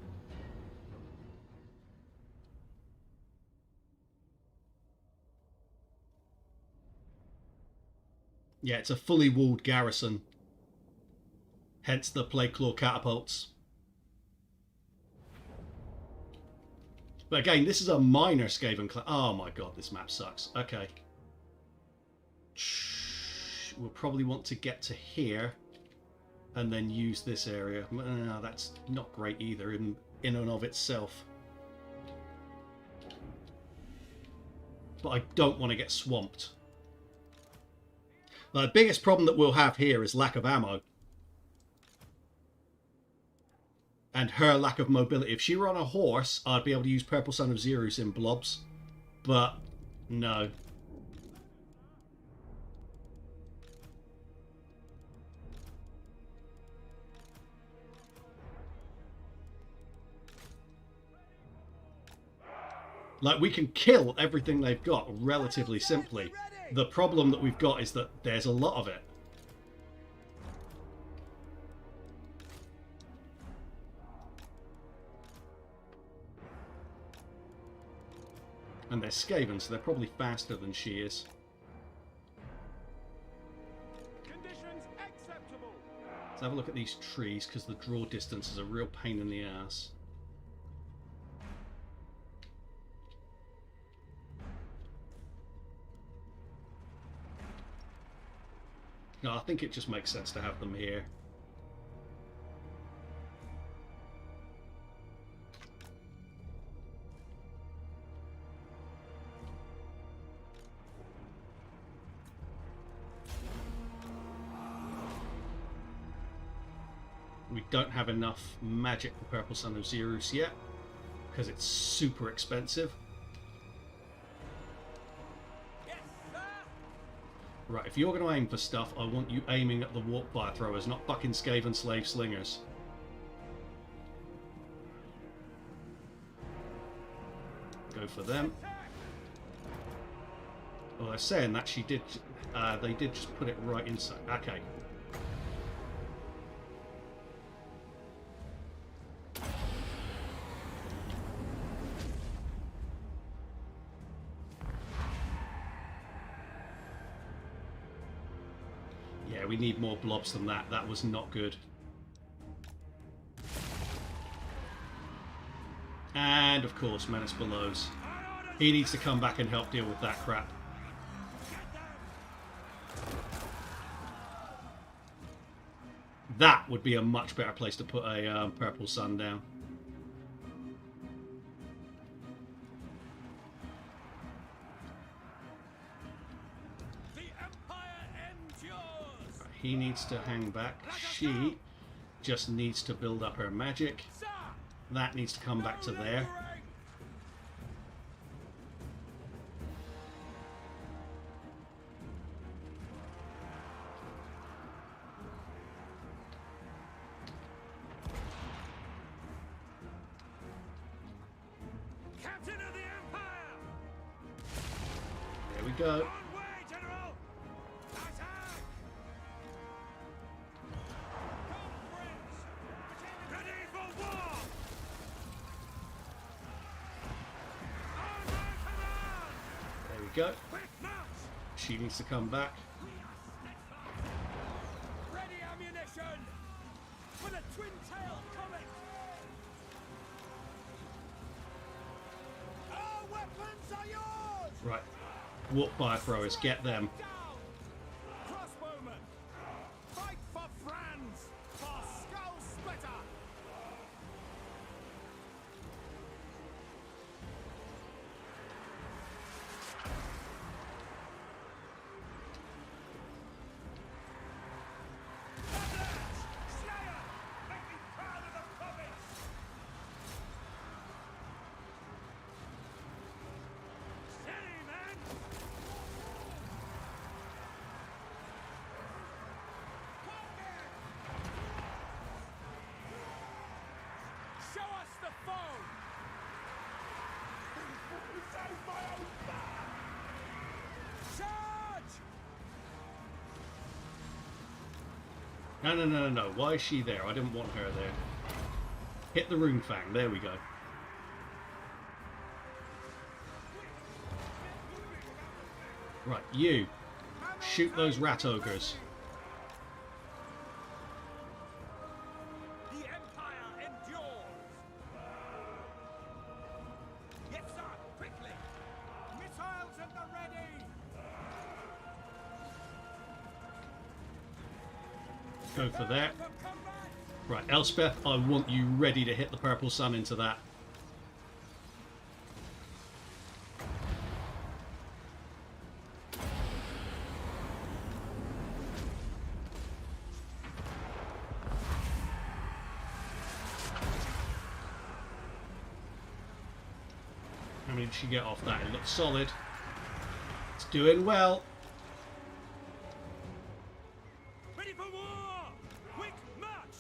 Yeah, it's a fully walled garrison. Hence the plague claw catapults. But again, this is a minor Skaven clan. Oh my god, this map sucks. Okay. We'll probably want to get to here and then use this area. That's not great either in and of itself. But I don't want to get swamped. The biggest problem that we'll have here is lack of ammo. And her lack of mobility. If she were on a horse, I'd be able to use Purple Son of Zerus in blobs. But, no. Like, we can kill everything they've got relatively simply. The problem that we've got is that there's a lot of it. And they're Skaven, so they're probably faster than she is. Conditions acceptable. Let's have a look at these trees, because the draw distance is a real pain in the ass. No, I think it just makes sense to have them here. We don't have enough magic for Purple Son of Zerus yet, because it's super expensive. Right, if you're going to aim for stuff, I want you aiming at the warp fire throwers, not fucking Skaven slave slingers. Go for them. Well, they're saying that she did. They did just put it right inside. Okay. Yeah, we need more blobs than that. That was not good. And, of course, Menace Bellows. He needs to come back and help deal with that crap. That would be a much better place to put a Purple Sun down. He needs to hang back. She just needs to build up her magic. That needs to come back to there. Captain of the Empire! There we go. On way, General! Attack! Ready for war! On my command! There we go. Quick march! She needs to come back. Ready ammunition! For the twin-tailed comet! Our weapons are yours! Right. Warp fire throwers, get them. Down! Crossbowmen! Fight for Franz! For Skull Splitter! Slayer! Make me proud of the province! Steady, man! Show us the foe! Save my own back! Charge! No. Why is she there? I didn't want her there. Hit the rune fang. There we go. Right, you. How Shoot those rat ogres. The Empire endures! Yes, sir! Quickly! Missiles at the ready! Go for that. For combat! Right, Elspeth, I want you ready to hit the purple sun into that. How many did she get off that? It looks solid. It's doing well. Ready for war! Quick march!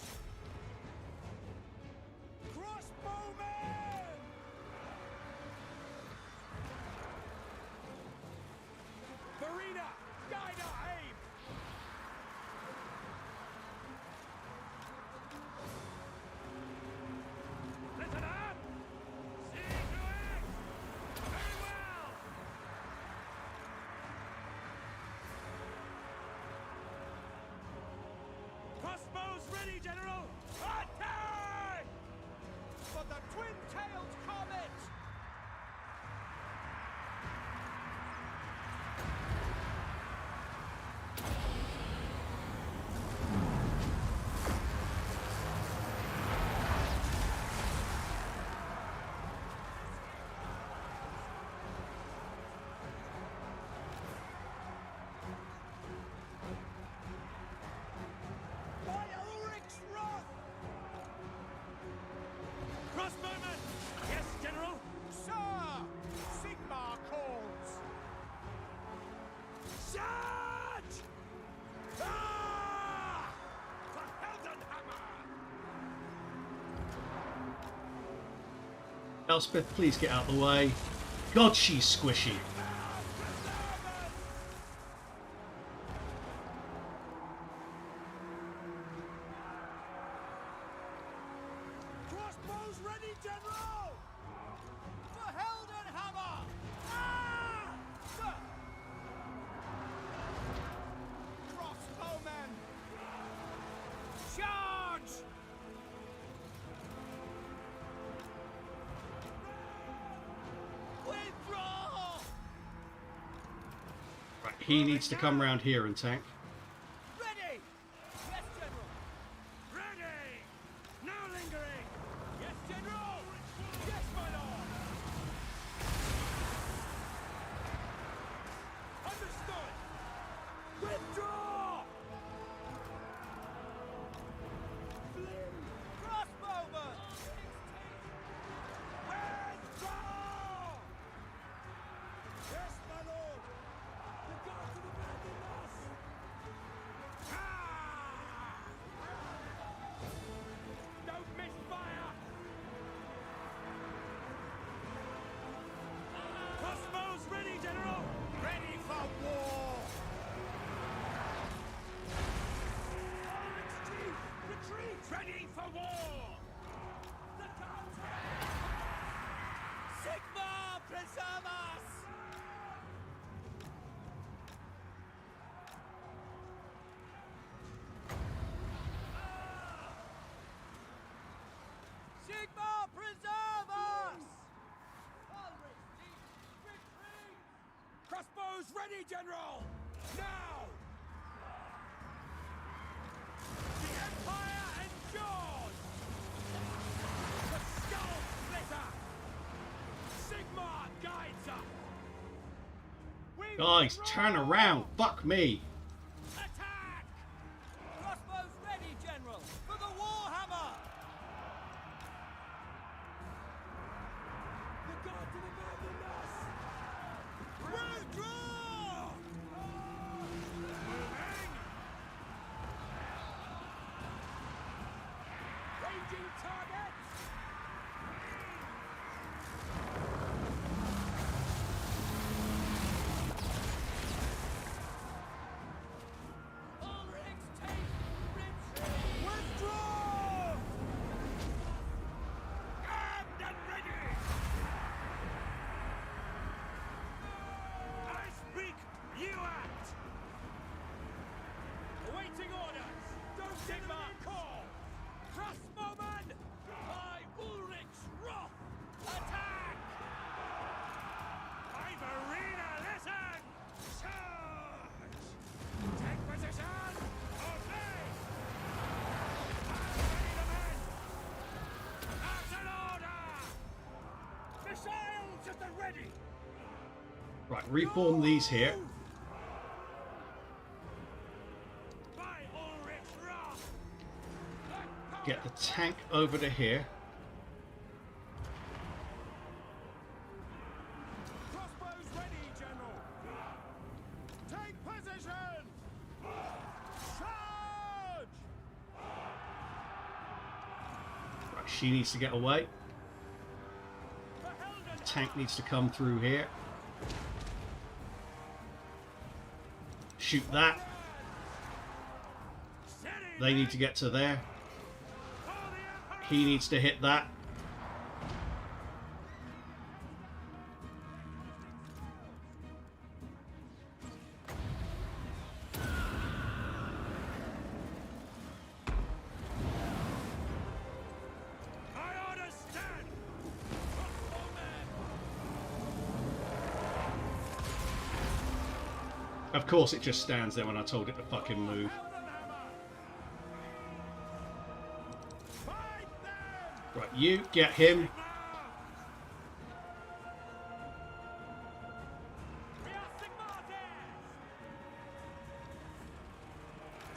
Crossbowmen! Farina, guide our aim! Listen up! See to it! Very well! Crossbows ready, General! Attack! For the twin-tailed comet! By Ulrich's wrath! Crossbowman! Yes, General? Sir! Sigmar calls! Charge! Ah! For Heldenhammer! Elspeth, please get out of the way. God, she's squishy. Crossbows ready, General! For Heldenhammer! Ah! Sir! Crossbowmen! Charge! Withdraw! Right, he needs to come round here and tank. Ready! Yes, General! Ready! No lingering! Yes, General! Yes, my lord! Understood! Withdraw! Crossbowman! Withdraw! Yes, my lord! The gods have abandoned us! Ah! Don't miss fire! Crossbows ready, General! Ready for war! Lawrence Chief, retreat! Ready for war! The counter! Sigmar, preserve us! Sigmar, preserve us! Ulrich Chief, retreat! Crossbows ready, General! Now! The Empire endures! The skull splitter! Sigmar guides us! We Guys, withdraw! turn around. Fuck me. Attack! Crossbows ready, General! For the Warhammer! The gods have abandoned us! Withdraw! Moving! Ranging targets! ready. Right, reform these here. By Ulrich's wrath. Get the tank over to here. Crossbows ready, General. Take position. Charge! Right, she needs to get away. The tank needs to come through here. Shoot that. They need to get to there. He needs to hit that. I understand. Of course it just stands there when I told it to fucking move. Right, you get him. We are Sigmar's heirs.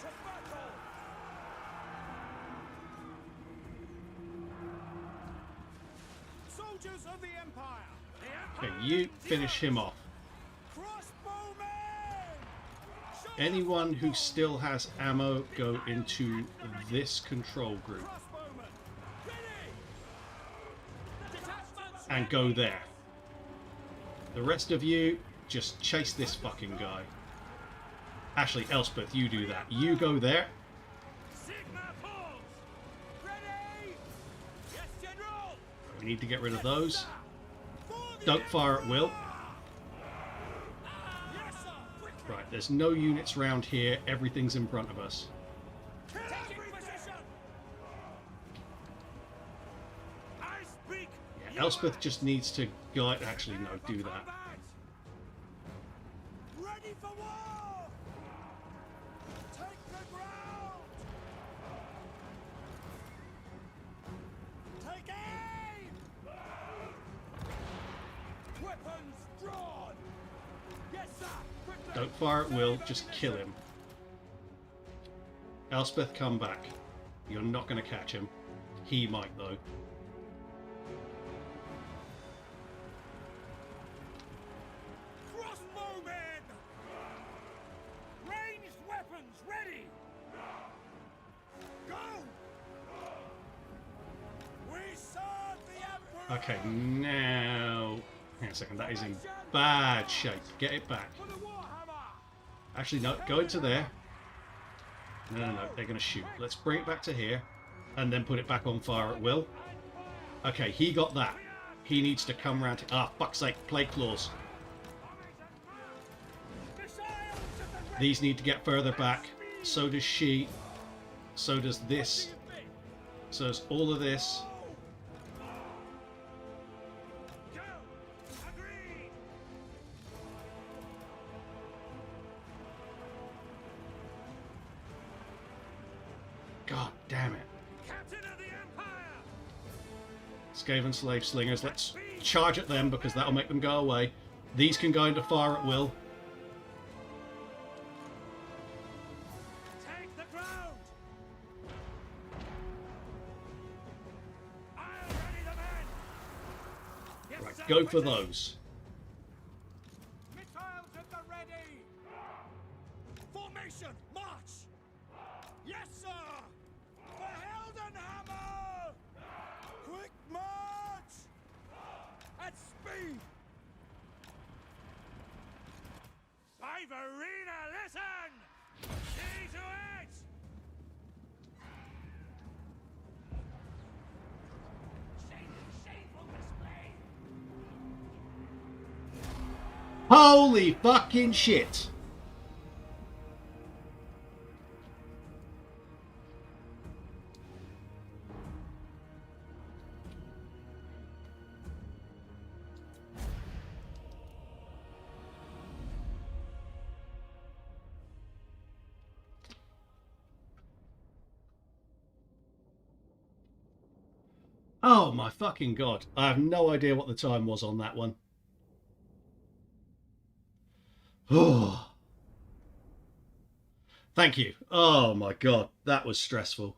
To battle. Soldiers of the Empire. Okay, you finish him off. Crossbowmen. Anyone who still has ammo, go into this control group. Crossbowmen. Ready. Detachments. And go there. The rest of you, just chase this fucking guy. Actually, Elspeth, you do that. You go there. Sigmar falls. Ready. Yes, General. We need to get rid of those. For the Don't fire at will. Yes, sir. Quickly. Right, there's no units round here. Everything's in front of us. Taking position. I speak. Yeah, Elspeth just needs to guide. Actually, no, do that. ready for war. Take the ground. Take aim. Weapons drawn. Yes, sir. Quickly. Don't fire at will, just kill him. Elspeth, come back. You're not going to catch him. He might, though. Crossbowmen. Ranged weapons ready. Go. We serve the Emperor. Okay, now... Hang on a second, that is in bad shape. Get it back. For the Warhammer. Actually, no, go into there. No, they're going to shoot. Let's bring it back to here, and then put it back on fire at will. Okay, he got that. He needs to come round to... Ah, fuck's sake, plague claws. Missiles at the ready. These need to get further back. So does she. So does this. So does all of this. Go. Agreed. God damn it. Captain of the Empire. Skaven slave slingers. Let's charge at them because that'll make them go away. These can go into fire at will. Take the ground. I'll ready the men. Yes, Right, sir. go for Quickly. those. Missiles at the ready. Formation, march. Yes, sir. For Heldenhammer. Quick march. At speed. Ivorina, listen. See to it. Shameful display. Holy fucking shit. Oh my fucking god. I have no idea what the time was on that one. Oh. Thank you. Oh my god, that was stressful.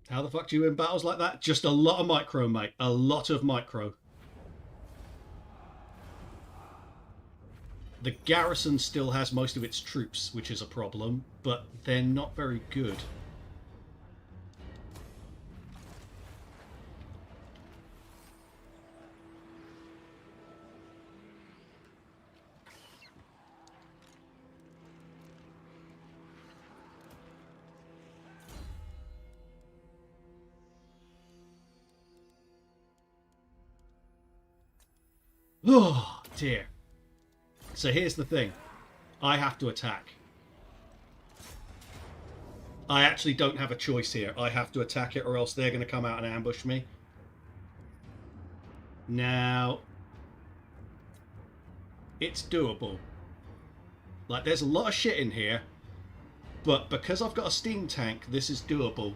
How the fuck do you win battles like that? Just a lot of micro, mate. A lot of micro. The garrison still has most of its troops, which is a problem, but they're not very good. Oh, dear. So here's the thing. I have to attack. I actually don't have a choice here. I have to attack it or else they're going to come out and ambush me. Now, it's doable. Like, there's a lot of shit in here, but because I've got a steam tank, this is doable.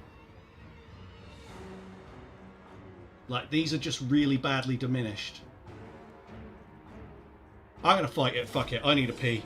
Like, these are just really badly diminished. I'm going to fight it. Fuck it. I need a pee.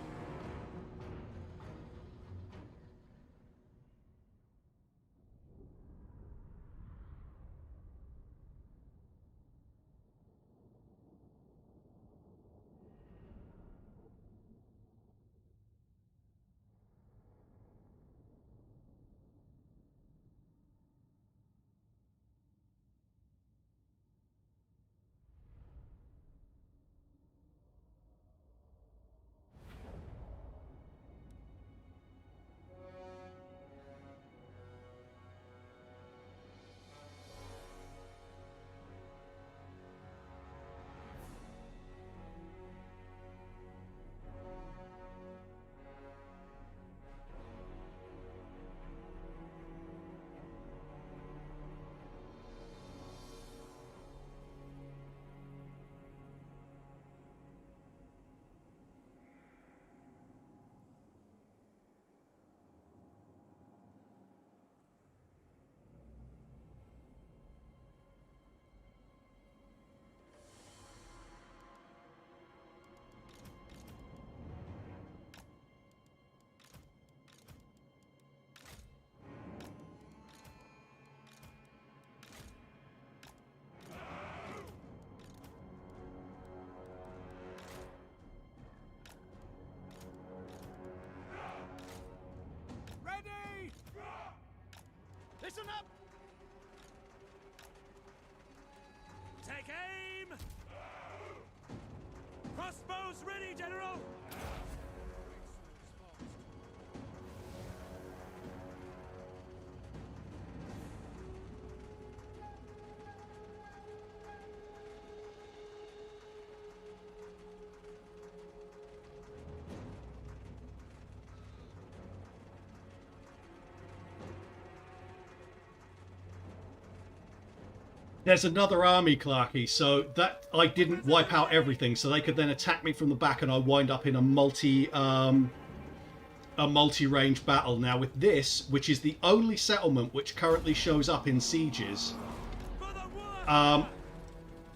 Listen up! Take aim! Crossbows ready, General! There's another army, Clarky, so that I didn't wipe out everything, so they could then attack me from the back and I wind up in a multi-range battle. Now with this, which is the only settlement which currently shows up in sieges,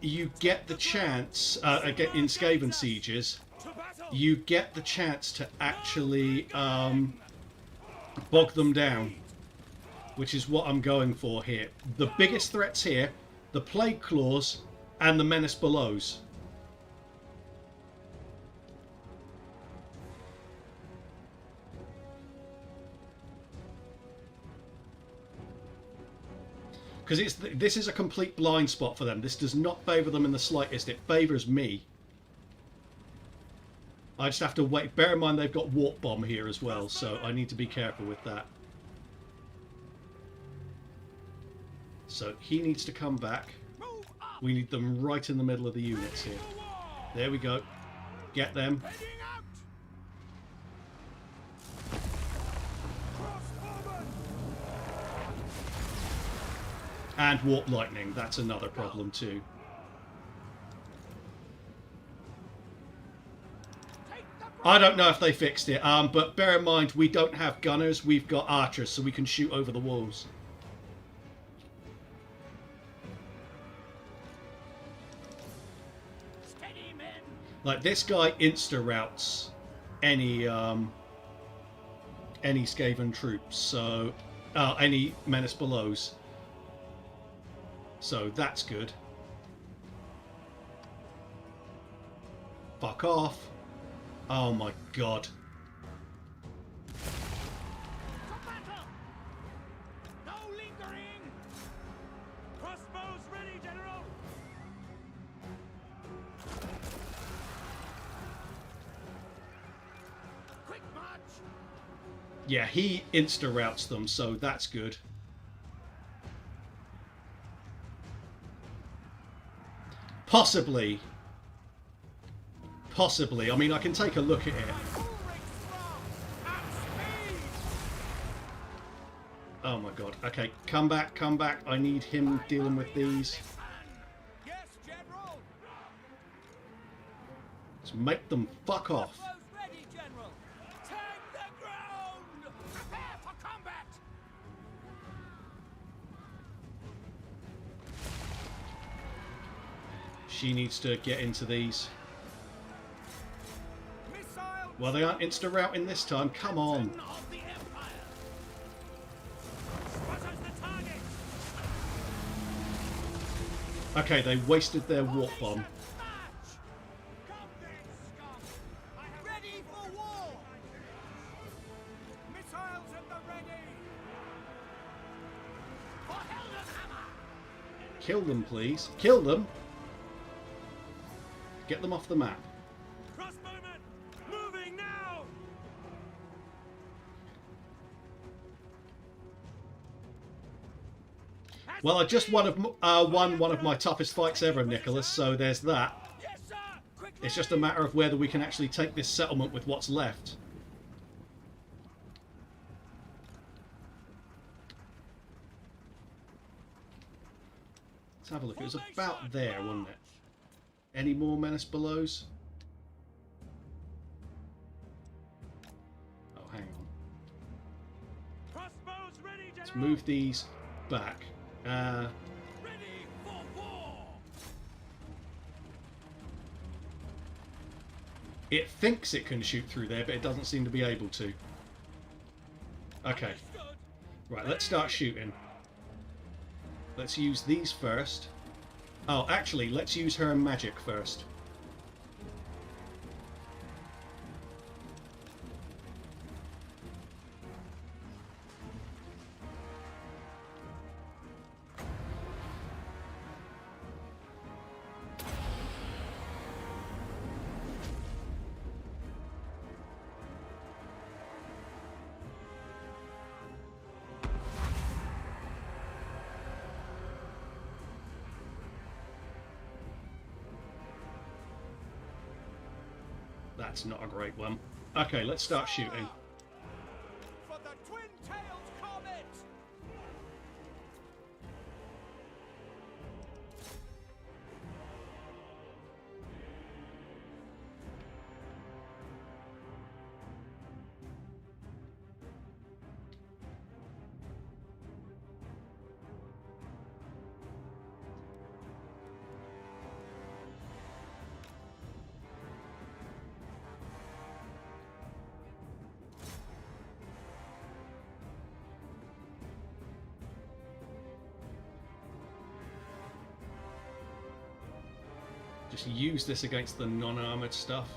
you get the chance, in Skaven sieges, you get the chance to actually bog them down, which is what I'm going for here. The biggest threats here, the Plague Claws and the Menace Belows. Because this is a complete blind spot for them. This does not favour them in the slightest. It favours me. I just have to wait. Bear in mind they've got Warp Bomb here as well, so I need to be careful with that. So he needs to come back. We need them right in the middle of the units here. There we go. Get them. And Warp Lightning. That's another problem too. I don't know if they fixed it, but bear in mind we don't have gunners. We've got archers, so we can shoot over the walls. Like, this guy insta-routes any Skaven troops, so... any Menace Belows. So, that's good. Fuck off. Oh my god. No lingering! Crossbows ready, General! Quick march! Yeah, he insta-routes them, so that's good. Possibly. Possibly. I mean, I can take a look at it. Oh my god. Okay, come back, come back. I need him dealing with these. Yes, General! Let's make them fuck off. Crossbows ready, General! Take the ground! Prepare for combat! She needs to get into these. Missile! Well, they aren't insta-routing this time. Come on. Of the Empire! Spotter's the target! Okay, they wasted their warp bomb. March! Come then, scum! Ready for war! Missiles at the ready! For Heldenhammer! Kill them, please. Kill them. Get them off the map. Crossbowmen! Moving now! Well, I just won one of my toughest fights ever, Nicholas, so there's that. Yes, sir! Quickly! It's just a matter of whether we can actually take this settlement with what's left. Let's have a look. It was about there, wasn't it? Any more Menace Belows? Oh, hang on. Crossbows ready, General! Let's move these back. Ready for war! It thinks it can shoot through there, but it doesn't seem to be able to. Okay. Understood! Right, let's start shooting. Let's use these first. Oh, actually, let's use her magic first. That's not a great one. Okay, let's start shooting. For the twin-tailed comet! Just use this against the non-armored stuff.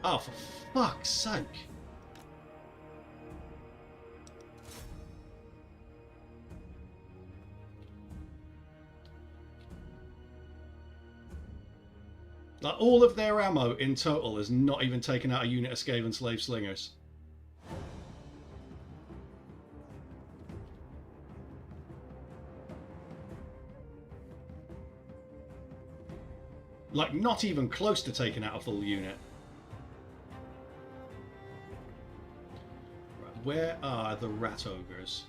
Oh, for fuck's sake. Like, all of their ammo in total has not even taken out a unit of Skaven slave slingers. Like, not even close to taking out a full unit. Right, where are the rat ogres?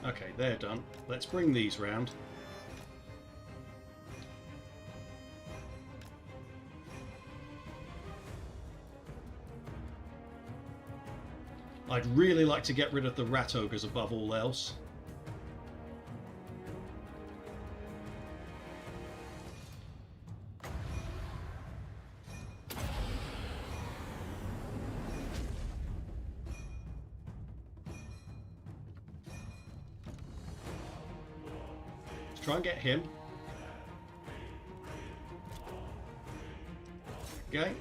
Okay, they're done. Let's bring these round. I'd really like to get rid of the rat ogres above all else. Let's try and get him. Okay.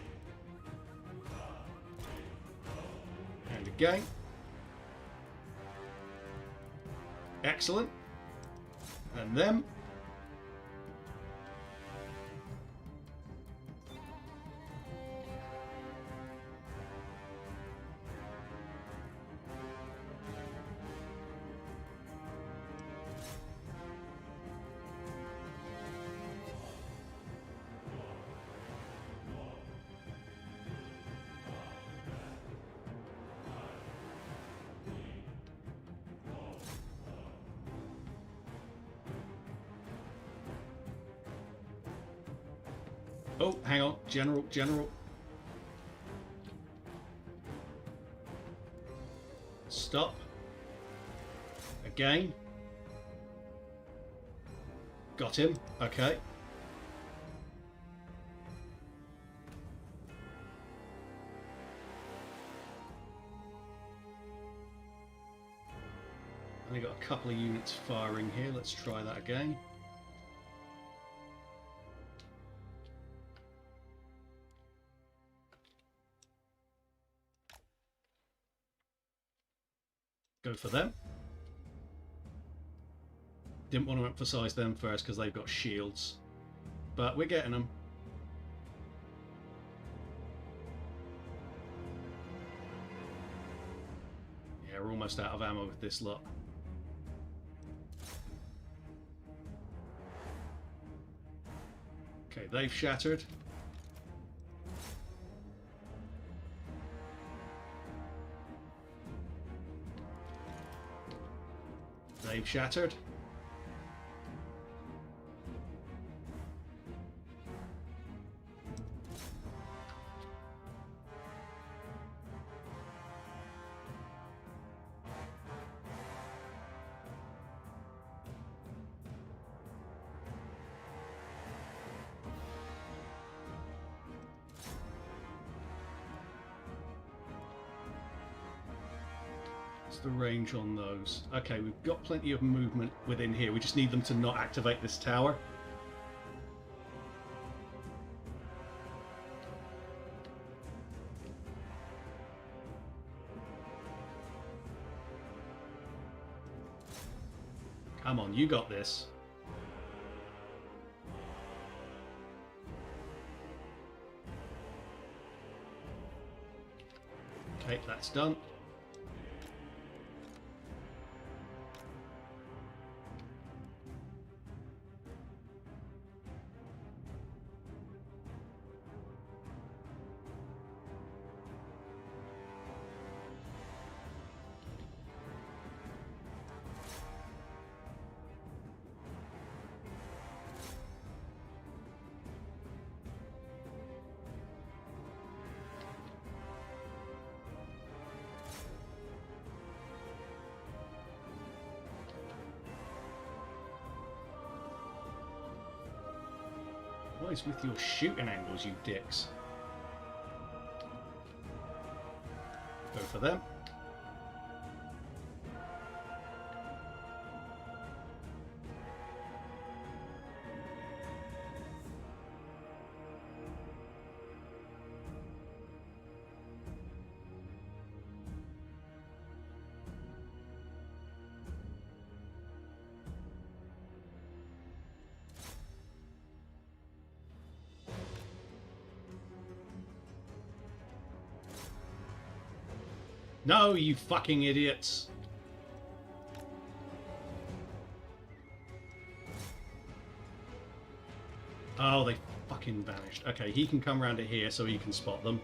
And again. Excellent. And them. Oh, hang on. General. Stop. Again. Got him. Okay. Only got a couple of units firing here. Let's try that again. Go for them. Didn't want to emphasize them first because they've got shields. But we're getting them. Yeah, we're almost out of ammo with this lot. Okay, they've shattered. They've shattered. The range on those. Okay, we've got plenty of movement within here. We just need them to not activate this tower. Come on, you got this. Okay, that's done. What is with your shooting angles, you dicks? Go for them. No, you fucking idiots. Oh, they fucking vanished. Okay, he can come around to here so he can spot them.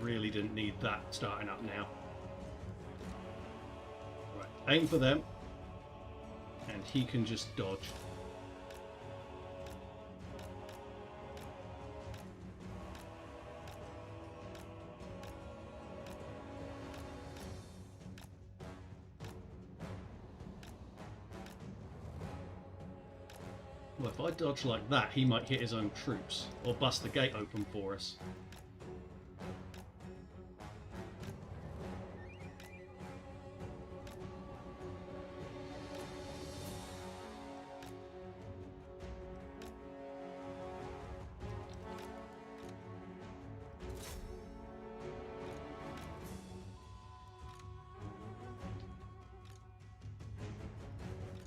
Really didn't need that starting up now. aim for them, and he can just dodge. Well, if I dodge like that, he might hit his own troops or bust the gate open for us.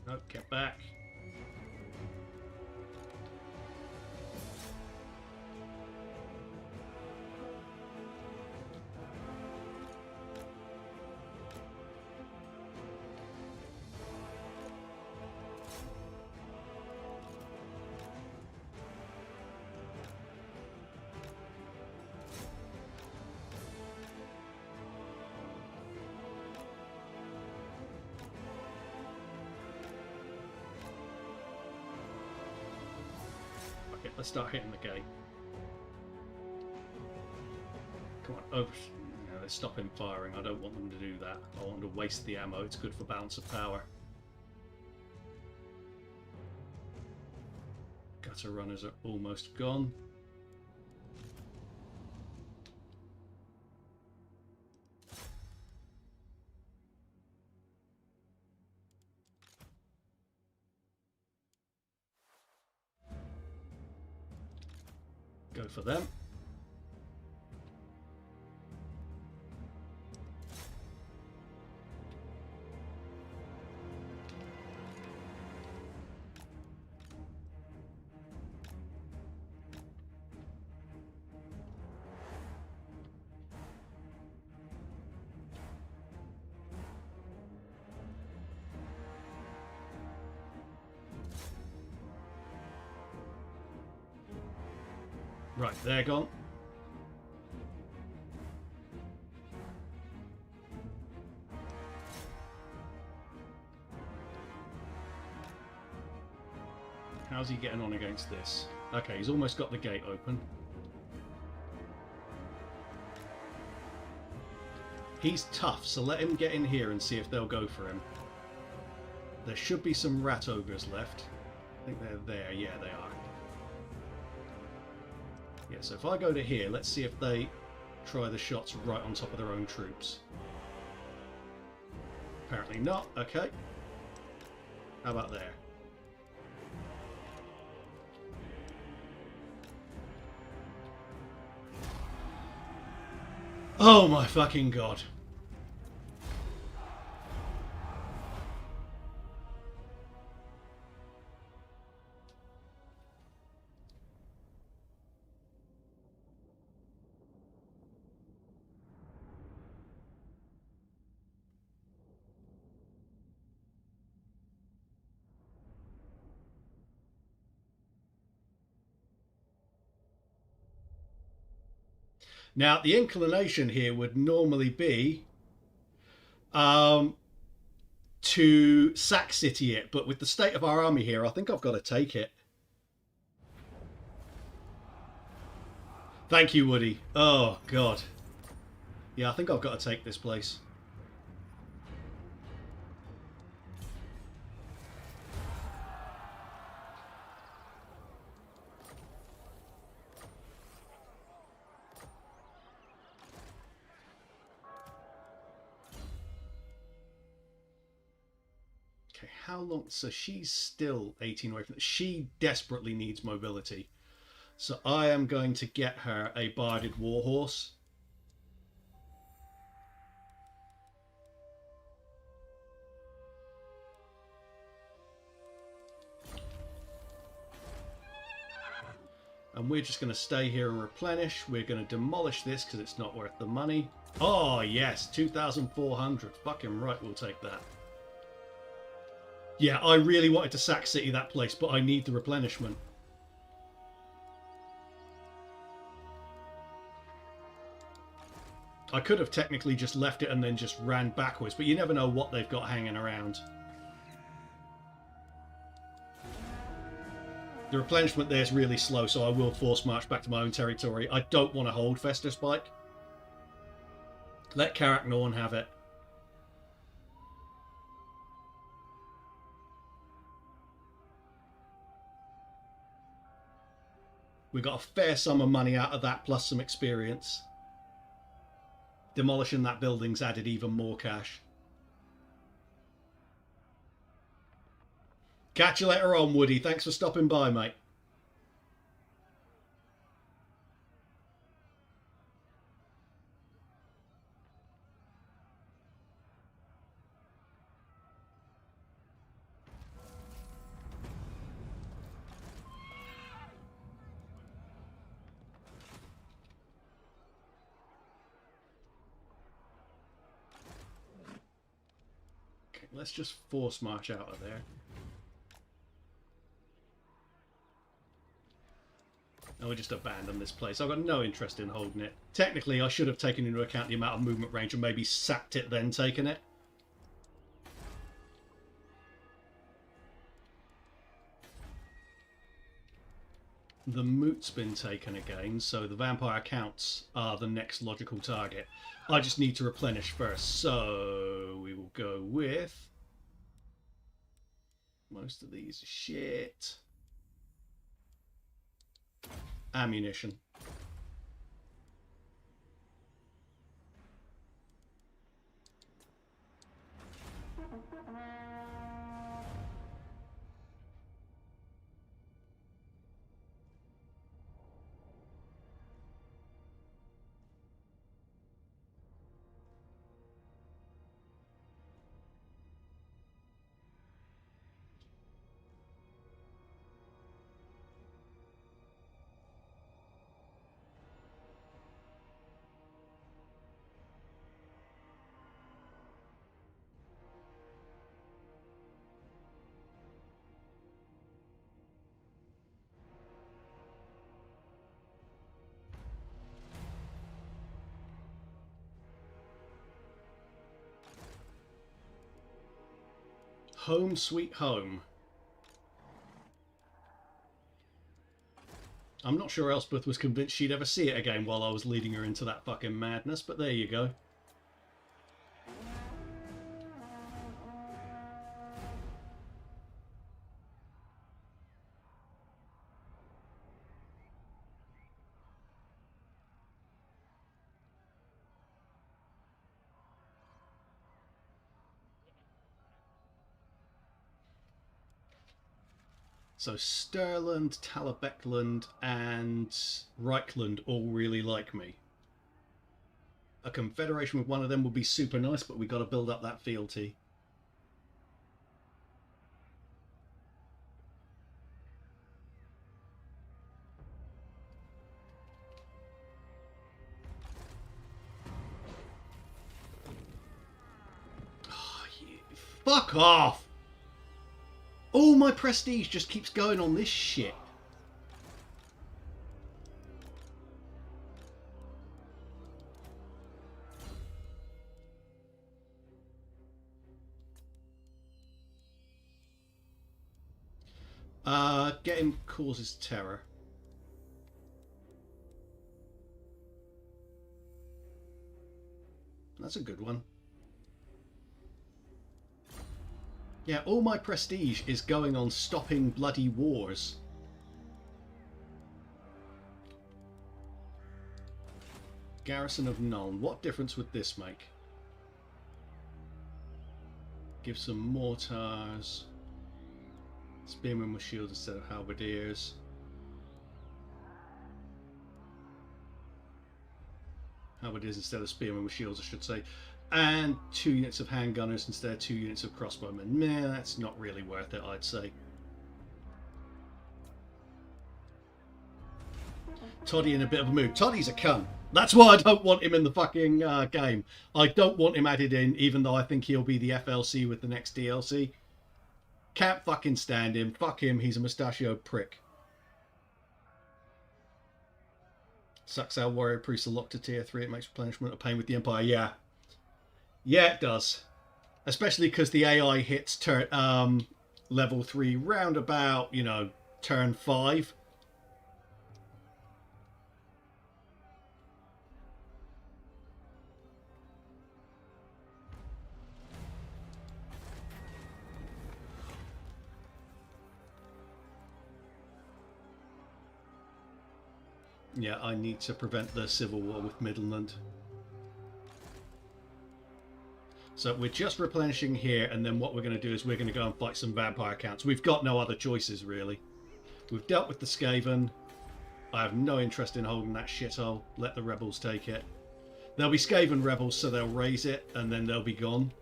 Nope, get back. Okay, let's start hitting the gate. Come on, over. No, let's stop him firing. I don't want them to do that. I want them to waste the ammo. It's good for balance of power. Gutter runners are almost gone. Go for them. Right, they're gone. How's he getting on against this? Okay, he's almost got the gate open. He's tough, so let him get in here and see if they'll go for him. There should be some rat ogres left. I think they're there. Yeah, they are. Yeah, so if I go to here, let's see if they try the shots right on top of their own troops. Apparently not. Okay. How about there? Oh my fucking god. Now, the inclination here would normally be to sack city it, but with the state of our army here, I think I've got to take it. Thank you, Woody. Oh, God. Yeah, I think I've got to take this place. How long? So she's still 18 away from it. She desperately needs mobility. So I am going to get her a barded warhorse. And we're just going to stay here and replenish. We're going to demolish this because it's not worth the money. Oh, yes. 2,400. Fucking right, we'll take that. Yeah, I really wanted to sack city that place, but I need the replenishment. I could have technically just left it and then just ran backwards, but you never know what they've got hanging around. The replenishment there is really slow, so I will force march back to my own territory. I don't want to hold Festus Pike. Let Karak Norn have it. We got a fair sum of money out of that, plus some experience. Demolishing that building's added even more cash. Catch you later on, Woody. Thanks for stopping by, mate. Okay, let's just force march out of there. And we just abandon this place. I've got no interest in holding it. Technically, I should have taken into account the amount of movement range and maybe sacked it, then taken it. The moot's been taken again, so the vampire counts are the next logical target. I just need to replenish first, so we will go with... most of these are shit. Ammunition. Home sweet home. I'm not sure Elspeth was convinced she'd ever see it again while I was leading her into that fucking madness, but there you go. So Stirland, Talabecland and Reichland all really like me. A confederation with one of them would be super nice, but we got to build up that fealty. Oh, you fuck off! All my prestige just keeps going on this shit. Getting causes terror. That's a good one. Yeah, all my prestige is going on stopping bloody wars. Garrison of Nuln. What difference would this make? Give some mortars. Spearmen with shields instead of halberdiers. Halberdiers instead of spearmen with shields, I should say. And 2 units of handgunners instead of 2 units of crossbowmen. Meh, that's not really worth it, I'd say. Toddy in a bit of a mood. Toddy's a cunt. That's why I don't want him in the fucking game. I don't want him added in, even though I think he'll be the FLC with the next DLC. Can't fucking stand him. Fuck him, he's a mustachioed prick. Sucks our warrior priests are locked to tier 3. It makes replenishment a pain with the Empire. Yeah. Yeah, it does. Especially because the AI hits level 3 round about, you know, turn 5. Yeah, I need to prevent the civil war with Midland. So we're just replenishing here, and then what we're going to do is we're going to go and fight some vampire counts. We've got no other choices, really. We've dealt with the Skaven. I have no interest in holding that shithole. Let the rebels take it. There'll be Skaven rebels, so they'll raise it, and then they'll be gone.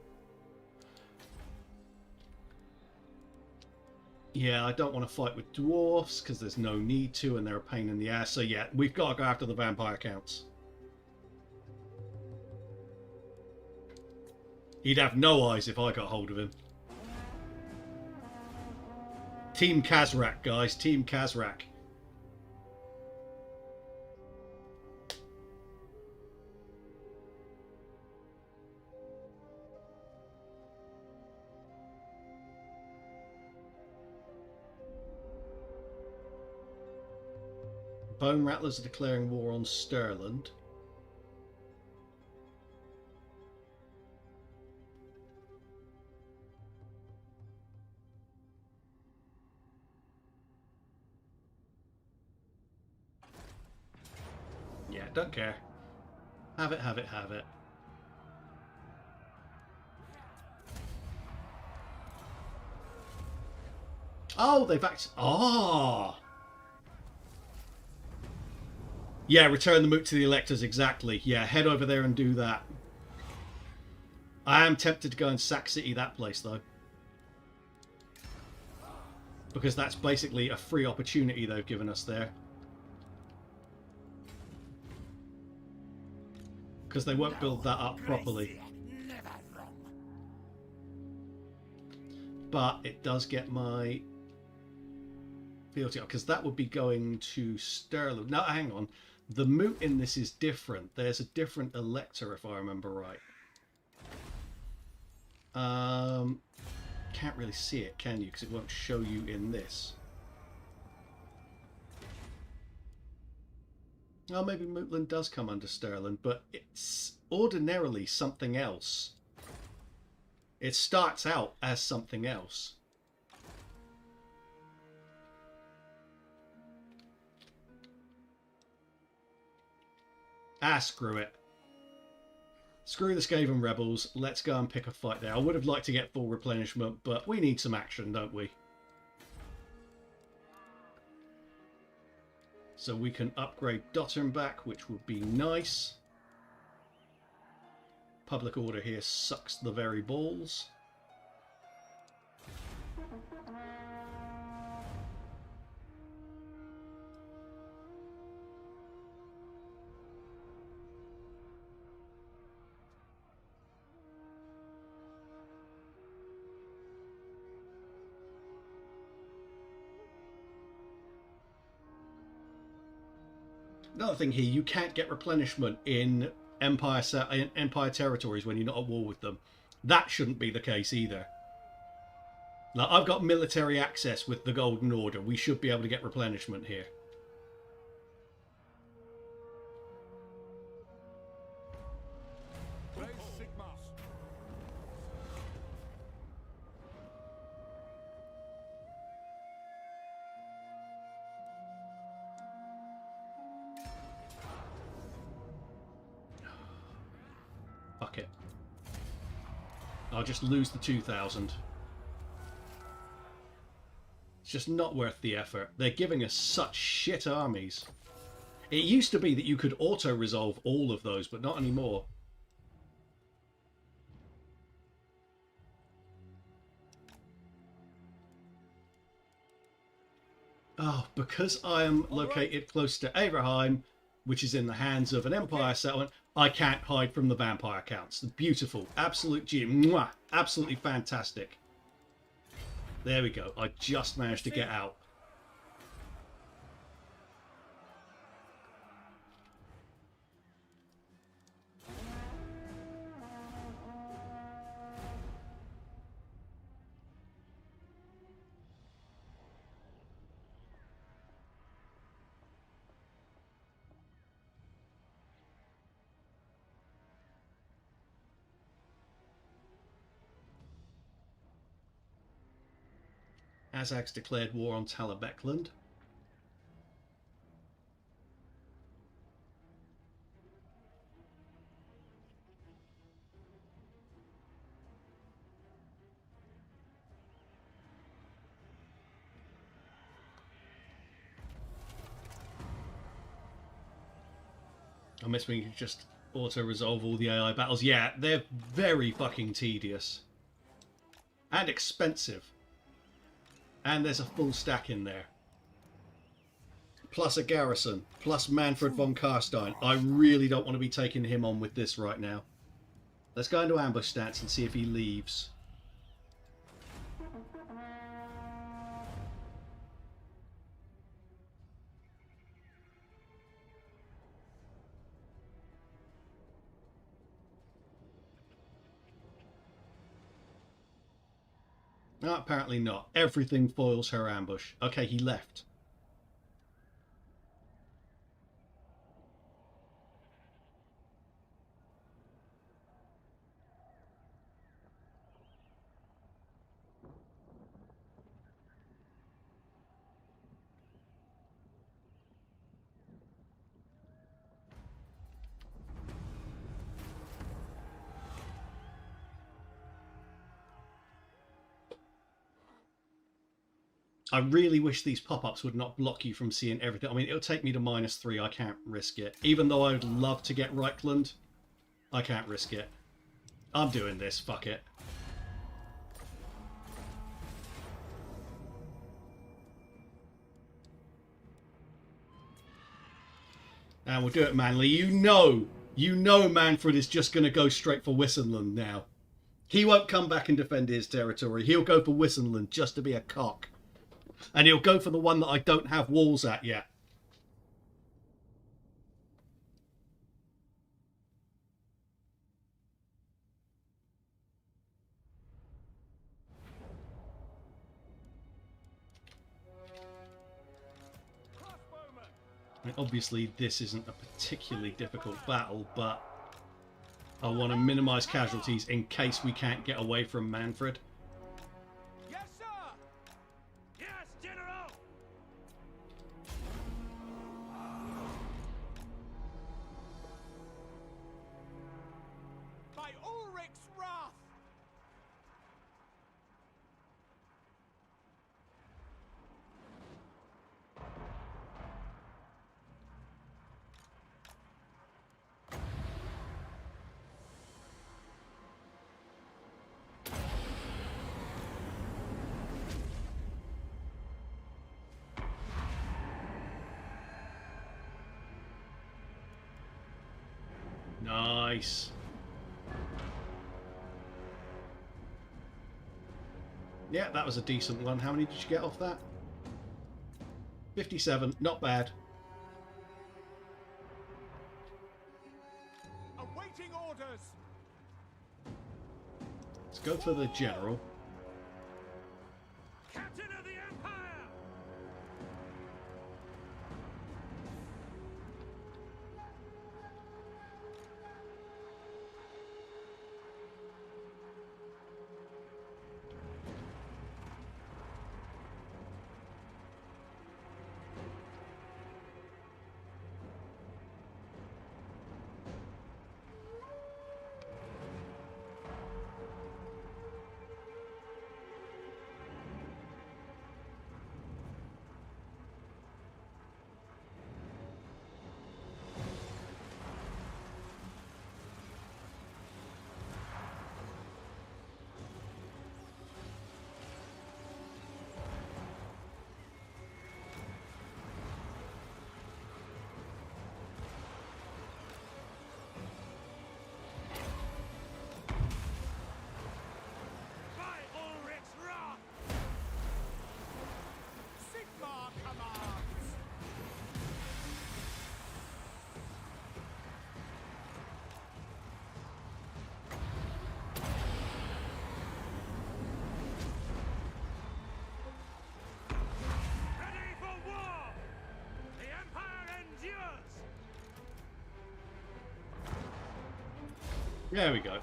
Yeah, I don't want to fight with dwarfs, because there's no need to, and they're a pain in the ass. So yeah, we've got to go after the vampire counts. He'd have no eyes if I got hold of him. Team Karak, guys. Team Karak. Bone Rattlers are declaring war on Stirland. Yeah, don't care. Have it, have it, have it. Oh, they've actually... Oh! Yeah, return the moot to the electors, exactly. Yeah, head over there and do that. I am tempted to go and Sack City that place, though. Because that's basically a free opportunity they've given us there. Because they won't build that up properly. But it does get my fealty up, because that would be going to Stirling. No, hang on. The moot in this is different. There's a different elector, if I remember right. Can't really see it, can you? Because it won't show you in this. Oh, maybe Mootland does come under Stirling, but it's ordinarily something else. It starts out as something else. Ah, screw it. Screw the Skaven rebels. Let's go and pick a fight there. I would have liked to get full replenishment, but we need some action, don't we? So we can upgrade Dotternbach, which would be nice. Public order here sucks the very balls. Another thing here, you can't get replenishment in Empire territories when you're not at war with them. That shouldn't be the case either. Now, I've got military access with the Golden Order. We should be able to get replenishment here. Fuck it. I'll just lose the 2,000. It's just not worth the effort. They're giving us such shit armies. It used to be that you could auto-resolve all of those, but not anymore. Oh, because I am located close to Averheim, which is in the hands of an Empire settlement, I can't hide from the vampire counts. Beautiful. Absolute mwah, absolutely fantastic. There we go. I just managed to get out. Azag's declared war on Talabecland. I miss when you could just auto-resolve all the AI battles. Yeah, they're very fucking tedious. And expensive. And there's a full stack in there. Plus a garrison. Plus Manfred von Karstein. I really don't want to be taking him on with this right now. Let's go into ambush stats and see if he leaves. No, apparently not. Everything foils her ambush. Okay, he left. I really wish these pop-ups would not block you from seeing everything. I mean, it'll take me to -3. I can't risk it. Even though I'd love to get Reichland, I can't risk it. I'm doing this. Fuck it. And we'll do it, Manly. You know Manfred is just going to go straight for Wissenland now. He won't come back and defend his territory. He'll go for Wissenland just to be a cock. And he'll go for the one that I don't have walls at yet. I mean, obviously, this isn't a particularly difficult battle, but I want to minimise casualties in case we can't get away from Manfred. Nice. Yeah, that was a decent one. How many did you get off that? 57. Not bad. Awaiting orders. Let's go for the general. Captain of the Empire! There we go.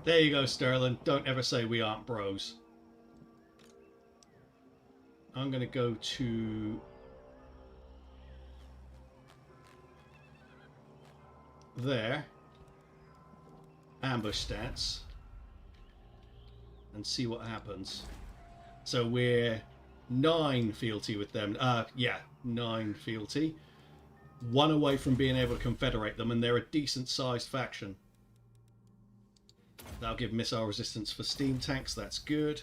There you go, Sterling. Don't ever say we aren't bros. I'm going to go to... there. Ambush stats. And see what happens. So we're 9 fealty with them. Yeah, 9 fealty. 1 away from being able to confederate them, and they're a decent sized faction. That'll give missile resistance for steam tanks, that's good.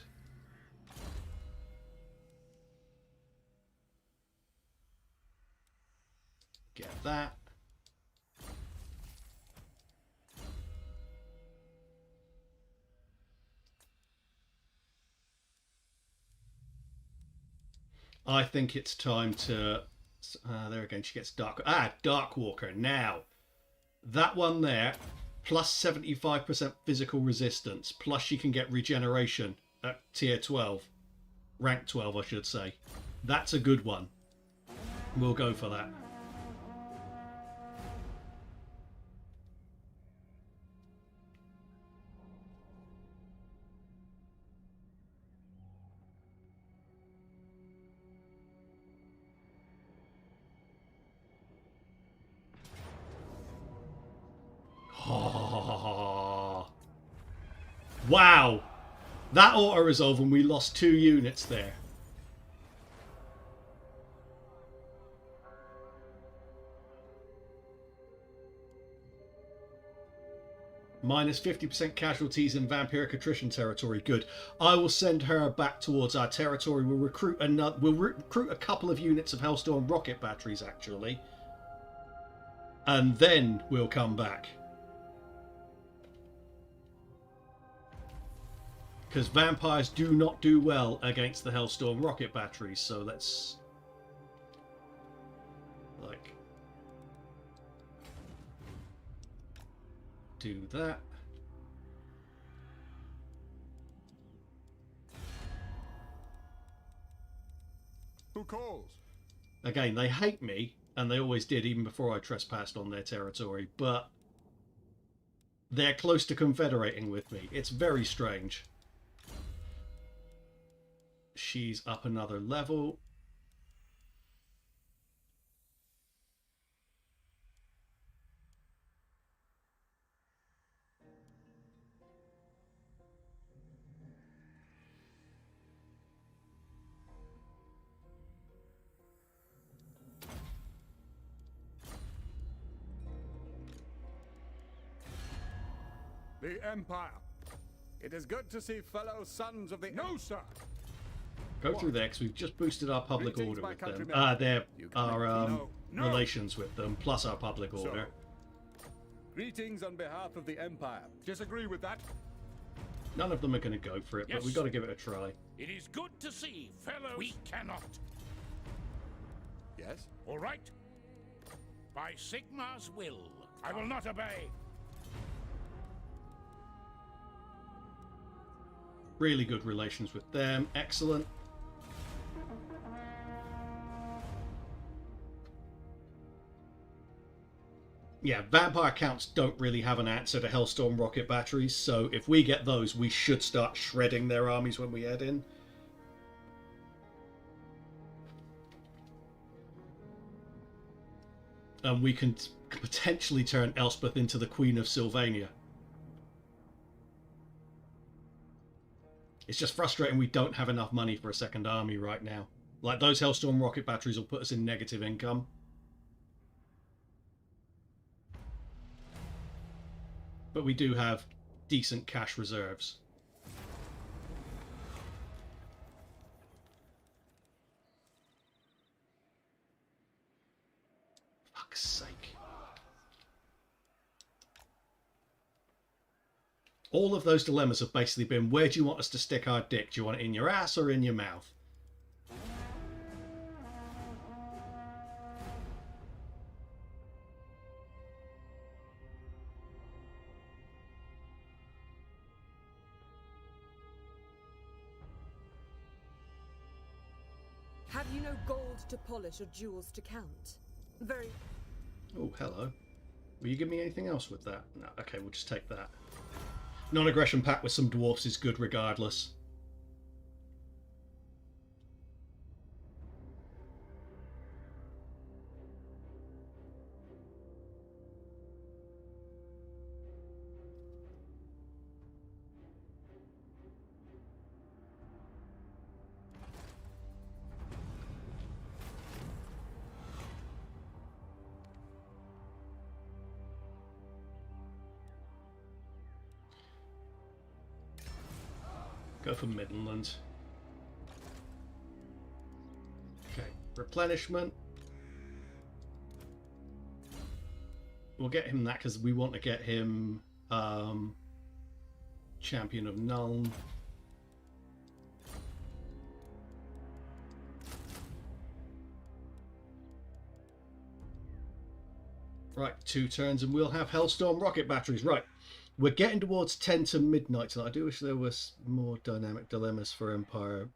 Get that. I think it's time to... there again, she gets Dark... Darkwalker. Now, that one there, plus 75% physical resistance, plus she can get regeneration at tier 12. Rank 12, I should say. That's a good one. We'll go for that. Wow! That auto-resolve and we lost 2 units there. Minus 50% casualties in vampiric attrition territory. Good. I will send her back towards our territory. We'll recruit a couple of units of Hellstorm rocket batteries, actually. And then we'll come back. Because vampires do not do well against the Hellstorm rocket batteries, so let's... like... do that. Who calls? Again, they hate me, and they always did, even before I trespassed on their territory, but... they're close to confederating with me. It's very strange. She's up another level. The Empire. It is good to see fellow sons of the... No, sir! Go through there, because we've just boosted our public order with them. Our relations with them, plus our public order. Greetings on behalf of the Empire. Disagree with that? None of them are going to go for it, but we've got to give it a try. It is good to see, fellow. We cannot. Yes? All right. By Sigmar's will, I will not obey. Really good relations with them. Excellent. Yeah, vampire counts don't really have an answer to Hellstorm rocket batteries, so if we get those, we should start shredding their armies when we head in. And we can potentially turn Elspeth into the Queen of Sylvania. It's just frustrating we don't have enough money for a second army right now. Like, those Hellstorm rocket batteries will put us in negative income. But we do have decent cash reserves. Fuck's sake. All of those dilemmas have basically been, where do you want us to stick our dick? Do you want it in your ass or in your mouth? Have you no gold to polish or jewels to count? Very... Oh, hello. Will you give me anything else with that? No, okay, we'll just take that. Non-aggression pact with some dwarfs is good regardless. Go for Midland. Okay, replenishment. We'll get him that because we want to get him Champion of Nuln. Right, 2 turns and we'll have Hellstorm rocket batteries. Right. We're getting towards 10 to midnight tonight. I do wish there was more dynamic dilemmas for Empire,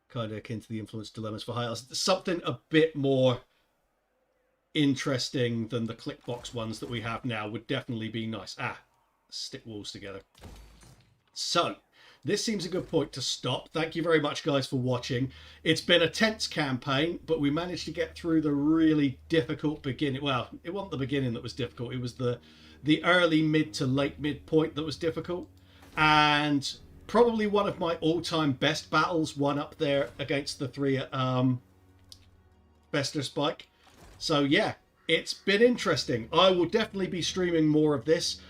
kind of akin to the influence dilemmas for High Elves. Something a bit more interesting than the clickbox ones that we have now would definitely be nice. Stick walls together. So, this seems a good point to stop. Thank you very much, guys, for watching. It's been a tense campaign, but we managed to get through the really difficult beginning. Well, it wasn't the beginning that was difficult. It was the early mid to late mid point that was difficult, and probably one of my all-time best battles, one up there against the 3 at Bester Spike. So yeah, it's been interesting. I will definitely be streaming more of this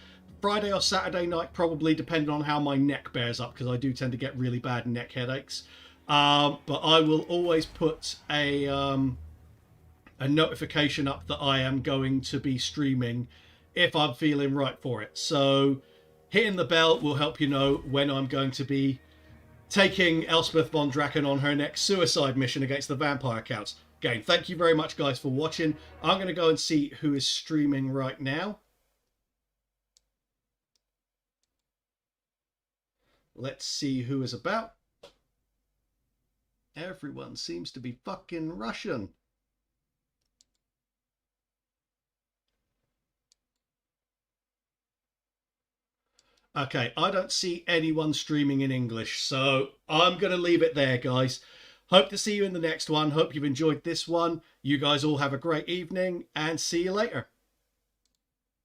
Friday or Saturday night, probably, depending on how my neck bears up, because I do tend to get really bad neck headaches. But I will always put a notification up that I am going to be streaming if I'm feeling right for it. So hitting the bell will help you know when I'm going to be taking Elspeth von Draken on her next suicide mission against the vampire counts. Again, thank you very much, guys, for watching. I'm going to go and see who is streaming right now. Let's see who is about. Everyone seems to be fucking Russian. Okay, I don't see anyone streaming in English, so I'm going to leave it there, guys. Hope to see you in the next one. Hope you've enjoyed this one. You guys all have a great evening, and see you later.